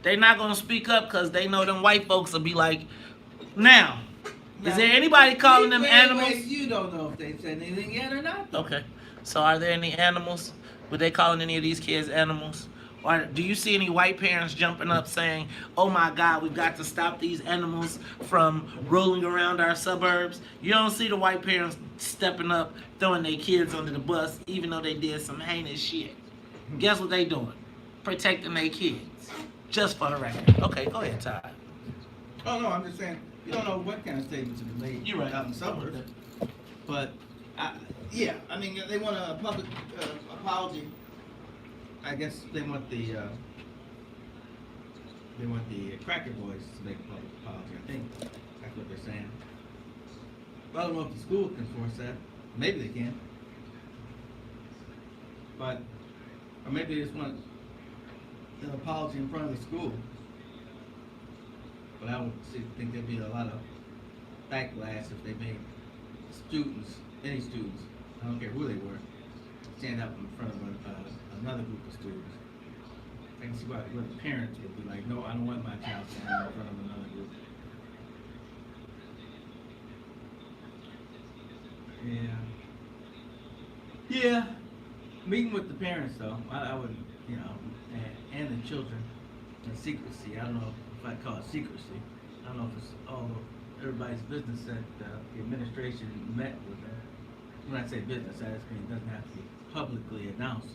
A: They're not gonna speak up because they know them white folks will be like, now, is there anybody calling them animals?
C: You don't know if they said anything yet or not.
A: Okay. So are there any animals? Were they calling any of these kids animals? Or do you see any white parents jumping up saying, oh my God, we've got to stop these animals from rolling around our suburbs? You don't see the white parents stepping up, throwing their kids under the bus, even though they did some heinous shit. Guess what they doing? Protecting their kids. Just for the record. Okay, go ahead, Todd.
C: Oh, no, I'm just saying, you don't know what kind of statements are made
A: You're right.
C: out in the suburbs. But, yeah, I mean, they want a public apology. I guess they want the cracker boys to make a public apology. I think that's what they're saying. But I don't know if the school can force that. Maybe they can. But, or maybe they just want an apology in front of the school. But I think there'd be a lot of backlash if they made students, any students, I don't care who they were, stand up in front of another group of students. I can see why the parents would be like, no, I don't want my child standing in front of another group. Yeah. Meeting with the parents though, I would, you know, and the children in secrecy. I don't know if I'd call it secrecy. I don't know if it's all everybody's business that the administration met with them. When I say business, I just mean it doesn't have to be publicly announced.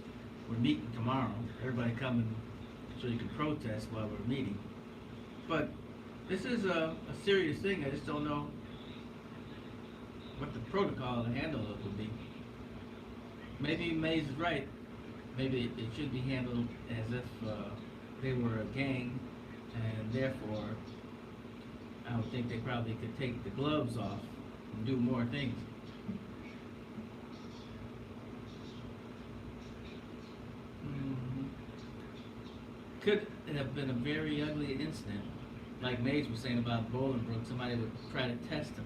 C: We're meeting tomorrow. Everybody coming so you can protest while we're meeting. But this is a serious thing. I just don't know what the protocol to handle it would be. Maybe Mays is right. Maybe it should be handled as if they were a gang, and therefore I would think they probably could take the gloves off and do more things. Could have been a very ugly incident, like Mays was saying about Bolingbrook. Somebody would try to test him.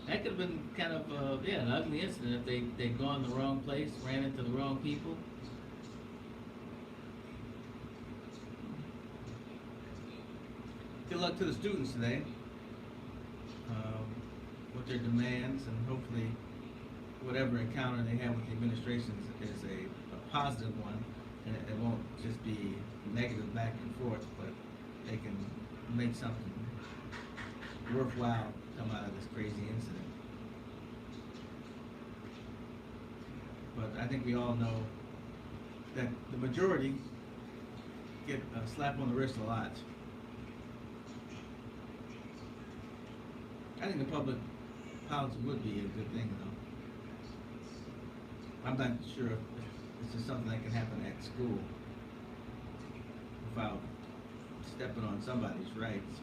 C: That could have been kind of an ugly incident if they'd gone the wrong place, ran into the wrong people. Good luck to the students today. What with their demands, and hopefully whatever encounter they have with the administration is a positive one, and it won't just be negative back and forth, but they can make something worthwhile come out of this crazy incident. But I think we all know that the majority get a slap on the wrist a lot. I think the public policy would be a good thing, though. I'm not sure if this is something that can happen at school without stepping on somebody's rights.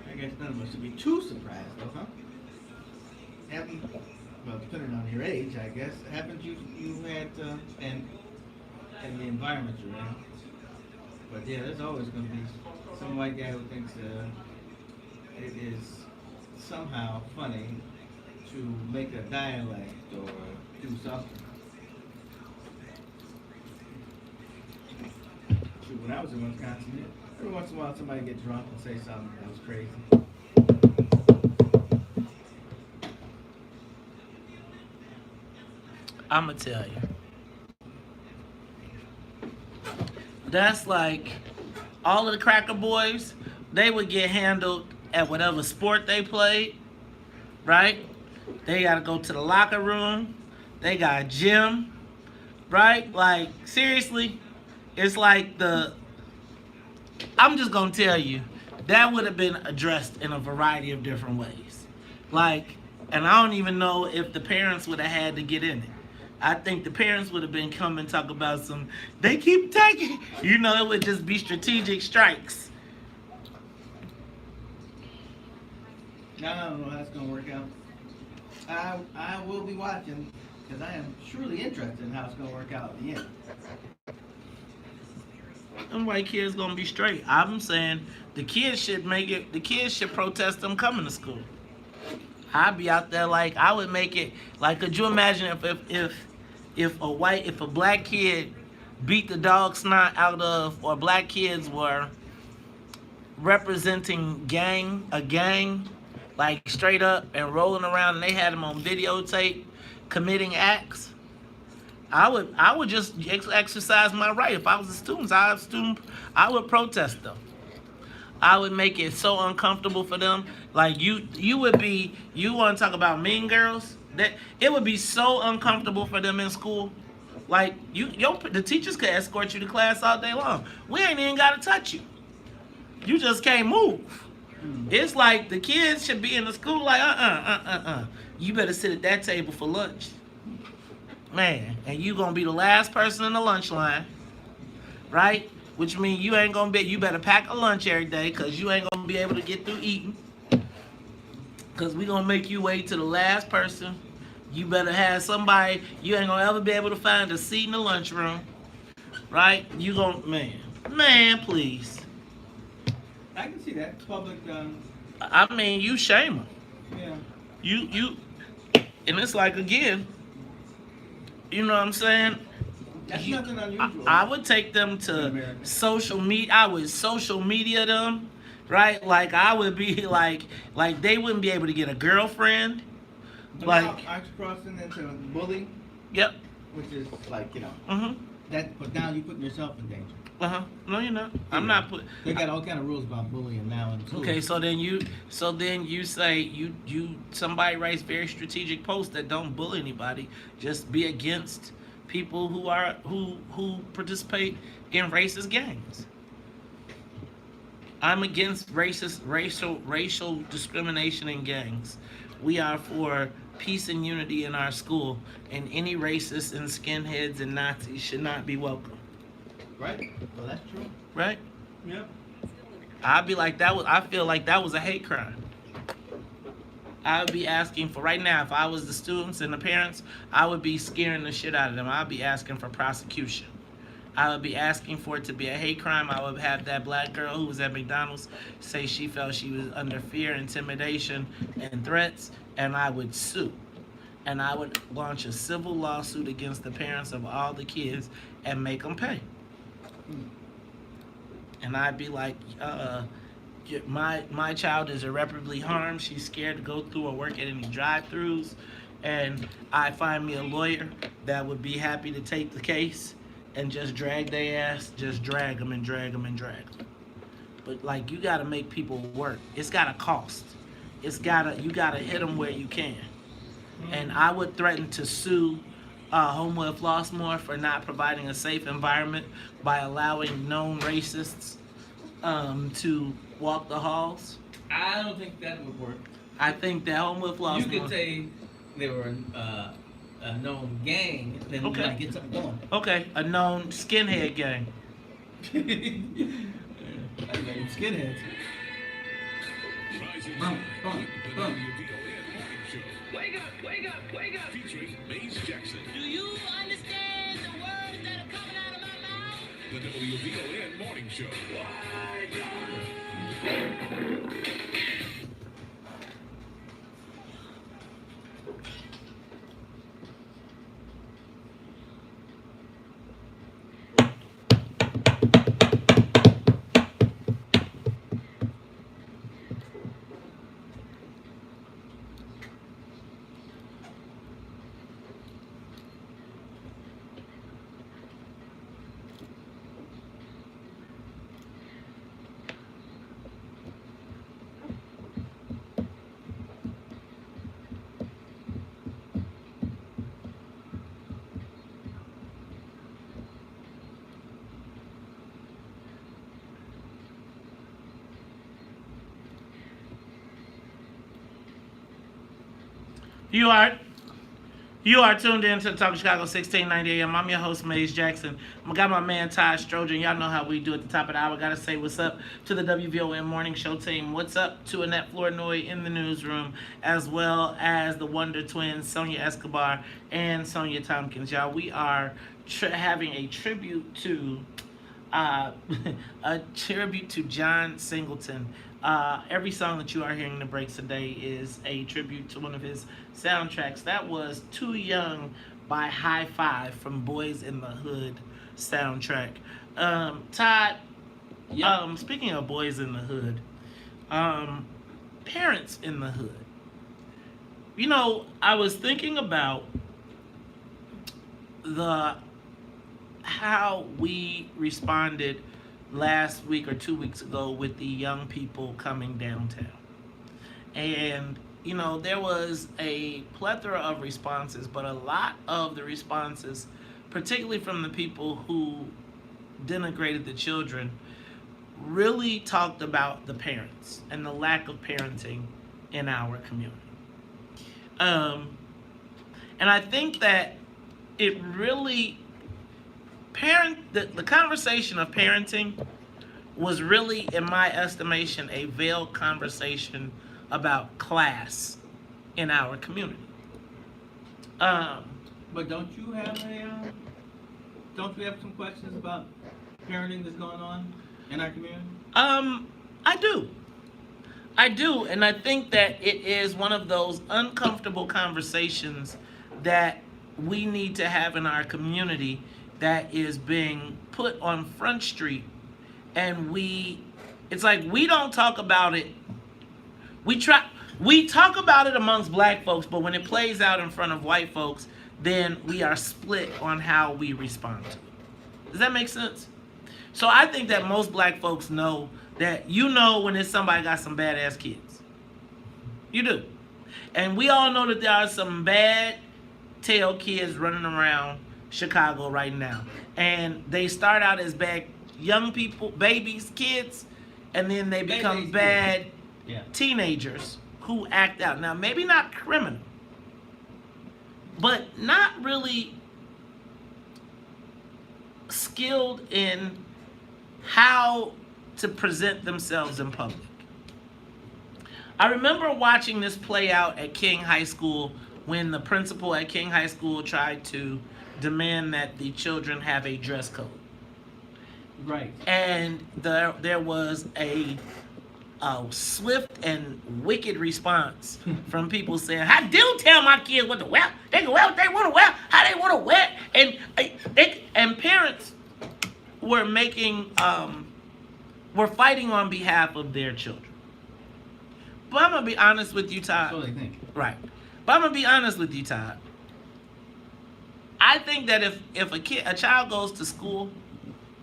C: I guess none of us should be too surprised, though, huh? Haven't, well, depending on your age, I guess, haven't you had, and the environment you're in. But yeah, there's always going to be some white guy who thinks it is somehow funny to make a dialect or do something. Shoot, when I was in Wisconsin, every once in a while somebody get drunk and say something that was crazy.
A: I'ma tell you. That's like all of the cracker boys, they would get handled at whatever sport they played, right? They gotta go to the locker room. They got a gym, right? Like, seriously, it's like I'm just gonna tell you, that would have been addressed in a variety of different ways. Like, and I don't even know if the parents would have had to get in it. I think the parents would have been coming and talk about they keep taking, it would just be strategic strikes.
C: I don't know how it's going to work out. I will be watching because I am truly interested in how it's going to work out at the end.
A: Them white kids going to be straight. I'm saying the kids should protest them coming to school. I'd be out there I would make it, could you imagine if a black kid beat the dog snot out of, or black kids were representing a gang, straight up and rolling around, and they had them on videotape committing acts. I would just exercise my right. If I was a student, I would protest them. I would make it so uncomfortable for them. You want to talk about mean girls? It would be so uncomfortable for them in school. The teachers could escort you to class all day long. We ain't even got to touch you. You just can't move. It's like the kids should be in the school you better sit at that table for lunch. Man, and you going to be the last person in the lunch line, right? Which means you better pack a lunch every day because you ain't going to be able to get through eating. Because we going to make you wait to the last person. You better have somebody, you ain't going to ever be able to find a seat in the lunchroom. Right? You going to, man, please.
C: I can see that. Public,
A: you shame them.
C: Yeah.
A: You, and it's again, you know what I'm saying?
C: That's nothing unusual.
A: I would take them to social media. I would social media them, right? I would be they wouldn't be able to get a girlfriend.
C: Now, aren't you crossing into bullying?
A: Yep.
C: Which is
A: Mm-hmm.
C: But now you're putting yourself in danger.
A: No, you're not. I'm not putting.
C: They got all kind of rules about bullying now in school.
A: Okay, so then you say somebody writes very strategic posts that don't bully anybody. Just be against people who participate in racist gangs. I'm against racial discrimination in gangs. We are for peace and unity in our school, and any racists and skinheads and Nazis should not be welcome.
C: Right? Well, that's true.
A: Right?
C: Yep.
A: I feel like that was a hate crime. I would be asking for, right now, if I was the students and the parents, I would be scaring the shit out of them. I'd be asking for prosecution. I would be asking for it to be a hate crime. I would have that black girl who was at McDonald's say she felt she was under fear, intimidation, and threats, and I would sue. And I would launch a civil lawsuit against the parents of all the kids and make them pay. And I'd be like, my child is irreparably harmed. She's scared to go through or work at any drive-thrus. And I find me a lawyer that would be happy to take the case and just drag their ass, just drag them and drag them and drag them. But like, you gotta make people work. It's gotta cost. You gotta hit them where you can. And I would threaten to sue Homewood Flossmoor for not providing a safe environment by allowing known racists to walk the halls.
C: I don't think that would work.
A: I think that Homewood Flossmoor.
C: You could say they were a known gang, then we gotta get something going.
A: Okay, a known skinhead gang.
C: Skinheads.
J: Boom, boom, boom. Wake up, wake up, wake up. Featuring Maze Jackson.
D: Do you understand the words that are coming out of my mouth?
J: The WVON Morning Show.
A: You are tuned in to the Talk of Chicago 1690 AM. I'm your host, Maze Jackson. I got my man, Ty Strojan. Y'all know how we do at the top of the hour. Gotta say what's up to the WVON Morning Show team. What's up to Annette Flournoy in the newsroom, as well as the Wonder Twins, Sonia Escobar and Sonia Tompkins. Y'all, we are having a tribute to John Singleton. Every song that you are hearing in the breaks today is a tribute to one of his soundtracks. That was Too Young by High Five from Boys in the Hood soundtrack. Todd, speaking of Boys in the Hood, parents in the hood. You know, I was thinking about how we responded last week or 2 weeks ago with the young people coming downtown. And, you know, there was a plethora of responses, but a lot of the responses, particularly from the people who denigrated the children, really talked about the parents and the lack of parenting in our community. And I think that it really the conversation of parenting was really, in my estimation, a veiled conversation about class in our community.
C: But don't you have some questions about parenting that's going on in our community?
A: I do, and I think that it is one of those uncomfortable conversations that we need to have in our community that is being put on Front Street, and it's like we don't talk about it. We talk about it amongst black folks, but when it plays out in front of white folks, then we are split on how we respond to it. Does that make sense? So I think that most black folks know that, you know, when it's somebody got some badass kids. You do. And we all know that there are some bad tail kids running around Chicago right now, and they start out as bad young people, babies, kids, and then they become bad teenagers who act out. Now, maybe not criminal, but not really skilled in how to present themselves in public. I remember watching this play out at King High School when the principal at King High School tried to demand that the children have a dress code.
C: Right.
A: And there was a swift and wicked response from people saying, I do tell my kids what to wear. They can wear what they want to wear, how they want to wear. And parents were making, were fighting on behalf of their children. But I'm gonna be honest with you, Todd.
C: That's what they think.
A: Right. But I'm gonna be honest with you, Todd. I think that if a child goes to school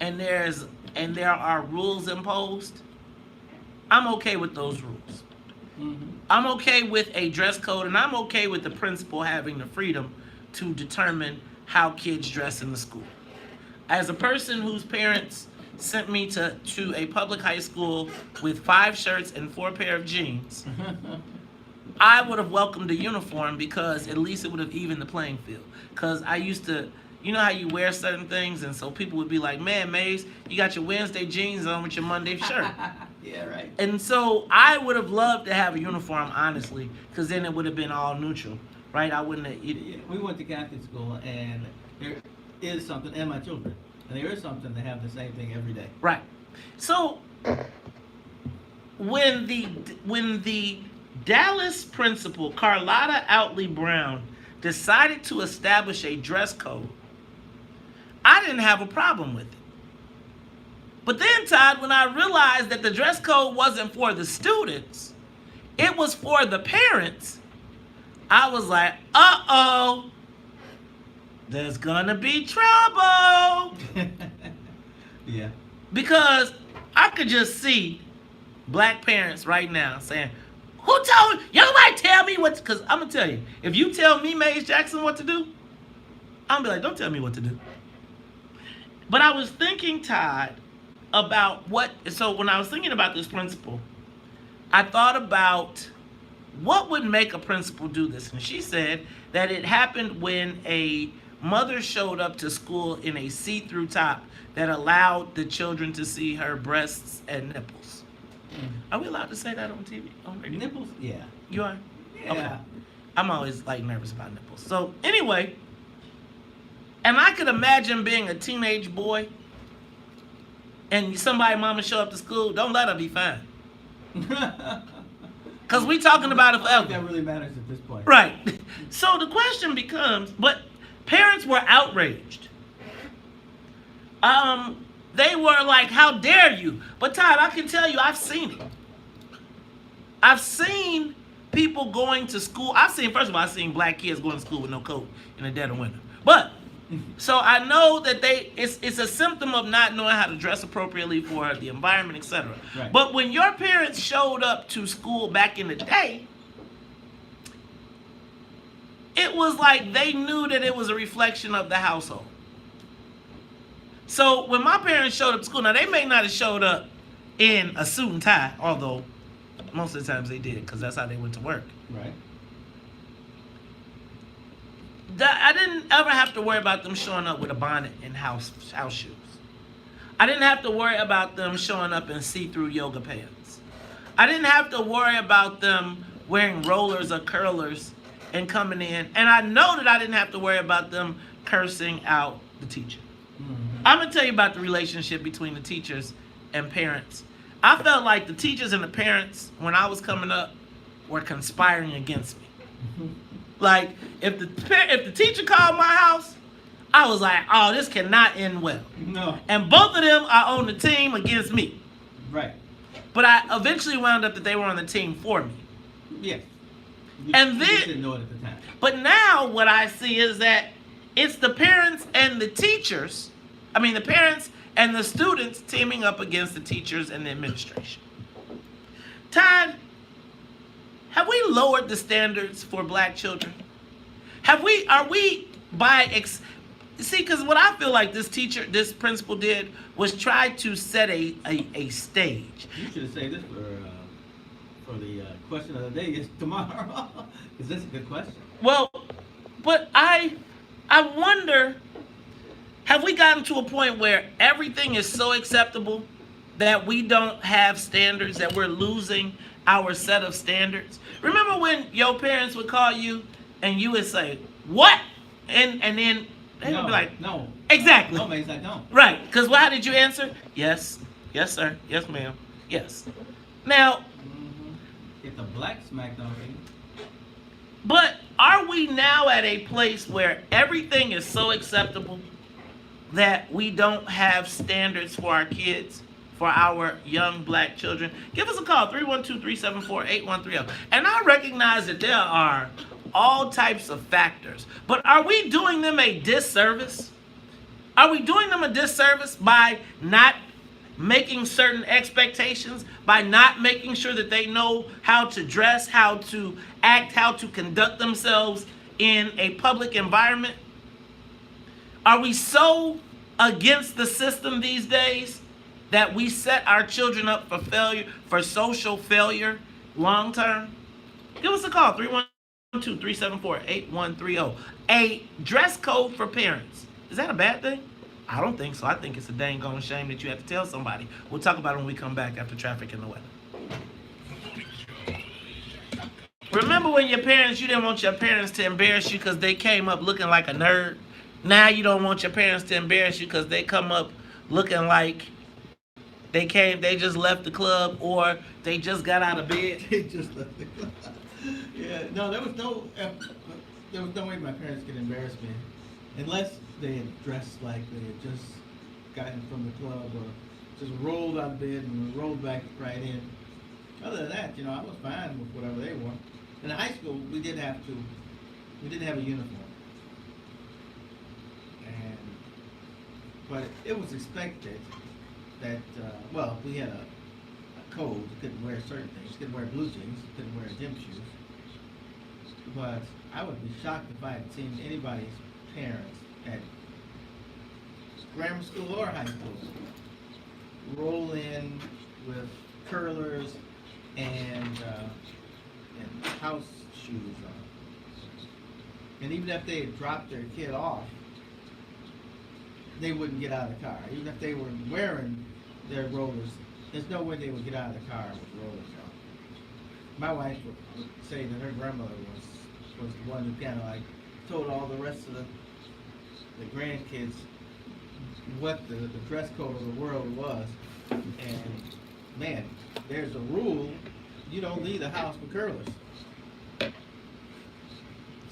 A: and there are rules imposed, I'm okay with those rules.
C: Mm-hmm.
A: I'm okay with a dress code, and I'm okay with the principal having the freedom to determine how kids dress in the school. As a person whose parents sent me to a public high school with 5 shirts and 4 pair of jeans, I would have welcomed a uniform because at least it would have evened the playing field. Because I used to, you know how you wear certain things, and so people would be like, man, Maze, you got your Wednesday jeans on with your Monday shirt.
C: Yeah, right.
A: And so I would have loved to have a uniform, honestly, because then it would have been all neutral, right? I wouldn't have...
C: We went to Catholic school, and there is something, and my children, and there is something to have the same thing every day.
A: Right. So when the Dallas principal, Carlotta Outley Brown, decided to establish a dress code, I didn't have a problem with it. But then, Todd, when I realized that the dress code wasn't for the students, it was for the parents, I was like, uh-oh, there's gonna be trouble.
C: Yeah.
A: Because I could just see black parents right now saying, who told you? Nobody tell me what, because I'm going to tell you, if you tell me, Maze Jackson, what to do, I'm going to be like, don't tell me what to do. But I was thinking, Todd, about so when I was thinking about this principal, I thought about what would make a principal do this. And she said that it happened when a mother showed up to school in a see-through top that allowed the children to see her breasts and nipples. Are we allowed to say that on TV? On radio?
C: Nipples? Yeah.
A: You are?
C: Yeah.
A: Okay. I'm always like nervous about nipples. So anyway, and I could imagine being a teenage boy and somebody mama show up to school, don't let her be fine. Because we talking about it forever.
C: That really matters at this point.
A: Right. So the question becomes, but parents were outraged. They were like, how dare you? But Todd, I can tell you, I've seen it. I've seen people going to school. First of all, I've seen black kids going to school with no coat in the dead of winter. But, so I know that it's a symptom of not knowing how to dress appropriately for the environment, etc.
C: Right.
A: But when your parents showed up to school back in the day, it was like they knew that it was a reflection of the household. So when my parents showed up to school, now they may not have showed up in a suit and tie, although most of the times they did, because that's how they went to work.
C: Right.
A: I didn't ever have to worry about them showing up with a bonnet and house shoes. I didn't have to worry about them showing up in see-through yoga pants. I didn't have to worry about them wearing rollers or curlers and coming in. And I know that I didn't have to worry about them cursing out the teacher. Mm-hmm. I'm going to tell you about the relationship between the teachers and parents. I felt like the teachers and the parents, when I was coming up, were conspiring against me. Mm-hmm. Like, if the teacher called my house, I was like, oh, this cannot end well.
C: No.
A: And both of them are on the team against me.
C: Right.
A: But I eventually wound up that they were on the team for me.
C: Yes.
A: And then,
C: didn't know it at the time.
A: But now what I see is that it's the parents and the teachers, the parents and the students teaming up against the teachers and the administration. Todd, have we lowered the standards for black children? See, because what I feel like this principal did was try to set a stage.
C: You should have saved this for the question of the day is tomorrow, because that's a good question.
A: Well, but I wonder, have we gotten to a point where everything is so acceptable that we don't have standards, that we're losing our set of standards? Remember when your parents would call you and you would say, what? And then they would be like,
C: no.
A: Exactly.
C: No, man, I don't.
A: Right. Because how did you answer? Yes. Yes, sir. Yes, ma'am. Yes. Now,
C: get the black smacked on me.
A: But are we now at a place where everything is so acceptable that we don't have standards for our kids, for our young black children? Give us a call, 312-374-8130. And I recognize that there are all types of factors, but are we doing them a disservice? Are we doing them a disservice by not making certain expectations, by not making sure that they know how to dress, how to act, how to conduct themselves in a public environment? Are we so against the system these days that we set our children up for failure, for social failure long term? Give us a call, 312-374-8130. A dress code for parents. Is that a bad thing? I don't think so. I think it's a dang gone shame that you have to tell somebody. We'll talk about it when we come back after traffic and the weather. Remember when you didn't want your parents to embarrass you because they came up looking like a nerd? Now you don't want your parents to embarrass you because they come up looking like they just left the club or they just got out of bed.
C: They just left the club. Yeah, no, there was no way my parents could embarrass me, unless they had dressed like they had just gotten from the club or just rolled out of bed and rolled back right in. Other than that, I was fine with whatever they wore. In high school, we didn't have a uniform. But it was expected that, we had a code. You couldn't wear certain things. You couldn't wear blue jeans. You couldn't wear gym shoes. But I would be shocked if I had seen anybody's parents at grammar school or high school roll in with curlers and house shoes on. And even if they had dropped their kid off, they wouldn't get out of the car. Even if they were wearing their rollers, there's no way they would get out of the car with rollers on. My wife would say that her grandmother was the one who kind of like told all the rest of the grandkids what the dress code of the world was. And man, there's a rule: you don't leave the house with curlers.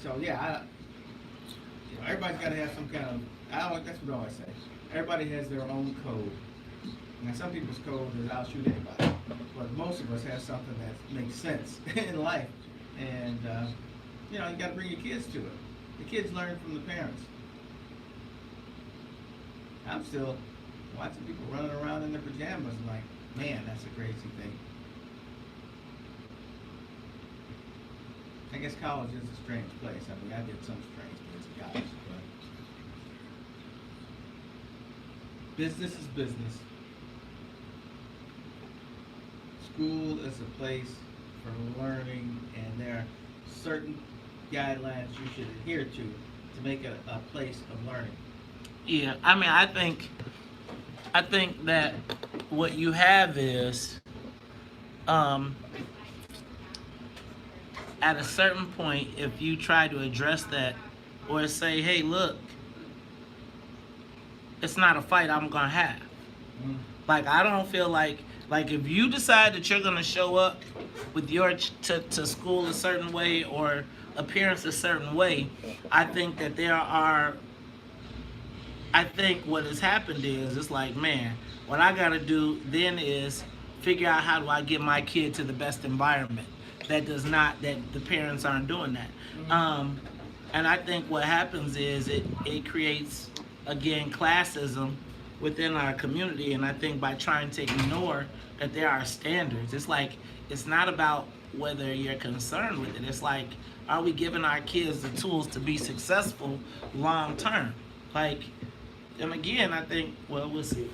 C: So yeah, everybody's got to have some kind of. That's what I always say. Everybody has their own code. Now, some people's code is I'll shoot anybody, but most of us have something that makes sense in life, and you got to bring your kids to it. The kids learn from the parents. I'm still watching people running around in their pajamas, and like, man, that's a crazy thing. I guess college is a strange place. I mean, I did some strange things in college, but business is business. School is a place for learning, and there are certain guidelines you should adhere to make it a place of learning.
A: Yeah, I mean, I think that what you have is, at a certain point, if you try to address that or say, hey, look, it's not a fight I'm gonna have. Like, I don't feel like if you decide that you're gonna show up with your to school a certain way or appearance a certain way, I think what has happened is, it's like, man, what I gotta do then is figure out how do I get my kid to the best environment that the parents aren't doing that. And I think what happens is it creates, again, classism within our community. And I think by trying to ignore that there are standards, it's like, it's not about whether you're concerned with it. It's like, are we giving our kids the tools to be successful long term? Like, and again, I think, well, we'll see.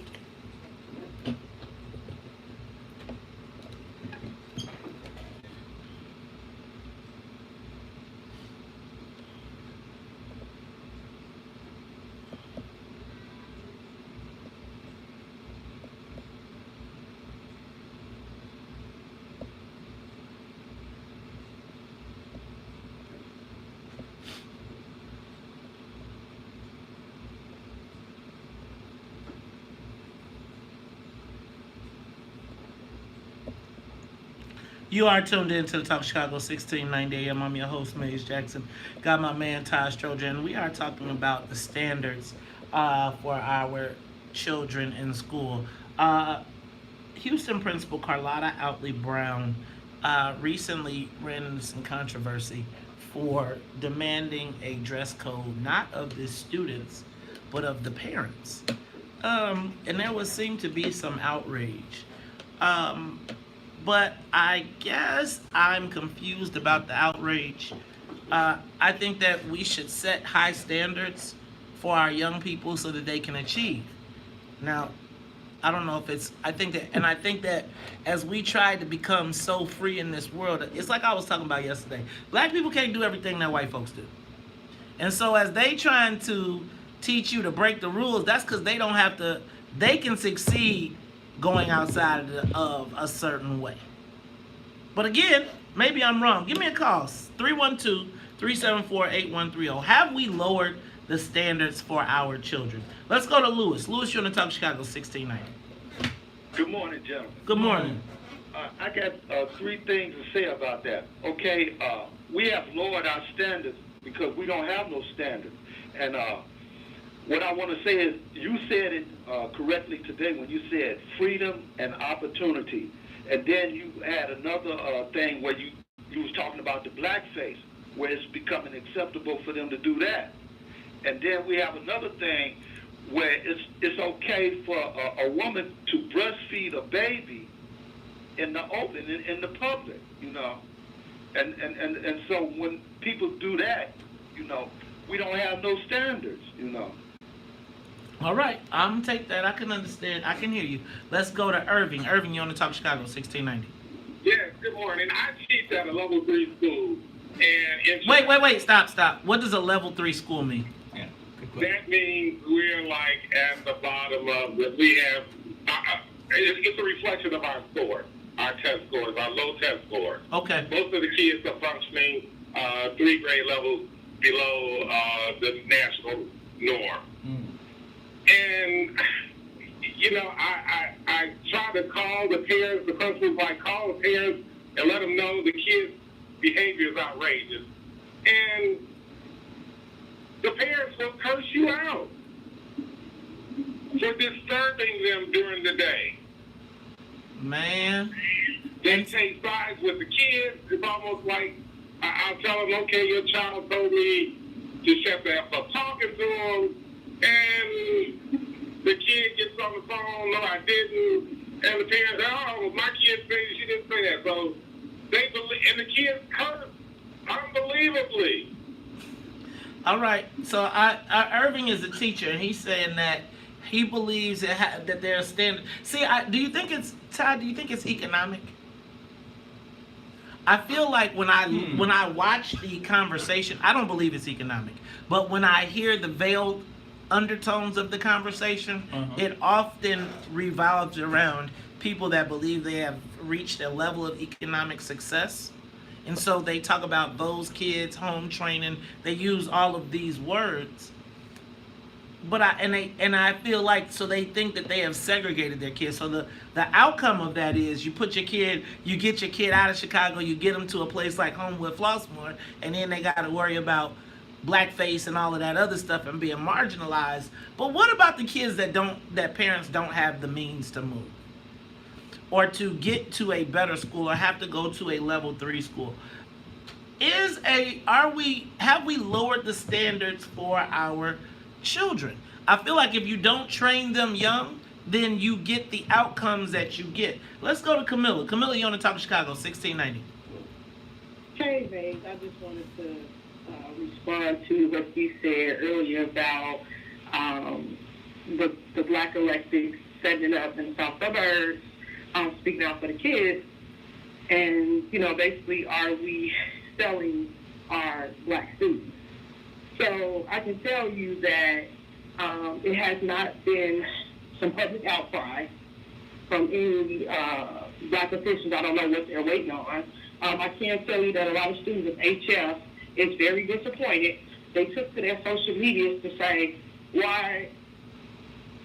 A: You are tuned in to the Talk Chicago 1690 AM. I'm your host, Maze Jackson. Got my man, Taj Trojan. We are talking about the standards for our children in school. Houston principal Carlotta Outley Brown recently ran into some controversy for demanding a dress code, not of the students, but of the parents. And there would seem to be some outrage. But I guess I'm confused about the outrage. I think that we should set high standards for our young people so that they can achieve. Now, I don't know if it's, I think that as we try to become so free in this world, it's like I was talking about yesterday. Black people can't do everything that white folks do. And so as they trying to teach you to break the rules, that's because they don't have to, they can succeed going outside of a certain way. But again, maybe I'm wrong. Give me a call, 312-374-8130. Have we lowered the standards for our children? Let's go to Lewis. Lewis, you're on the Talk Chicago 1690.
Q: Good morning, gentlemen.
A: Good morning.
Q: I got 3 things to say about that. Okay, we have lowered our standards because we don't have no standards. And what I want to say is, you said it correctly today when you said freedom and opportunity. And then you had another thing where you was talking about the blackface, where it's becoming acceptable for them to do that. And then we have another thing where it's okay for a woman to breastfeed a baby in the open, in the public, you know. And so when people do that, you know, we don't have no standards, you know.
A: All right, I'm gonna take that. I can understand. I can hear you. Let's go to Irving. Irving, you're on the Talk Chicago 1690.
B: Yes, good morning. I teach at a level 3 school. And
A: Wait, stop. What does a level 3 school mean?
B: That means we're like at the bottom of the, we have, it's a reflection of our scores, our test scores, our low test scores.
A: Okay.
B: Most of the kids are functioning 3 grade levels below the national norm. And, you know, I try to call the parents, the principals, I call the parents and let them know the kids' behavior is outrageous. And the parents will curse you out for disturbing them during the day.
A: Man.
B: They take sides with the kids. It's almost like I'll tell them, okay, your child told me to shut the F up talking to them, and the kid gets on the phone, no, I didn't, and the parents, oh, my kid said she didn't say that. So they believe, and the kids curse unbelievably.
A: All right, so Irving is a teacher, and he's saying that he believes that there are standards. See, do you think it's, Todd, do you think it's economic? I feel like when I watch the conversation, I don't believe it's economic. But when I hear the veiled undertones of the conversation, it often revolves around people that believe they have reached a level of economic success. And so they talk about those kids, home training. They use all of these words, but I feel like, so they think that they have segregated their kids. So the outcome of that is you get your kid out of Chicago, you get them to a place like Homewood Flossmoor, and then they got to worry about blackface and all of that other stuff and being marginalized. But what about the kids that parents don't have the means to move, or to get to a better school, or have to go to a level 3 school? Have we lowered the standards for our children? I feel like if you don't train them young, then you get the outcomes that you get. Let's go to Camilla. Camilla, you're on the Talk of Chicago, 1690.
R: Hey, babes, I just wanted to respond to what you said earlier about the black electives setting up in the South Suburbs, speaking out for the kids, and, you know, basically, are we selling our black students? So I can tell you that it has not been some public outcry from any black officials. I don't know what they're waiting on. I can tell you that a lot of students of HF is very disappointed. They took to their social medias to say why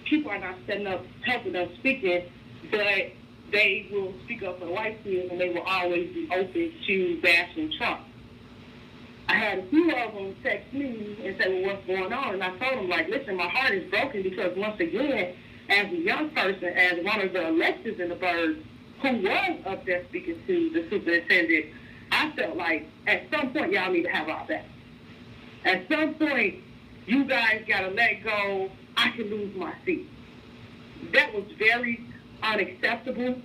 R: people are not setting up, helping us, speaking, but they will speak up for the white students, and they will always be open to bashing Trump. I had a few of them text me and say, well, what's going on? And I told them, like, listen, my heart is broken because, once again, as a young person, as one of the electives in the Birds who was up there speaking to the superintendent, I felt like at some point y'all need to have our back. At some point, you guys got to let go. I can lose my seat. That was very unacceptable,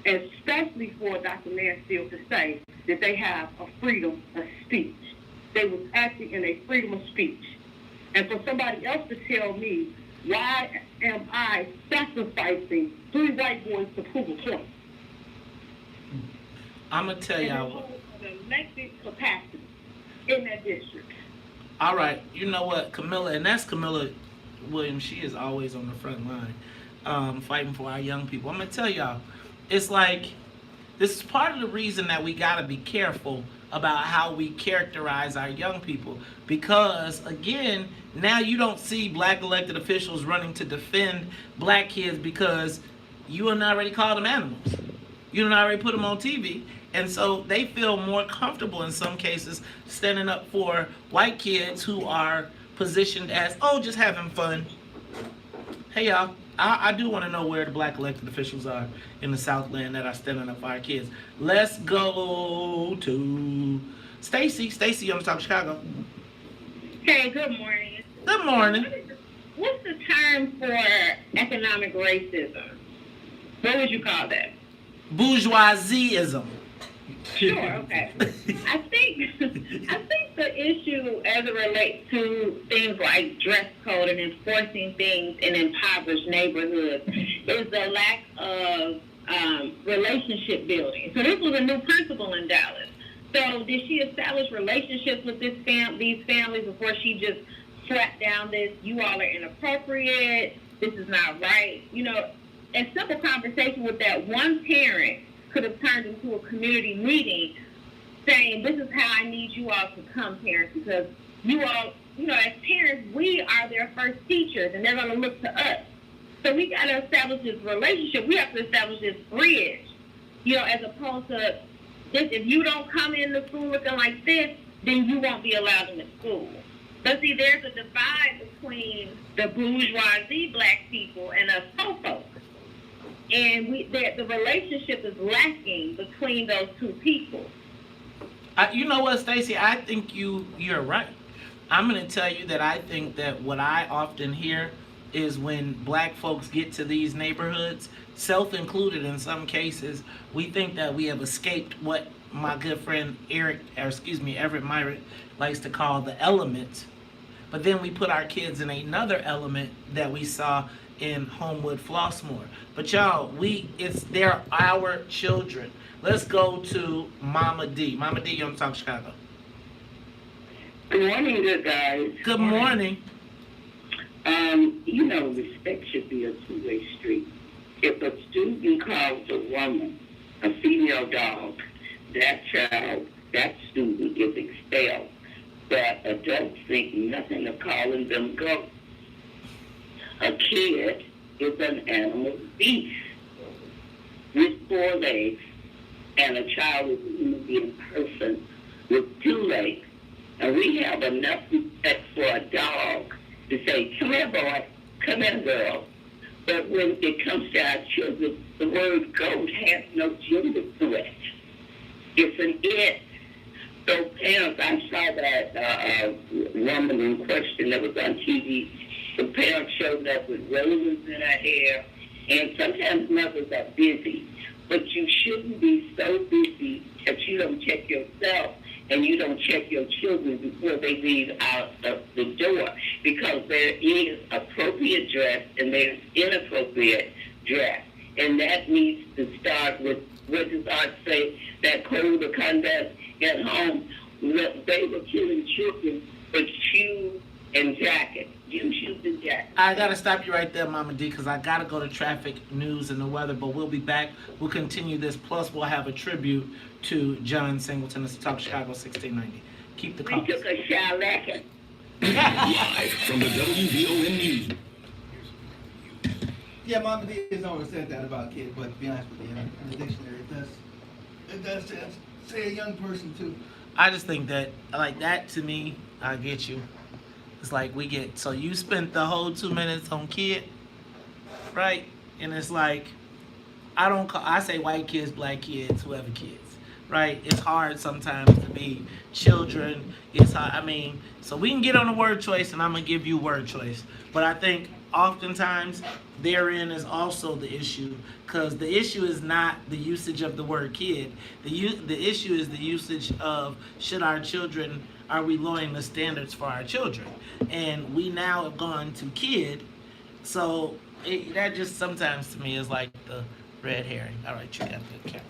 R: especially for Dr. Mansfield to say that they have a freedom of speech. They was acting in a freedom of speech. And for somebody else to tell me, why am I sacrificing 3 white boys to prove a point?
A: I'm going to tell y'all.
R: An elected capacity in that district.
A: All right, you know what, Camilla, and that's Camilla Williams. She is always on the front line, fighting for our young people. I'm going to tell y'all, it's like, this is part of the reason that we got to be careful about how we characterize our young people. Because, again, now you don't see black elected officials running to defend black kids because you done already called them animals. You done already put them on TV. And so they feel more comfortable in some cases standing up for white kids who are positioned as, oh, just having fun. Hey, y'all. I do want to know where the black elected officials are in the Southland that are standing up for our kids. Let's go to Stacy. Stacy on the Talk Chicago.
S: Hey, good morning.
A: Good morning.
S: What's the term for economic racism? What would you call that?
A: Bourgeoisieism.
S: Sure, okay. I think the issue as it relates to things like dress code and enforcing things in impoverished neighborhoods is the lack of relationship building. So this was a new principal in Dallas. So did she establish relationships with these families before she just slapped down this, you all are inappropriate, this is not right? You know, a simple conversation with that one parent could have turned into a community meeting saying, this is how I need you all to come, parents, because you all, you know, as parents, we are their first teachers, and they're going to look to us. So we got to establish this relationship. We have to establish this bridge, you know, as opposed to this, if you don't come into school looking like this, then you won't be allowed in the school. But see, there's a divide between the bourgeoisie black people and us poor folks. And the relationship is lacking between those two people.
A: You know what, Stacey? I think you're right. I'm going to tell you that I think that what I often hear is when black folks get to these neighborhoods, self-included in some cases, we think that we have escaped what my good friend Everett Myrick likes to call the element. But then we put our kids in another element that we saw in Homewood Flossmoor. But y'all, they're our children. Let's go to Mama D. Mama D, you on Talk Chicago.
M: Good morning, good guys.
A: Good morning.
M: You know, respect should be a two-way street. If a student calls a woman a female dog, that child, that student is expelled. But adults think nothing of calling them ghosts. A kid is an animal beast with 4 legs, and a child is a human being person with 2 legs. And we have enough respect for a dog to say, come here, boy, come here, girl. But when it comes to our children, the word goat has no gender to it. It's an it. So parents, I saw that woman in question that was on TV. The parents showed up with rollers in her hair, and sometimes mothers are busy. But you shouldn't be so busy that you don't check yourself and you don't check your children before they leave out of the door, because there is appropriate dress and there's inappropriate dress. And that needs to start with, what does art say, that code of conduct at home. They were killing children with shoes and jackets. Shoes and jackets.
A: I got to stop you right there, Mama D, because I got to go to traffic, news, and the weather, but we'll be back. We'll continue this, plus we'll have a tribute to John Singleton. This is Talk Chicago 1690. Keep the calls.
M: We took a shower lacking.
J: Live from the WVON News.
C: Yeah, Mama D has always said that about kids, but to be honest with you, in the dictionary, it does say a young person too.
A: I just think that, like, that to me, I get you. It's like we get, so you spent the whole 2 minutes on kid, right? And it's like, I say white kids, black kids, whoever kids, right? It's hard sometimes to be children. It's hard, I mean, so we can get on the word choice, and I'm going to give you word choice. But I think oftentimes therein is also the issue, because the issue is not the usage of the word kid. The issue is the usage of, are we lowering the standards for our children? And we now have gone to kid, so that just sometimes to me is like the red herring. All right, you got the camera.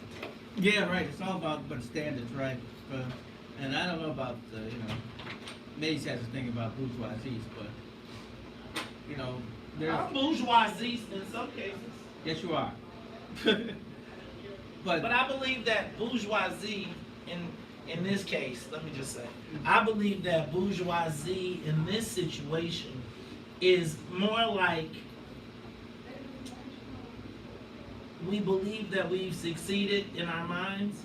C: Yeah, right. It's all about but standards, right? And I don't know about Mace has a thing about bourgeoisies, but there's
A: bourgeoisies in some cases.
C: Yes, you are.
A: But I believe that bourgeoisie in this case, let me just say, I believe that bourgeoisie in this situation is more like, we believe that we've succeeded in our minds.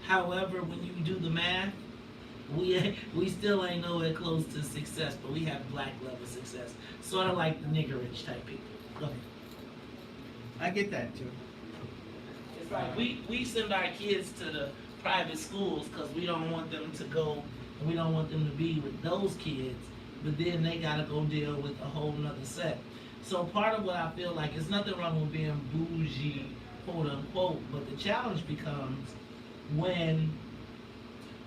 A: However, when you do the math, we still ain't nowhere close to success, but we have black level success. Sort of like the niggerage type people. Go ahead.
C: I get that too.
A: It's like we send our kids to the private schools because we don't want them to go, and we don't want them to be with those kids, but then they gotta go deal with a whole nother set. So part of what I feel like, is nothing wrong with being bougie, quote unquote, but the challenge becomes when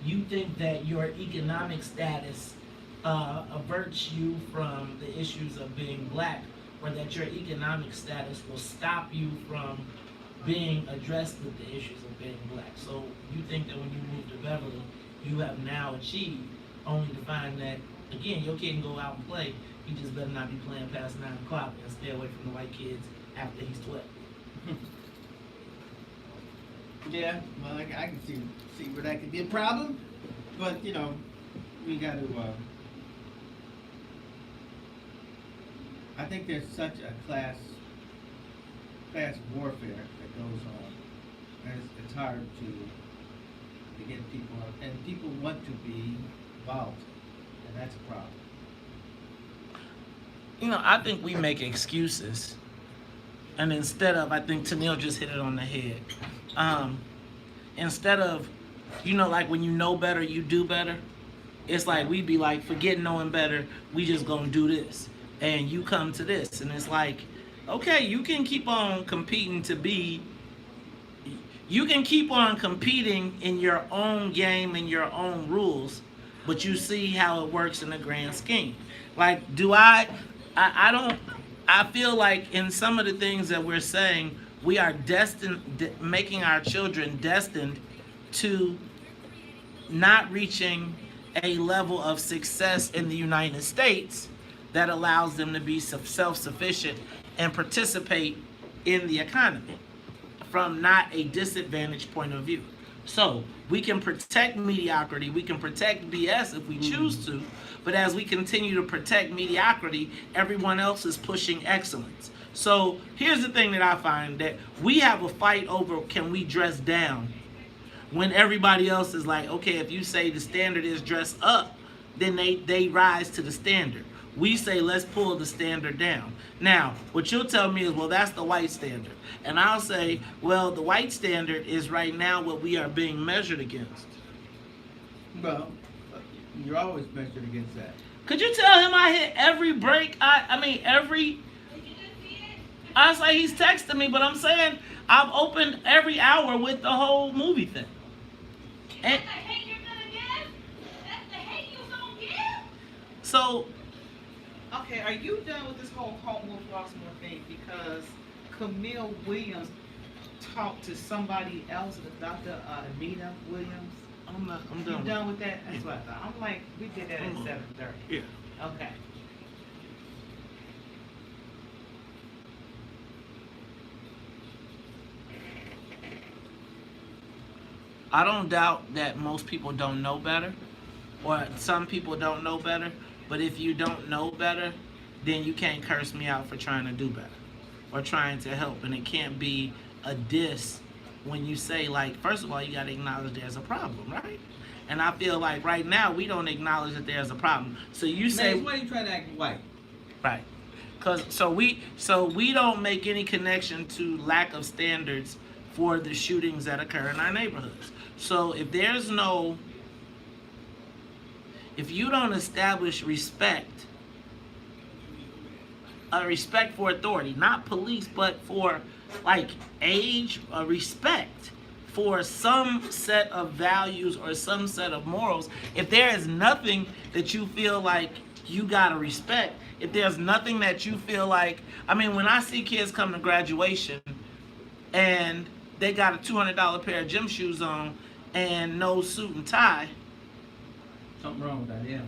A: you think that your economic status averts you from the issues of being black, or that your economic status will stop you from being addressed with the issues of being black. So you think that when you move to Beverly, you have now achieved, only to find that, again, your kid can go out and play, he just better not be playing past 9 o'clock and stay away from the white kids after he's 12.
C: Yeah, well, I can see where that could be a problem, but we got to. I think there's such a class warfare that goes on, and it's hard to get people, and people want to be involved, and that's a problem.
A: I think we make excuses, and instead of, I think Tennille just hit it on the head. Instead of, like when you know better, you do better. It's like we be like, forget knowing better, we just gonna do this, and you come to this, and it's like, okay, you can keep on competing you can keep on competing in your own game and your own rules, but you see how it works in the grand scheme. Like, I feel like in some of the things that we're saying, we are making our children destined to not reaching a level of success in the United States that allows them to be self-sufficient and participate in the economy from not a disadvantaged point of view. So we can protect mediocrity, we can protect BS if we choose to, but as we continue to protect mediocrity, everyone else is pushing excellence. So here's the thing that I find, that we have a fight over, can we dress down? When everybody else is like, okay, if you say the standard is dress up, then they rise to the standard. We say, let's pull the standard down. Now, what you'll tell me is, well, that's the white standard. And I'll say, well, the white standard is right now what we are being measured against.
C: Well, you're always measured against that.
A: Could you tell him I hit every break? I was like, he's texting me, but I'm saying I've opened every hour with the whole movie thing. And so,
K: okay, are you done with this whole Homewood Flossmoor thing? Because Camille Williams talked to somebody else, Dr. Anita Williams.
A: I'm done.
K: You done with that? That's what I thought. I'm like, we did that at 7:30.
A: Yeah.
K: Okay.
A: I don't doubt that most people don't know better, or some people don't know better, but if you don't know better, then you can't curse me out for trying to do better or trying to help, and it can't be a diss when you say, like, first of all, you got to acknowledge there's a problem, right? And I feel like right now we don't acknowledge that there's a problem. So you say,
C: Maze, why are you trying to act white?
A: right? So we don't make any connection to lack of standards for the shootings that occur in our neighborhoods. So if you don't establish respect, a respect for authority, not police, but for like age, a respect for some set of values or some set of morals. If there is nothing that you feel like you gotta respect, if there's nothing that you feel like, I mean, when I see kids come to graduation and they got a $200 pair of gym shoes on and no suit and tie.
C: Something wrong with that, yeah.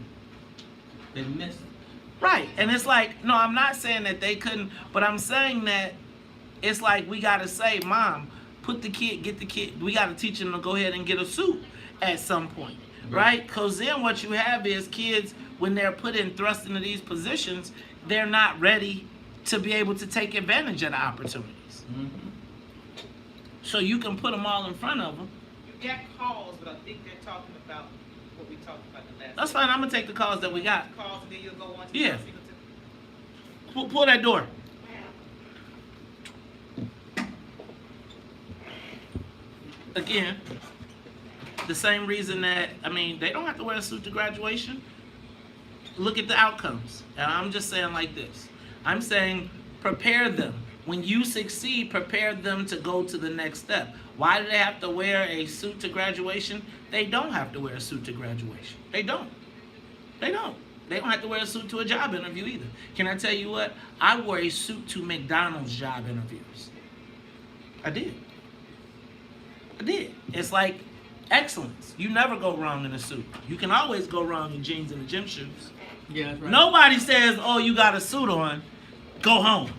C: They missed it.
A: Right, and it's like, no, I'm not saying that they couldn't, but I'm saying that it's like we gotta say, Mom, get the kid, we gotta teach them to go ahead and get a suit at some point, right? Because then what you have is kids, when they're thrust into these positions, they're not ready to be able to take advantage of the opportunities.
C: Mm-hmm.
A: So you can put them all in front of them.
K: You got calls, but I think they're talking about what we talked about the last.
A: That's fine, I'm gonna take the calls that we got.
K: Calls, and then you'll go on to
A: Yeah. Pull that door. Again, the same reason that, I mean, they don't have to wear a suit to graduation. Look at the outcomes. And I'm just saying like this. I'm saying prepare them. When you succeed, prepare them to go to the next step. Why do they have to wear a suit to graduation? They don't have to wear a suit to graduation. They don't. They don't. They don't have to wear a suit to a job interview either. Can I tell you what? I wore a suit to McDonald's job interviews. I did. It's like excellence. You never go wrong in a suit. You can always go wrong in jeans and the gym shoes.
C: Yeah, that's right.
A: Nobody says, oh, you got a suit on, go home.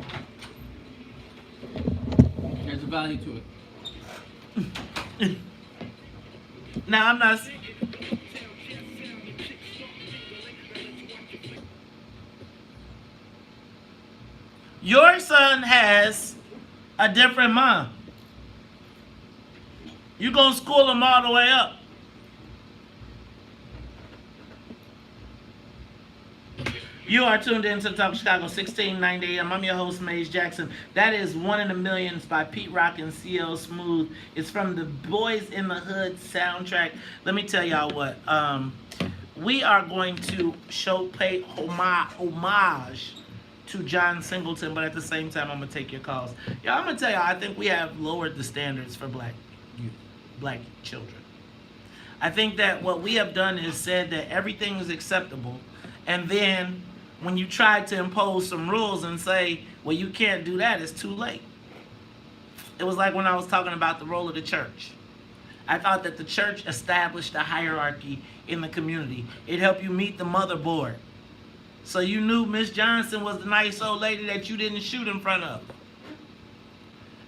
C: There's a value to it.
A: Now, I'm not... Your son has a different mom. You gonna school him all the way up. You are tuned in to Talk Chicago 1690 AM. I'm your host, Maze Jackson. That is One in a Millions by Pete Rock and CL Smooth. It's from the Boys in the Hood soundtrack. Let me tell y'all what. We are going to pay homage to John Singleton, but at the same time, I'm going to take your calls. Y'all, I'm going to tell y'all, I think we have lowered the standards for black youth, black children. I think that what we have done is said that everything is acceptable, and then when you try to impose some rules and say, well, you can't do that, it's too late. It was like when I was talking about the role of the church. I thought that the church established a hierarchy in the community. It helped you meet the motherboard. So you knew Miss Johnson was the nice old lady that you didn't shoot in front of.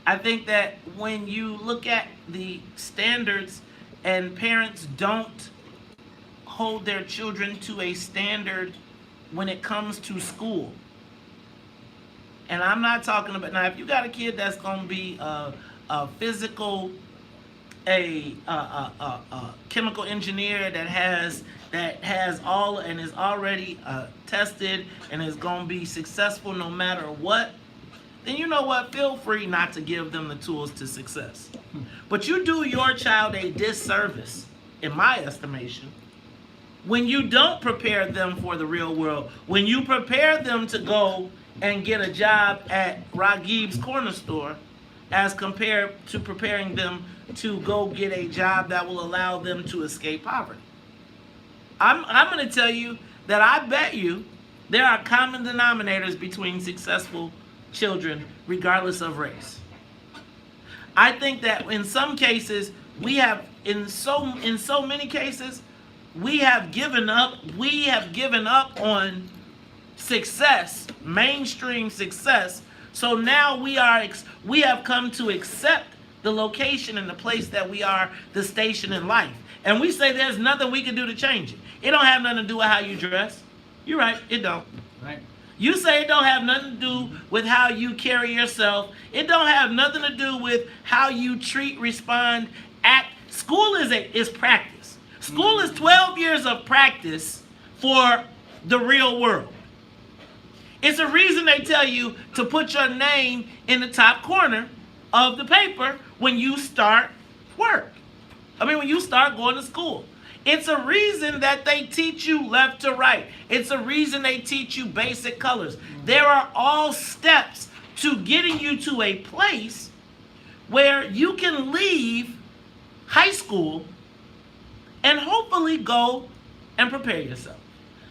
A: I think that when you look at the standards and parents don't hold their children to a standard when it comes to school. And I'm not talking about, now if you got a kid that's going to be a physical, a chemical engineer that has all and is already tested and is going to be successful no matter what, then you know what? Feel free not to give them the tools to success. But you do your child a disservice, in my estimation, when you don't prepare them for the real world, when you prepare them to go and get a job at Ragib's corner store as compared to preparing them to go get a job that will allow them to escape poverty. I'm going to tell you that I bet you there are common denominators between successful children regardless of race. I think that in some cases we have, in so many cases, we have given up on success, mainstream success. So now we have come to accept the location and the place that we are, the station in life. And we say there's nothing we can do to change it. It don't have nothing to do with how you dress. You're right, it don't.
C: Right.
A: You say it don't have nothing to do with how you carry yourself. It don't have nothing to do with how you treat, respond, act. School is practice. School is 12 years of practice for the real world. It's a reason they tell you to put your name in the top corner of the paper when you start work. When you start going to school. It's a reason that they teach you left to right. It's a reason they teach you basic colors. There are all steps to getting you to a place where you can leave high school and hopefully go and prepare yourself.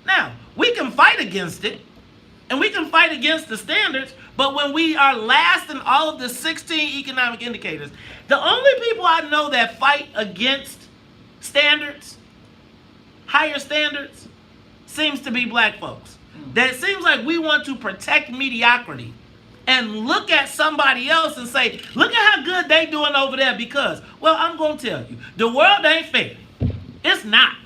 A: Now, we can fight against it, and we can fight against the standards, but when we are last in all of the 16 economic indicators, the only people I know that fight against standards, higher standards, seems to be black folks. That it seems like we want to protect mediocrity and look at somebody else and say, look at how good they doing over there because, well, I'm going to tell you, the world ain't fair. It's not.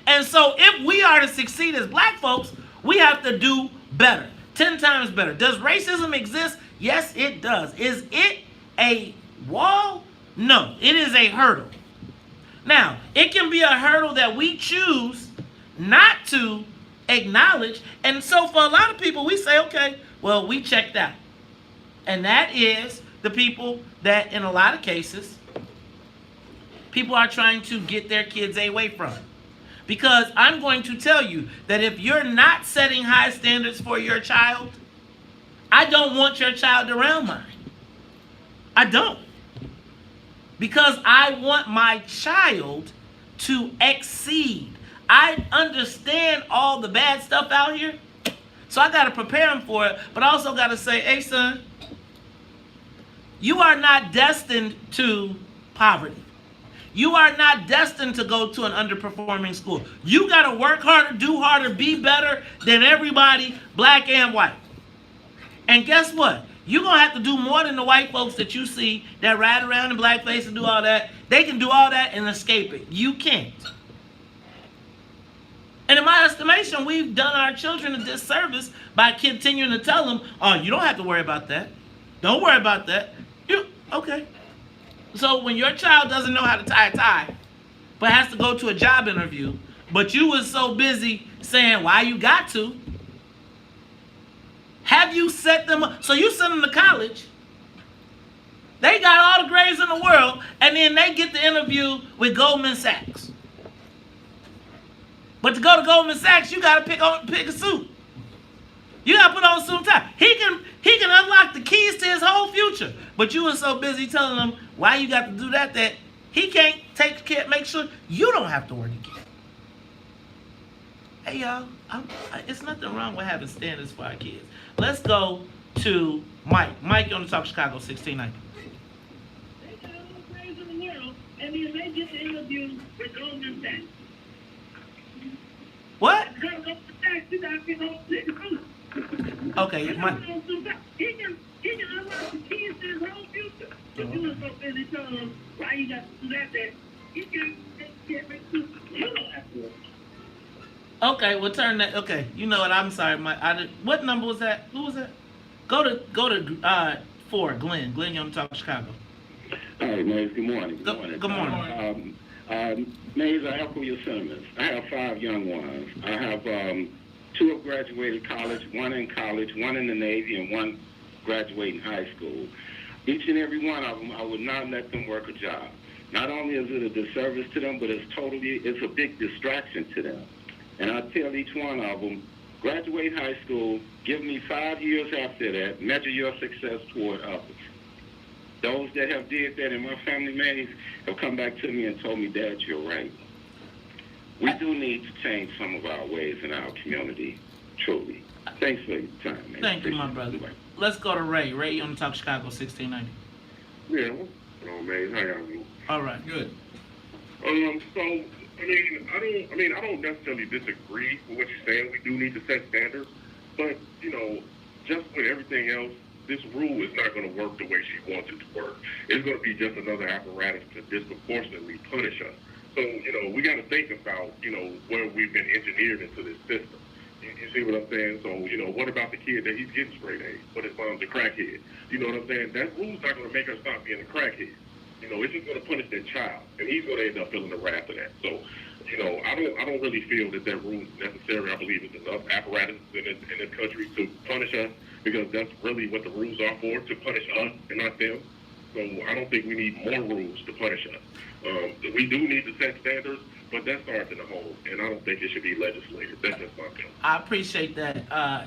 A: And so if we are to succeed as black folks, we have to do better, 10 times better. Does racism exist? Yes, it does. Is it a wall? No, it is a hurdle. Now, it can be a hurdle that we choose not to acknowledge. And so for a lot of people, we say, okay, well, we checked out. And that is the people that, in a lot of cases, people are trying to get their kids away from. Because I'm going to tell you that if you're not setting high standards for your child, I don't want your child around mine. I don't. Because I want my child to exceed. I understand all the bad stuff out here, so I got to prepare him for it, but I also got to say, hey, son, you are not destined to poverty. You are not destined to go to an underperforming school. You got to work harder, do harder, be better than everybody, black and white. And guess what? You're going to have to do more than the white folks that you see that ride around in blackface and do all that. They can do all that and escape it. You can't. And in my estimation, we've done our children a disservice by continuing to tell them, oh, you don't have to worry about that. Don't worry about that. Okay. So when your child doesn't know how to tie a tie, but has to go to a job interview, but you was so busy saying why you got to, have you set them up? So you send them to college, they got all the grades in the world, and then they get the interview with Goldman Sachs. But to go to Goldman Sachs, you got to pick a suit. You got to put on a suit and tie. He can unlock the keys to his whole future. But you were so busy telling him why you got to do that he can't make sure you don't have to work again. Hey, y'all, it's nothing wrong with having standards for our kids. Let's go to Mike. Mike, you on the Talk Chicago 1690.
T: They got all the grades in the world, and then they get the interview with Goldman Sachs.
A: What? Okay, Mike.
T: He can unlock the keys to his whole future. If you were so busy telling him why you got to do that, he can't make sure you don't have to work.
A: Okay, we'll turn that. Okay, you know what? I'm sorry, Mike. What number was that? Who was that? Go to 4, Glenn. Glenn, you on the Talk Chicago.
U: All right, Maze. Good morning.
A: Good morning.
U: Maze, I echo your sentiments. I have 5 young ones. I have 2 have graduated college, 1 in college, 1 in the Navy, and 1 graduating high school. Each and every one of them, I would not let them work a job. Not only is it a disservice to them, but it's a big distraction to them. And I tell each one of them, graduate high school, give me 5 years after that, measure your success toward others. Those that have did that in my family, Maze, have come back to me and told me, Dad, you're right. We do need to change some of our ways in our community, truly. Thanks for your time, man.
A: Thank you, my brother. Let's go to Ray. Ray, you on the Talk Chicago 1690.
V: Yeah, what's going on, man? How y'all doing?
A: All right, good.
V: I don't necessarily disagree with what you're saying. We do need to set standards, but just with everything else, this rule is not going to work the way she wants it to work. It's going to be just another apparatus to disproportionately punish us. So we got to think about where we've been engineered into this system. You see what I'm saying? So, what about the kid that he's getting straight A's, but his mom's a crackhead? You know what I'm saying? That rule's not going to make her stop being a crackhead. It's just going to punish that child, and he's going to end up feeling the wrath of that. So, I don't really feel that rule is necessary. I believe it's enough apparatus in this country to punish us, because that's really what the rules are for, to punish us and not them. So I don't think we need more rules to punish us. We do need to set standards, but that starts in the home, and I don't think it should be legislated. That's just my opinion.
A: I appreciate that.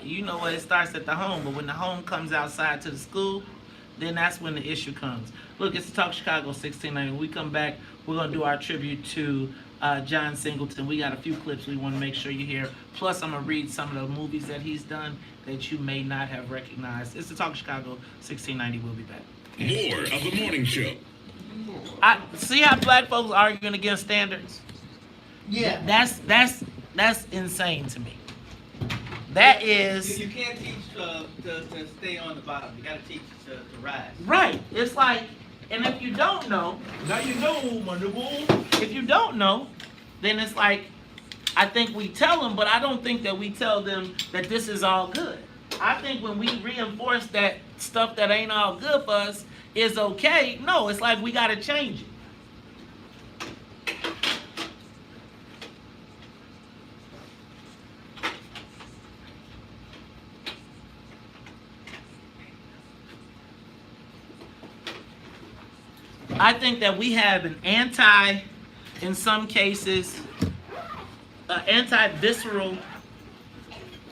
A: It starts at the home, but when the home comes outside to the school, then that's when the issue comes. Look, it's Talk Chicago 1690. When we come back, we're going to do our tribute to John Singleton. We got a few clips we want to make sure you hear. Plus, I'm going to read some of the movies that he's done that you may not have recognized. It's the Talk Chicago 1690. We'll be back.
J: More of the morning show.
A: I see how black folks arguing against standards.
C: Yeah.
A: That's insane to me. That is.
C: You can't teach to stay on the bottom. You got to teach to rise.
A: Right. It's like, and if you don't know, now you know, my nigga. If you don't know, then it's like, I think we tell them, but I don't think that we tell them that this is all good. I think when we reinforce that stuff that ain't all good for us is okay, no, it's like we got to change it. I think that we have an in some cases, anti-visceral,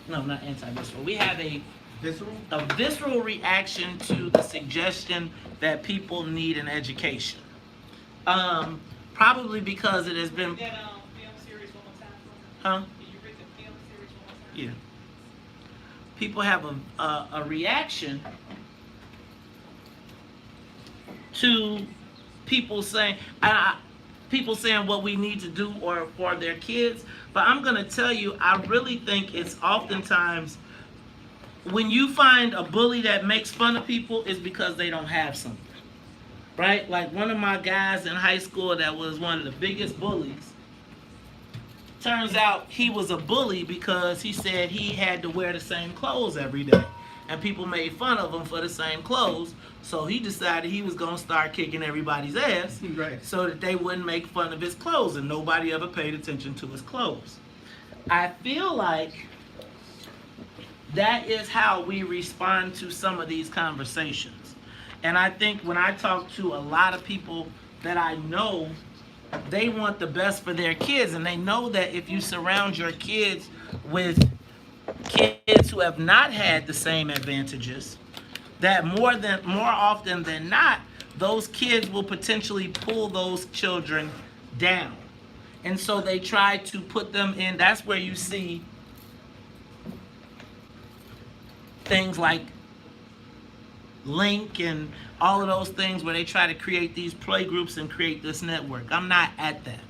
A: no, not anti-visceral. We have a visceral reaction to the suggestion that people need an education. Probably because it has been.
E: That film series one more time for me?
A: Huh?
E: Can you read the film series one more time?
A: Yeah. People have a reaction to people saying what we need to do or for their kids. But I'm going to tell you, I really think it's oftentimes when you find a bully that makes fun of people, it's because they don't have something. Right? Like one of my guys in high school that was one of the biggest bullies, turns out he was a bully because he said he had to wear the same clothes every day. And people made fun of him for the same clothes. So he decided he was going to start kicking everybody's ass so that they wouldn't make fun of his clothes. And nobody ever paid attention to his clothes. I feel like that is how we respond to some of these conversations. And I think when I talk to a lot of people that I know, they want the best for their kids. And they know that if you surround your kids with kids who have not had the same advantages, that more often than not, those kids will potentially pull those children down. And so they try to put them in, that's where you see things like Link and all of those things where they try to create these play groups and create this network. I'm not at that.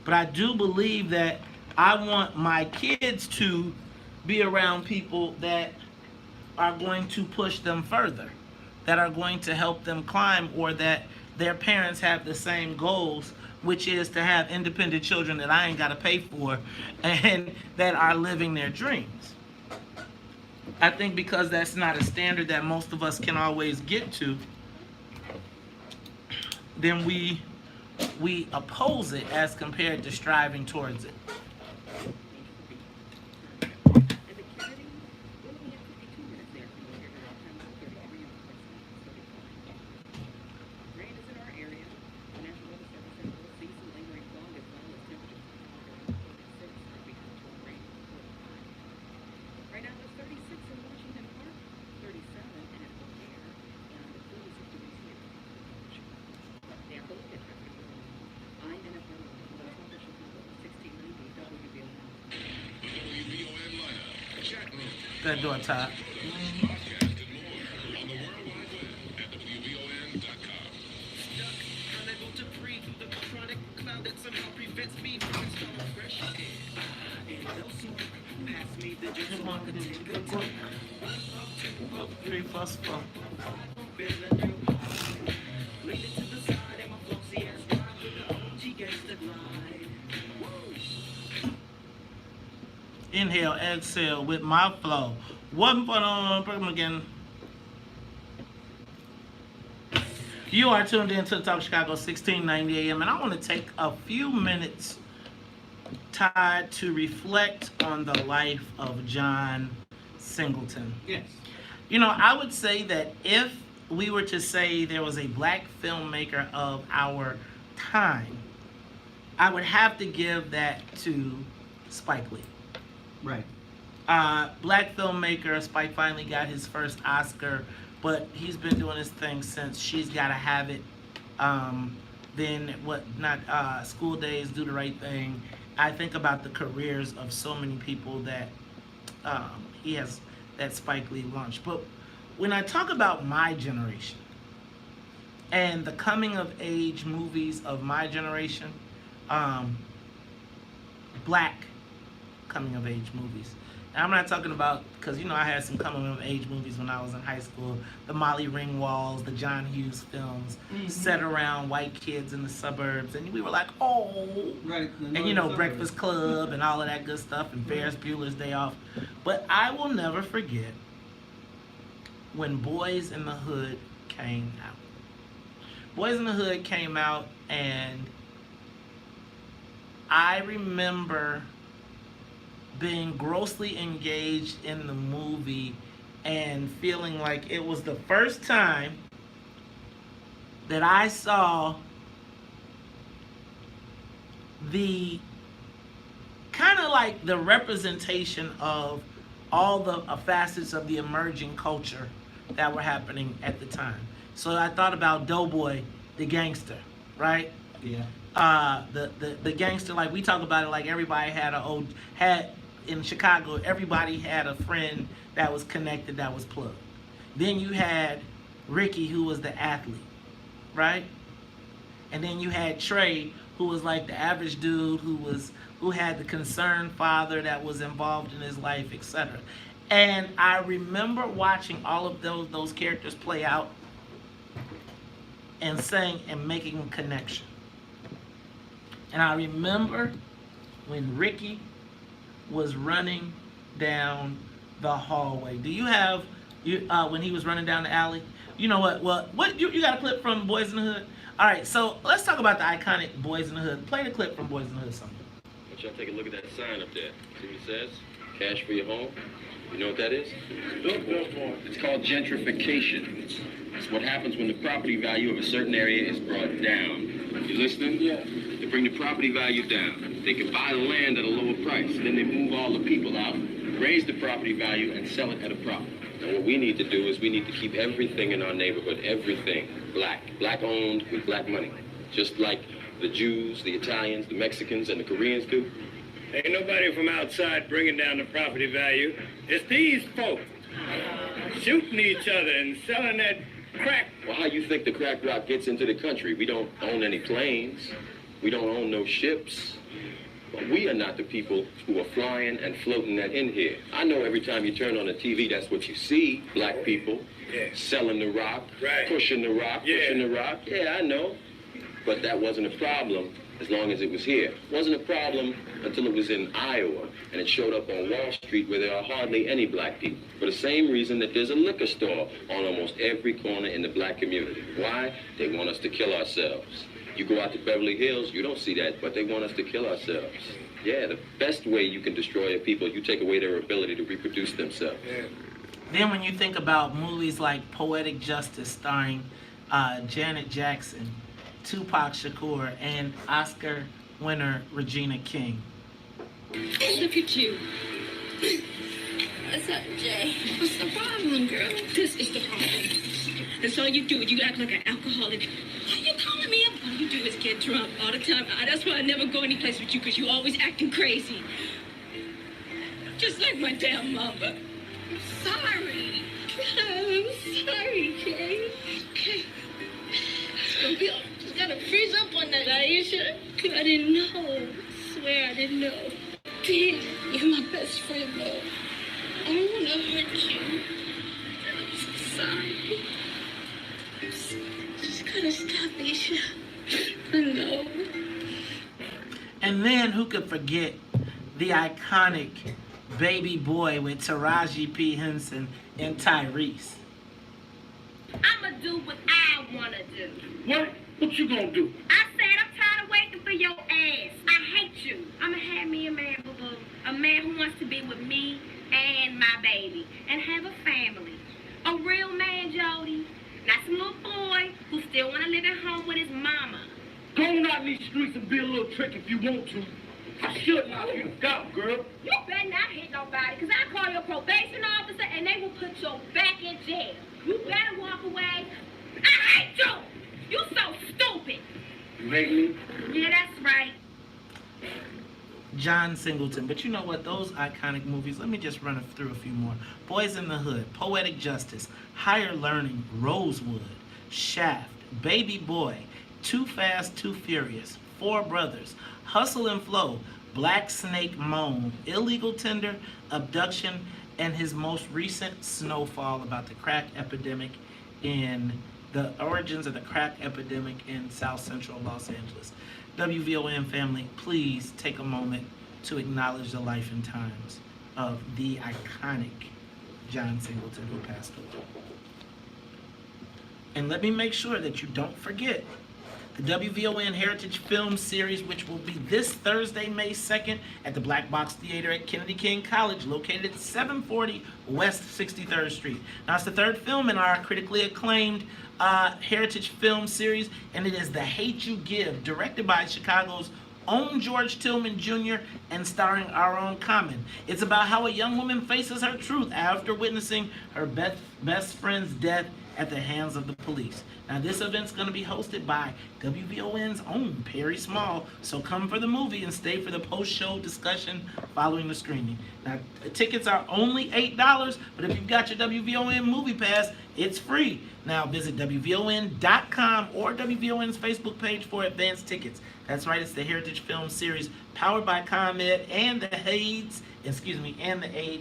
A: But I do believe that I want my kids to be around people that are going to push them further, that are going to help them climb, or that their parents have the same goals, which is to have independent children that I ain't got to pay for and that are living their dreams. I think because that's not a standard that most of us can always get to, then we oppose it as compared to striving towards it. That door top. Inhale, exhale with my flow. One for the program again. You are tuned in to the Talk Chicago 1690 AM, and I want to take a few minutes tied to reflect on the life of John Singleton.
C: Yes.
A: You know, I would say that if we were to say there was a black filmmaker of our time, I would have to give that to Spike Lee.
C: Right.
A: Black filmmaker. Spike finally got his first Oscar, but he's been doing his thing since She's Gotta Have It. Then School Days, Do the Right Thing. I think about the careers of so many people that that Spike Lee launched. But when I talk about my generation and the coming of age movies of my generation, black coming of age movies. And I'm not talking about, because I had some coming of age movies when I was in high school, the Molly Ringwalds, the John Hughes films, set around white kids in the suburbs, and we were like, oh,
C: right.
A: And Breakfast Club and all of that good stuff, and Ferris Bueller's Day Off. But I will never forget when Boys in the Hood came out. Boys in the Hood came out, and I remember being grossly engaged in the movie and feeling like it was the first time that I saw the kind of like the representation of all the facets of the emerging culture that were happening at the time. So I thought about Doughboy, the gangster, right?
C: Yeah.
A: The gangster, like we talk about it, like everybody had in Chicago, everybody had a friend that was connected, that was plugged. Then you had Ricky, who was the athlete, right? And then you had Trey, who was like the average dude who had the concerned father that was involved in his life, etc. And I remember watching all of those characters play out and saying and making a connection. And I remember when Ricky was running down the hallway. Do you have when he was running down the alley? You know what? Well, you got a clip from Boys in the Hood? All right, so let's talk about the iconic Boys in the Hood. Play the clip from Boys in the Hood something.
F: I want y'all take a look at that sign up there. See what it says? Cash for your home. You know what that is? It's called gentrification. It's what happens when the property value of a certain area is brought down. You listening? Yeah. They bring the property value down. They can buy the land at a lower price. Then they move all the people out, raise the property value, and sell it at a profit. Now what we need to do is we need to keep everything in our neighborhood, everything, black owned with black money. Just like the Jews, the Italians, the Mexicans, and the Koreans do.
G: Ain't nobody from outside bringing down the property value. It's these folks shooting each other and selling that crack.
F: Well, how you think the crack rock gets into the country? We don't own any planes. We don't own no ships. But we are not the people who are flying and floating that in here. I know every time you turn on the TV, that's what you see. Black people selling the rock, pushing the rock, pushing the rock. Yeah, I know. But that wasn't a problem as long as it was here. It wasn't a problem until it was in Iowa, and it showed up on Wall Street where there are hardly any black people. For the same reason that there's a liquor store on almost every corner in the black community. Why? They want us to kill ourselves. You go out to Beverly Hills, you don't see that, but they want us to kill ourselves. Yeah, the best way you can destroy a people, you take away their ability to reproduce themselves.
A: Then when you think about movies like Poetic Justice starring Janet Jackson, Tupac Shakur, and Oscar winner Regina King.
W: Look at you. What's up, Jay? What's the problem, girl? This is the problem. That's all you do. You act like an alcoholic. Why you calling me up? All you do is get drunk all the time. That's why I never go any place with you, because you always acting crazy. Just like my damn mama. I'm sorry. I'm sorry, Jay. Okay. Just gotta freeze up on that, Aisha. I didn't know. I swear I didn't know. Damn, you're my best friend, though. I don't want to hurt you. I'm so sorry. Just gotta stop, Aisha. I know.
A: And then who could forget the iconic Baby Boy with Taraji P. Henson and Tyrese.
H: I'ma do what I wanna do.
Q: What? What you gonna do?
H: I said I'm tired of waiting for your ass. I hate you. I'ma have me a man, boo-boo. A man who wants to be with me and my baby and have a family. A real man, Jody. Not some little boy who still wanna live at home with his mama.
Q: Go on out in these streets and be a little trick if you want to. I should knock you down, girl.
H: You better not hit nobody, because I call your probation officer and they will put your back in jail. You better walk away. I hate you! You so stupid!
Q: You hate me?
H: Yeah, that's right.
A: John Singleton. But you know what? Those iconic movies, let me just run through a few more. Boys in the Hood, Poetic Justice, Higher Learning, Rosewood, Shaft, Baby Boy, Too Fast, Too Furious, Four Brothers, Hustle and Flow, Black Snake Moan, Illegal Tender, Abduction, and his most recent Snowfall about the crack epidemic in the origins of the crack epidemic in South Central Los Angeles. WVON family, please take a moment to acknowledge the life and times of the iconic John Singleton who passed away. And let me make sure that you don't forget the WVON Heritage Film Series, which will be this Thursday, May 2nd, at the Black Box Theater at Kennedy King College, located at 740 West 63rd Street. Now, it's the third film in our critically acclaimed Heritage Film Series, and it is The Hate U Give, directed by Chicago's own George Tillman Jr. and starring our own Common. It's about how a young woman faces her truth after witnessing her best friend's death at the hands of the police. Now, this event's going to be hosted by WVON's own Perry Small, so come for the movie and stay for the post-show discussion following the screening. Now, tickets are only $8, but if you've got your WVON Movie Pass, it's free. Now, visit WVON.com or WVON's Facebook page for advanced tickets. That's right, it's the Heritage Film Series powered by ComEd and the AIDS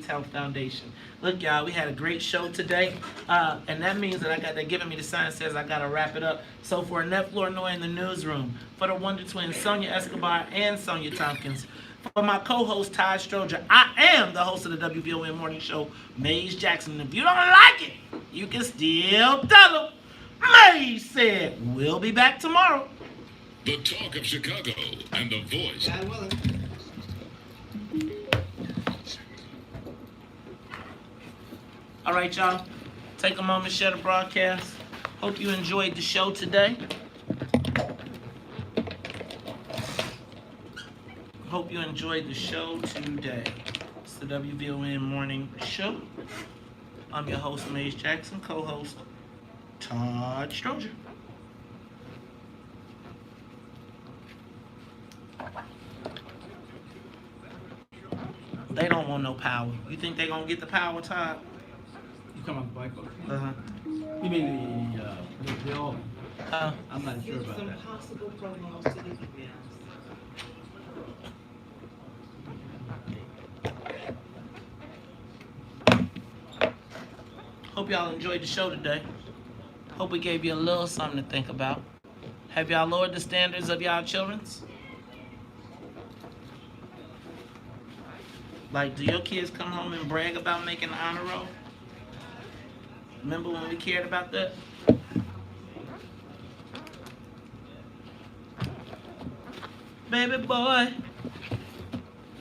A: Health Foundation. Look, y'all, we had a great show today, and that means that they're giving me the sign that says I gotta wrap it up. So for Annette Flournoy in the newsroom, for the Wonder Twins, Sonia Escobar and Sonia Tompkins, for my co-host Todd Stroger, I am the host of the WVON Morning Show, Maze Jackson. If you don't like it, you can still tell them. Maze said, we'll be back tomorrow.
J: The talk of Chicago and the voice.
A: God willing. All right, y'all. Take a moment, share the broadcast. Hope you enjoyed the show today. Hope you enjoyed the show today. It's the WVON Morning Show. I'm your host, Maze Jackson, co-host Todd Stroger. They don't want no power. You think they gonna get the power, Todd?
C: You come on the bike, okay?
A: Uh-huh.
C: You mean the old? I'm not sure about
K: Some
C: that.
K: possible promos to the emails.
A: Hope y'all enjoyed the show today. Hope we gave you a little something to think about. Have y'all lowered the standards of y'all children's? Like, do your kids come home and brag about making the honor roll? Remember when we cared about that? Baby boy.